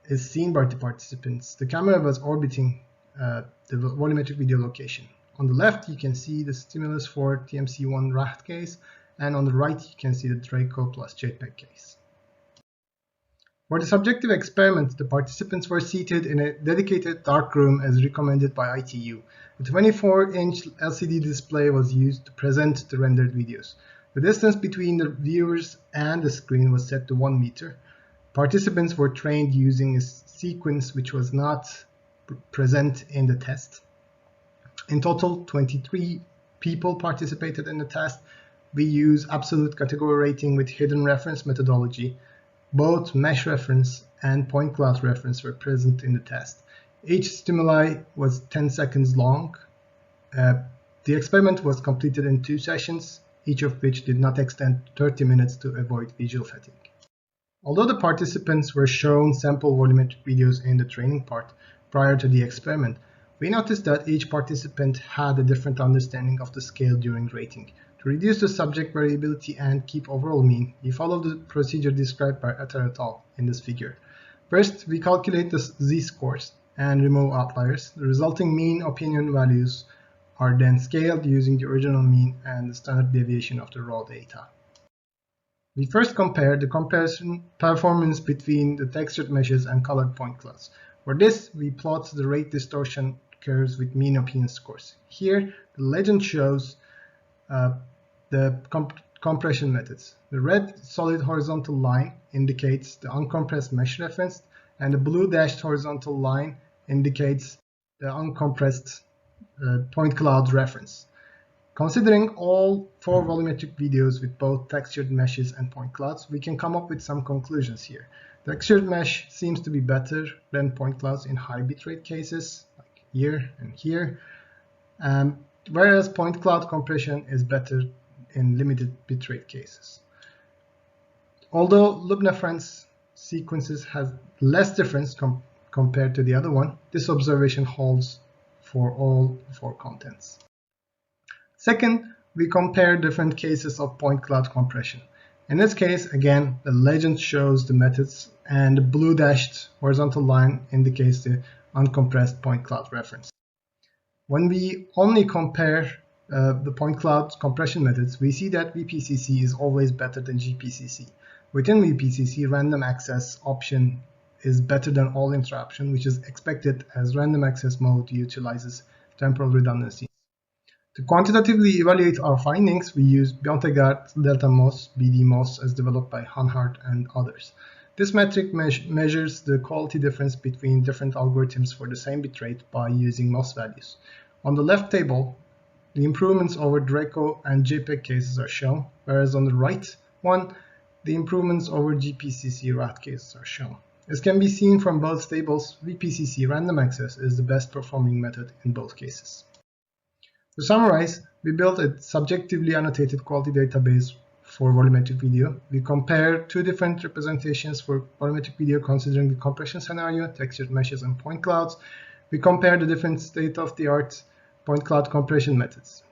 is seen by the participants, the camera was orbiting the volumetric video location. On the left, you can see the stimulus for TMC1 RAHT case, and on the right, you can see the Draco plus JPEG case. For the subjective experiment, the participants were seated in a dedicated dark room as recommended by ITU. A 24-inch LCD display was used to present the rendered videos. The distance between the viewers and the screen was set to 1 meter. Participants were trained using a sequence which was not present in the test. In total, 23 people participated in the test. We use absolute category rating with hidden reference methodology, both mesh reference and point cloud reference were present in the test. Each stimuli was 10 seconds long. The experiment was completed in 2 sessions, each of which did not extend 30 minutes to avoid visual fatigue. Although the participants were shown sample volumetric videos in the training part prior to the experiment, we noticed that each participant had a different understanding of the scale during rating. To reduce the subject variability and keep overall mean, we followed the procedure described by Athlone et al. In this figure. First, we calculate the z-scores and remove outliers. The resulting mean opinion values are then scaled using the original mean and the standard deviation of the raw data. We first compare the comparison performance between the textured meshes and colored point clouds. For this, we plot the rate distortion curves with mean opinion scores. Here, the legend shows the compression methods. The red solid horizontal line indicates the uncompressed mesh reference, and the blue dashed horizontal line indicates the uncompressed point cloud reference. Considering all 4 volumetric videos with both textured meshes and point clouds, we can come up with some conclusions here. Textured mesh seems to be better than point clouds in high bitrate cases, like here and here, whereas point cloud compression is better in limited bitrate cases. Although luminescence sequences has less difference compared to the other one, this observation holds for all 4 contents. Second, we compare different cases of point cloud compression. In this case, again, the legend shows the methods, and the blue dashed horizontal line indicates the uncompressed point cloud reference. When we only compare the point cloud compression methods, we see that VPCC is always better than GPCC. Within VPCC, random access option is better than all interruption, which is expected as random access mode utilizes temporal redundancy. To quantitatively evaluate our findings, we use Biontegard delta MOS, BD MOS, as developed by Hanhart and others. This metric measures the quality difference between different algorithms for the same bitrate by using MOS values. On the left table, the improvements over Draco and JPEG cases are shown, whereas on the right one, the improvements over GPCC RAT cases are shown. As can be seen from both tables, VPCC random access is the best performing method in both cases. To summarize, we built a subjectively annotated quality database for volumetric video. We compare 2 different representations for volumetric video considering the compression scenario, textured meshes and point clouds. We compare the different state-of-the-art point cloud compression methods.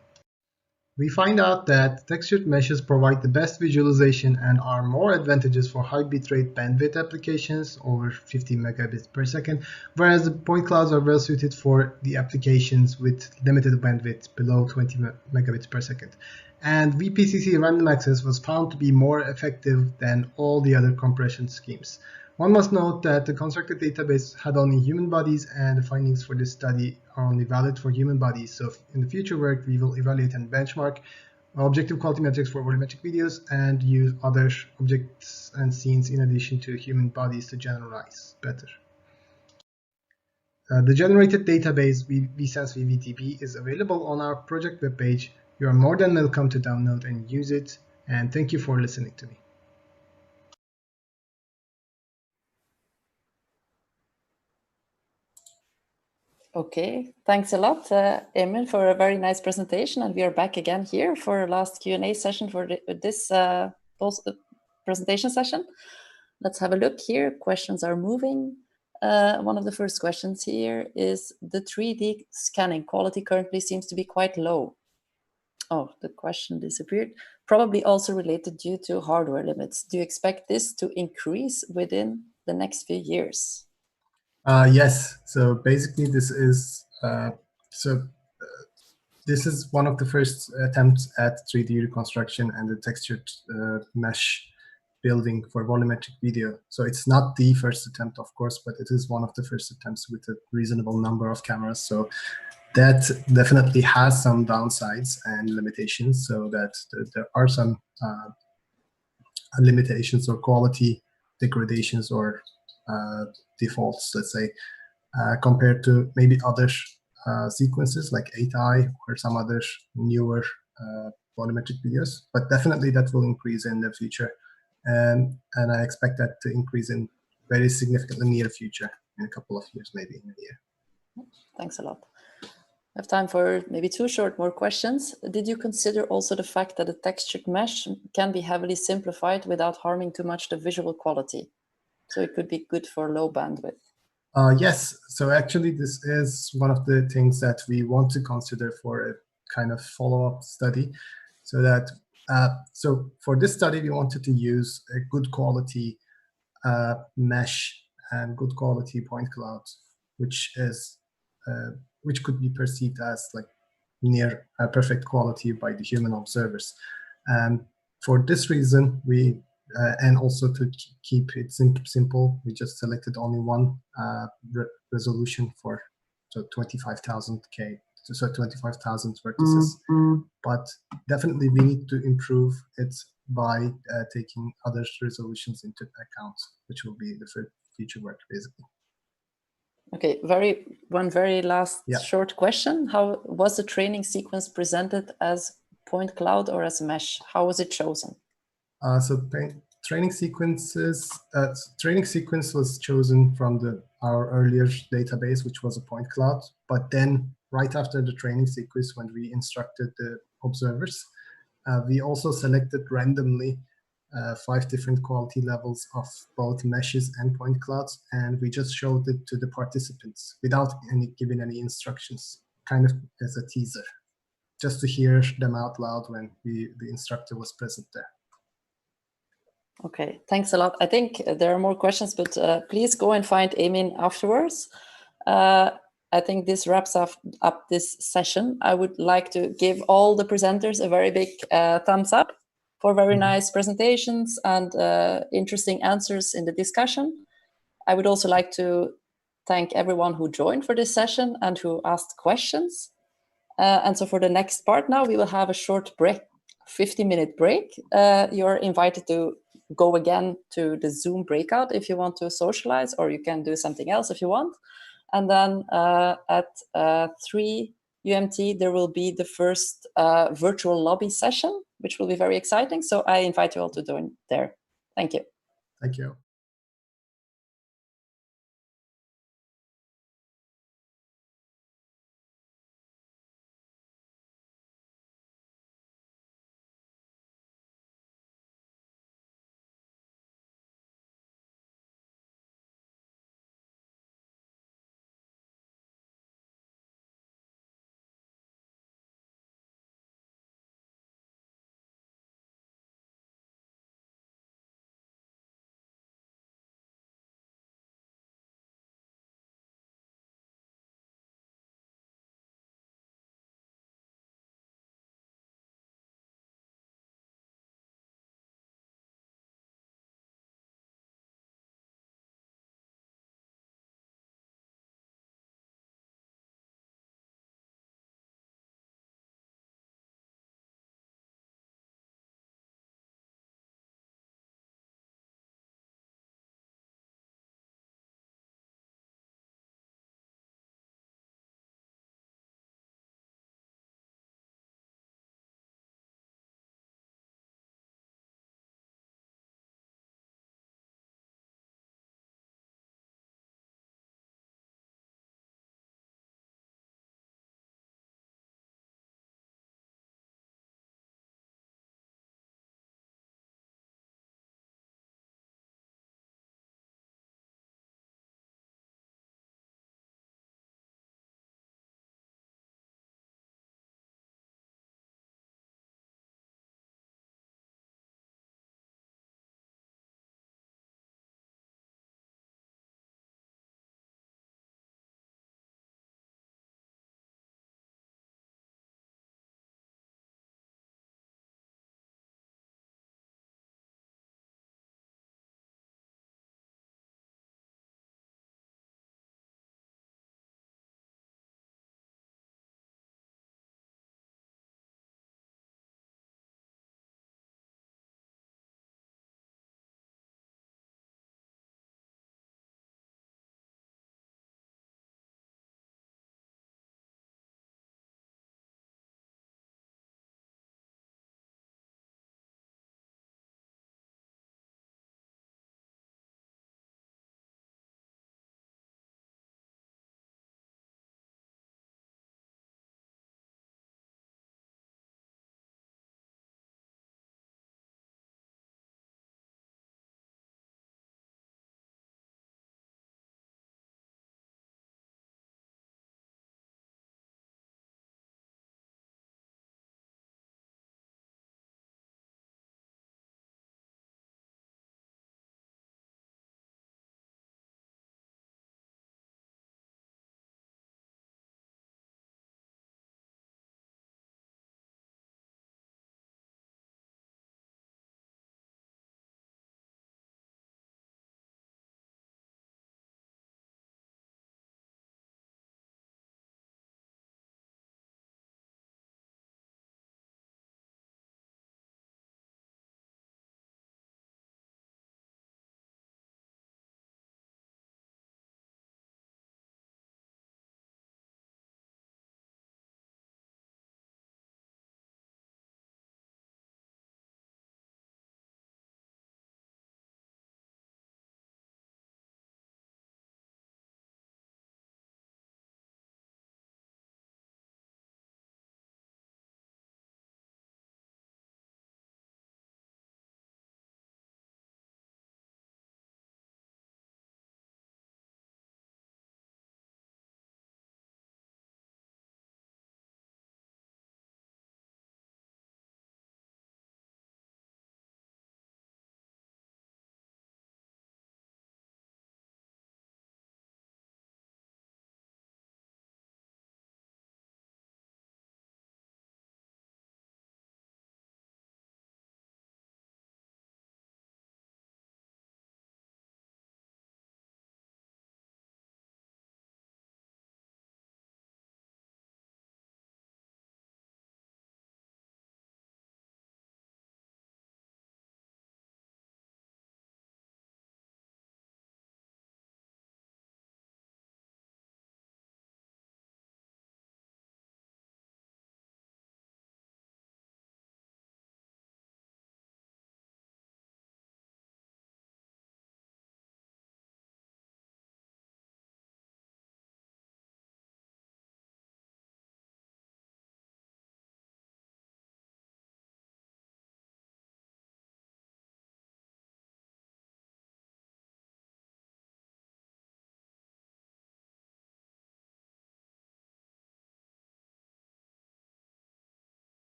We find out that textured meshes provide the best visualization and are more advantageous for high bitrate bandwidth applications over 50 megabits per second, whereas the point clouds are well suited for the applications with limited bandwidth below 20 megabits per second. And VPCC random access was found to be more effective than all the other compression schemes. One must note that the constructed database had only human bodies, and the findings for this study are only valid for human bodies. So in the future work, we will evaluate and benchmark objective quality metrics for volumetric videos and use other objects and scenes in addition to human bodies to generalize better. The generated database vSense VVTB is available on our project webpage. You are more than welcome to download and use it, and thank you for listening to me. Okay, thanks a lot, Emil, for a very nice presentation. And we are back again here for our last Q&A session for this presentation session. Let's have a look here. Questions are moving. One of the first questions here is the 3D scanning quality currently seems to be quite low. Oh, the question disappeared. Probably also related due to hardware limits. Do you expect this to increase within the next few years? Yes. So basically, this is this is one of the first attempts at 3D reconstruction and the textured mesh building for volumetric video. So it's not the first attempt, of course, but it is one of the first attempts with a reasonable number of cameras. So that definitely has some downsides and limitations. So that there are some limitations or quality degradations or defaults, let's say, compared to maybe other sequences like 8i or some other newer volumetric videos. But definitely that will increase in the future. and I expect that to increase in very significantly near future, in a couple of years, maybe in a year. Thanks a lot. I have time for maybe two more questions. Did you consider also the fact that a textured mesh can be heavily simplified without harming too much the visual quality? So it could be good for low bandwidth. Yes, so actually this is one of the things that we want to consider for a kind of follow-up study. So that so for this study, we wanted to use a good quality mesh and good quality point cloud, which could be perceived as like near perfect quality by the human observers. And for this reason, we and also to keep it simple, we just selected only one resolution for 25,000K, so 25,000 vertices. But definitely we need to improve it by taking other resolutions into account, which will be the future work, basically. Okay, one very last short question. How was the training sequence presented, as point cloud or as mesh? How was it chosen? Training sequence was chosen from our earlier database, which was a point cloud. But then right after the training sequence, when we instructed the observers, we also selected randomly 5 different quality levels of both meshes and point clouds, and we just showed it to the participants without giving any instructions, kind of as a teaser, just to hear them out loud when the instructor was present there. Okay, thanks a lot. I think there are more questions, but please go and find Emin afterwards. I think this wraps up this session. I would like to give all the presenters a very big thumbs up for very nice presentations and interesting answers in the discussion. I would also like to thank everyone who joined for this session and who asked questions. And so for the next part now, we will have a short break, 50-minute break. You're invited to go again to the Zoom breakout if you want to socialize, or you can do something else if you want. And then at 3 UMT, there will be the first virtual lobby session, which will be very exciting. So I invite you all to join there. Thank you. Thank you.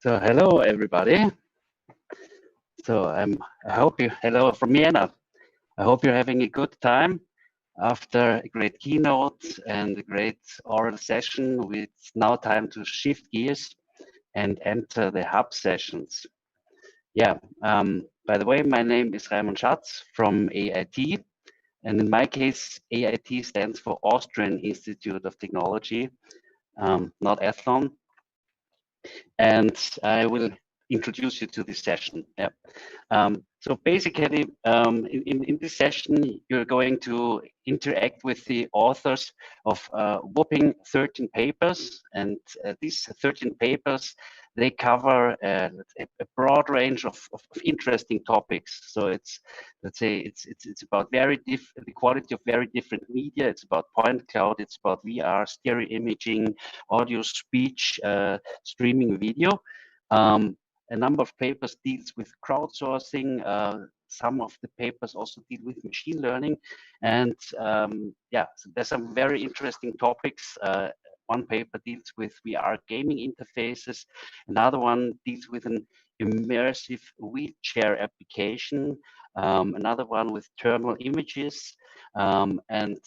So hello everybody. So I hope you hello from Vienna. I hope you're having a good time after a great keynote and a great oral session. It's now time to shift gears and enter the hub sessions. Yeah. By the way, my name is Raimund Schatz from AIT, and in my case, AIT stands for Austrian Institute of Technology, not Athlone. And I will introduce you to this session. Yeah. So basically, in this session, you're going to interact with the authors of whopping 13 papers, and these 13 papers, they cover a broad range of interesting topics. So it's, let's say, it's about the quality of very different media. It's about point cloud. It's about VR, stereo imaging, audio, speech, streaming video. A number of papers deals with crowdsourcing. Some of the papers also deal with machine learning. And yeah, so there's some very interesting topics. One paper deals with VR gaming interfaces. Another one deals with an immersive wheelchair application. Another one with thermal images. And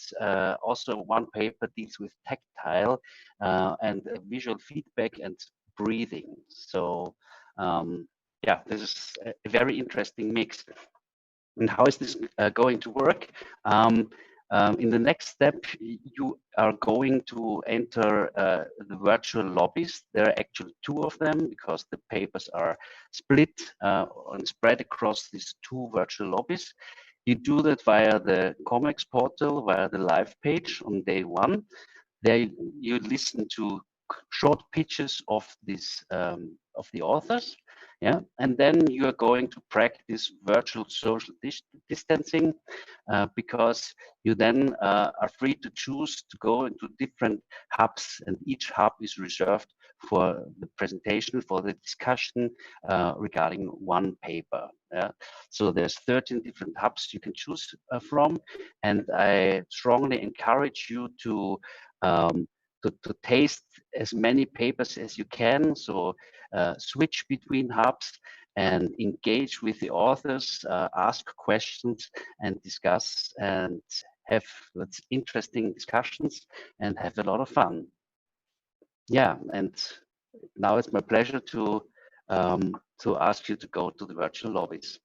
also one paper deals with tactile and visual feedback and breathing. So yeah, this is a very interesting mix. And how is this going to work? In the next step, you are going to enter the virtual lobbies. There are actually two of them because the papers are split and spread across these two virtual lobbies. You do that via the QoMEX portal, via the live page on day one. There you listen to short pitches of this of the authors, yeah, and then you are going to practice virtual social distancing because you then are free to choose to go into different hubs, and each hub is reserved for the presentation, for the discussion regarding one paper. So there's 13 different hubs you can choose from, and I strongly encourage you to taste as many papers as you can. So switch between hubs and engage with the authors, ask questions and discuss and have interesting discussions and have a lot of fun. Yeah, and now it's my pleasure to ask you to go to the virtual lobbies.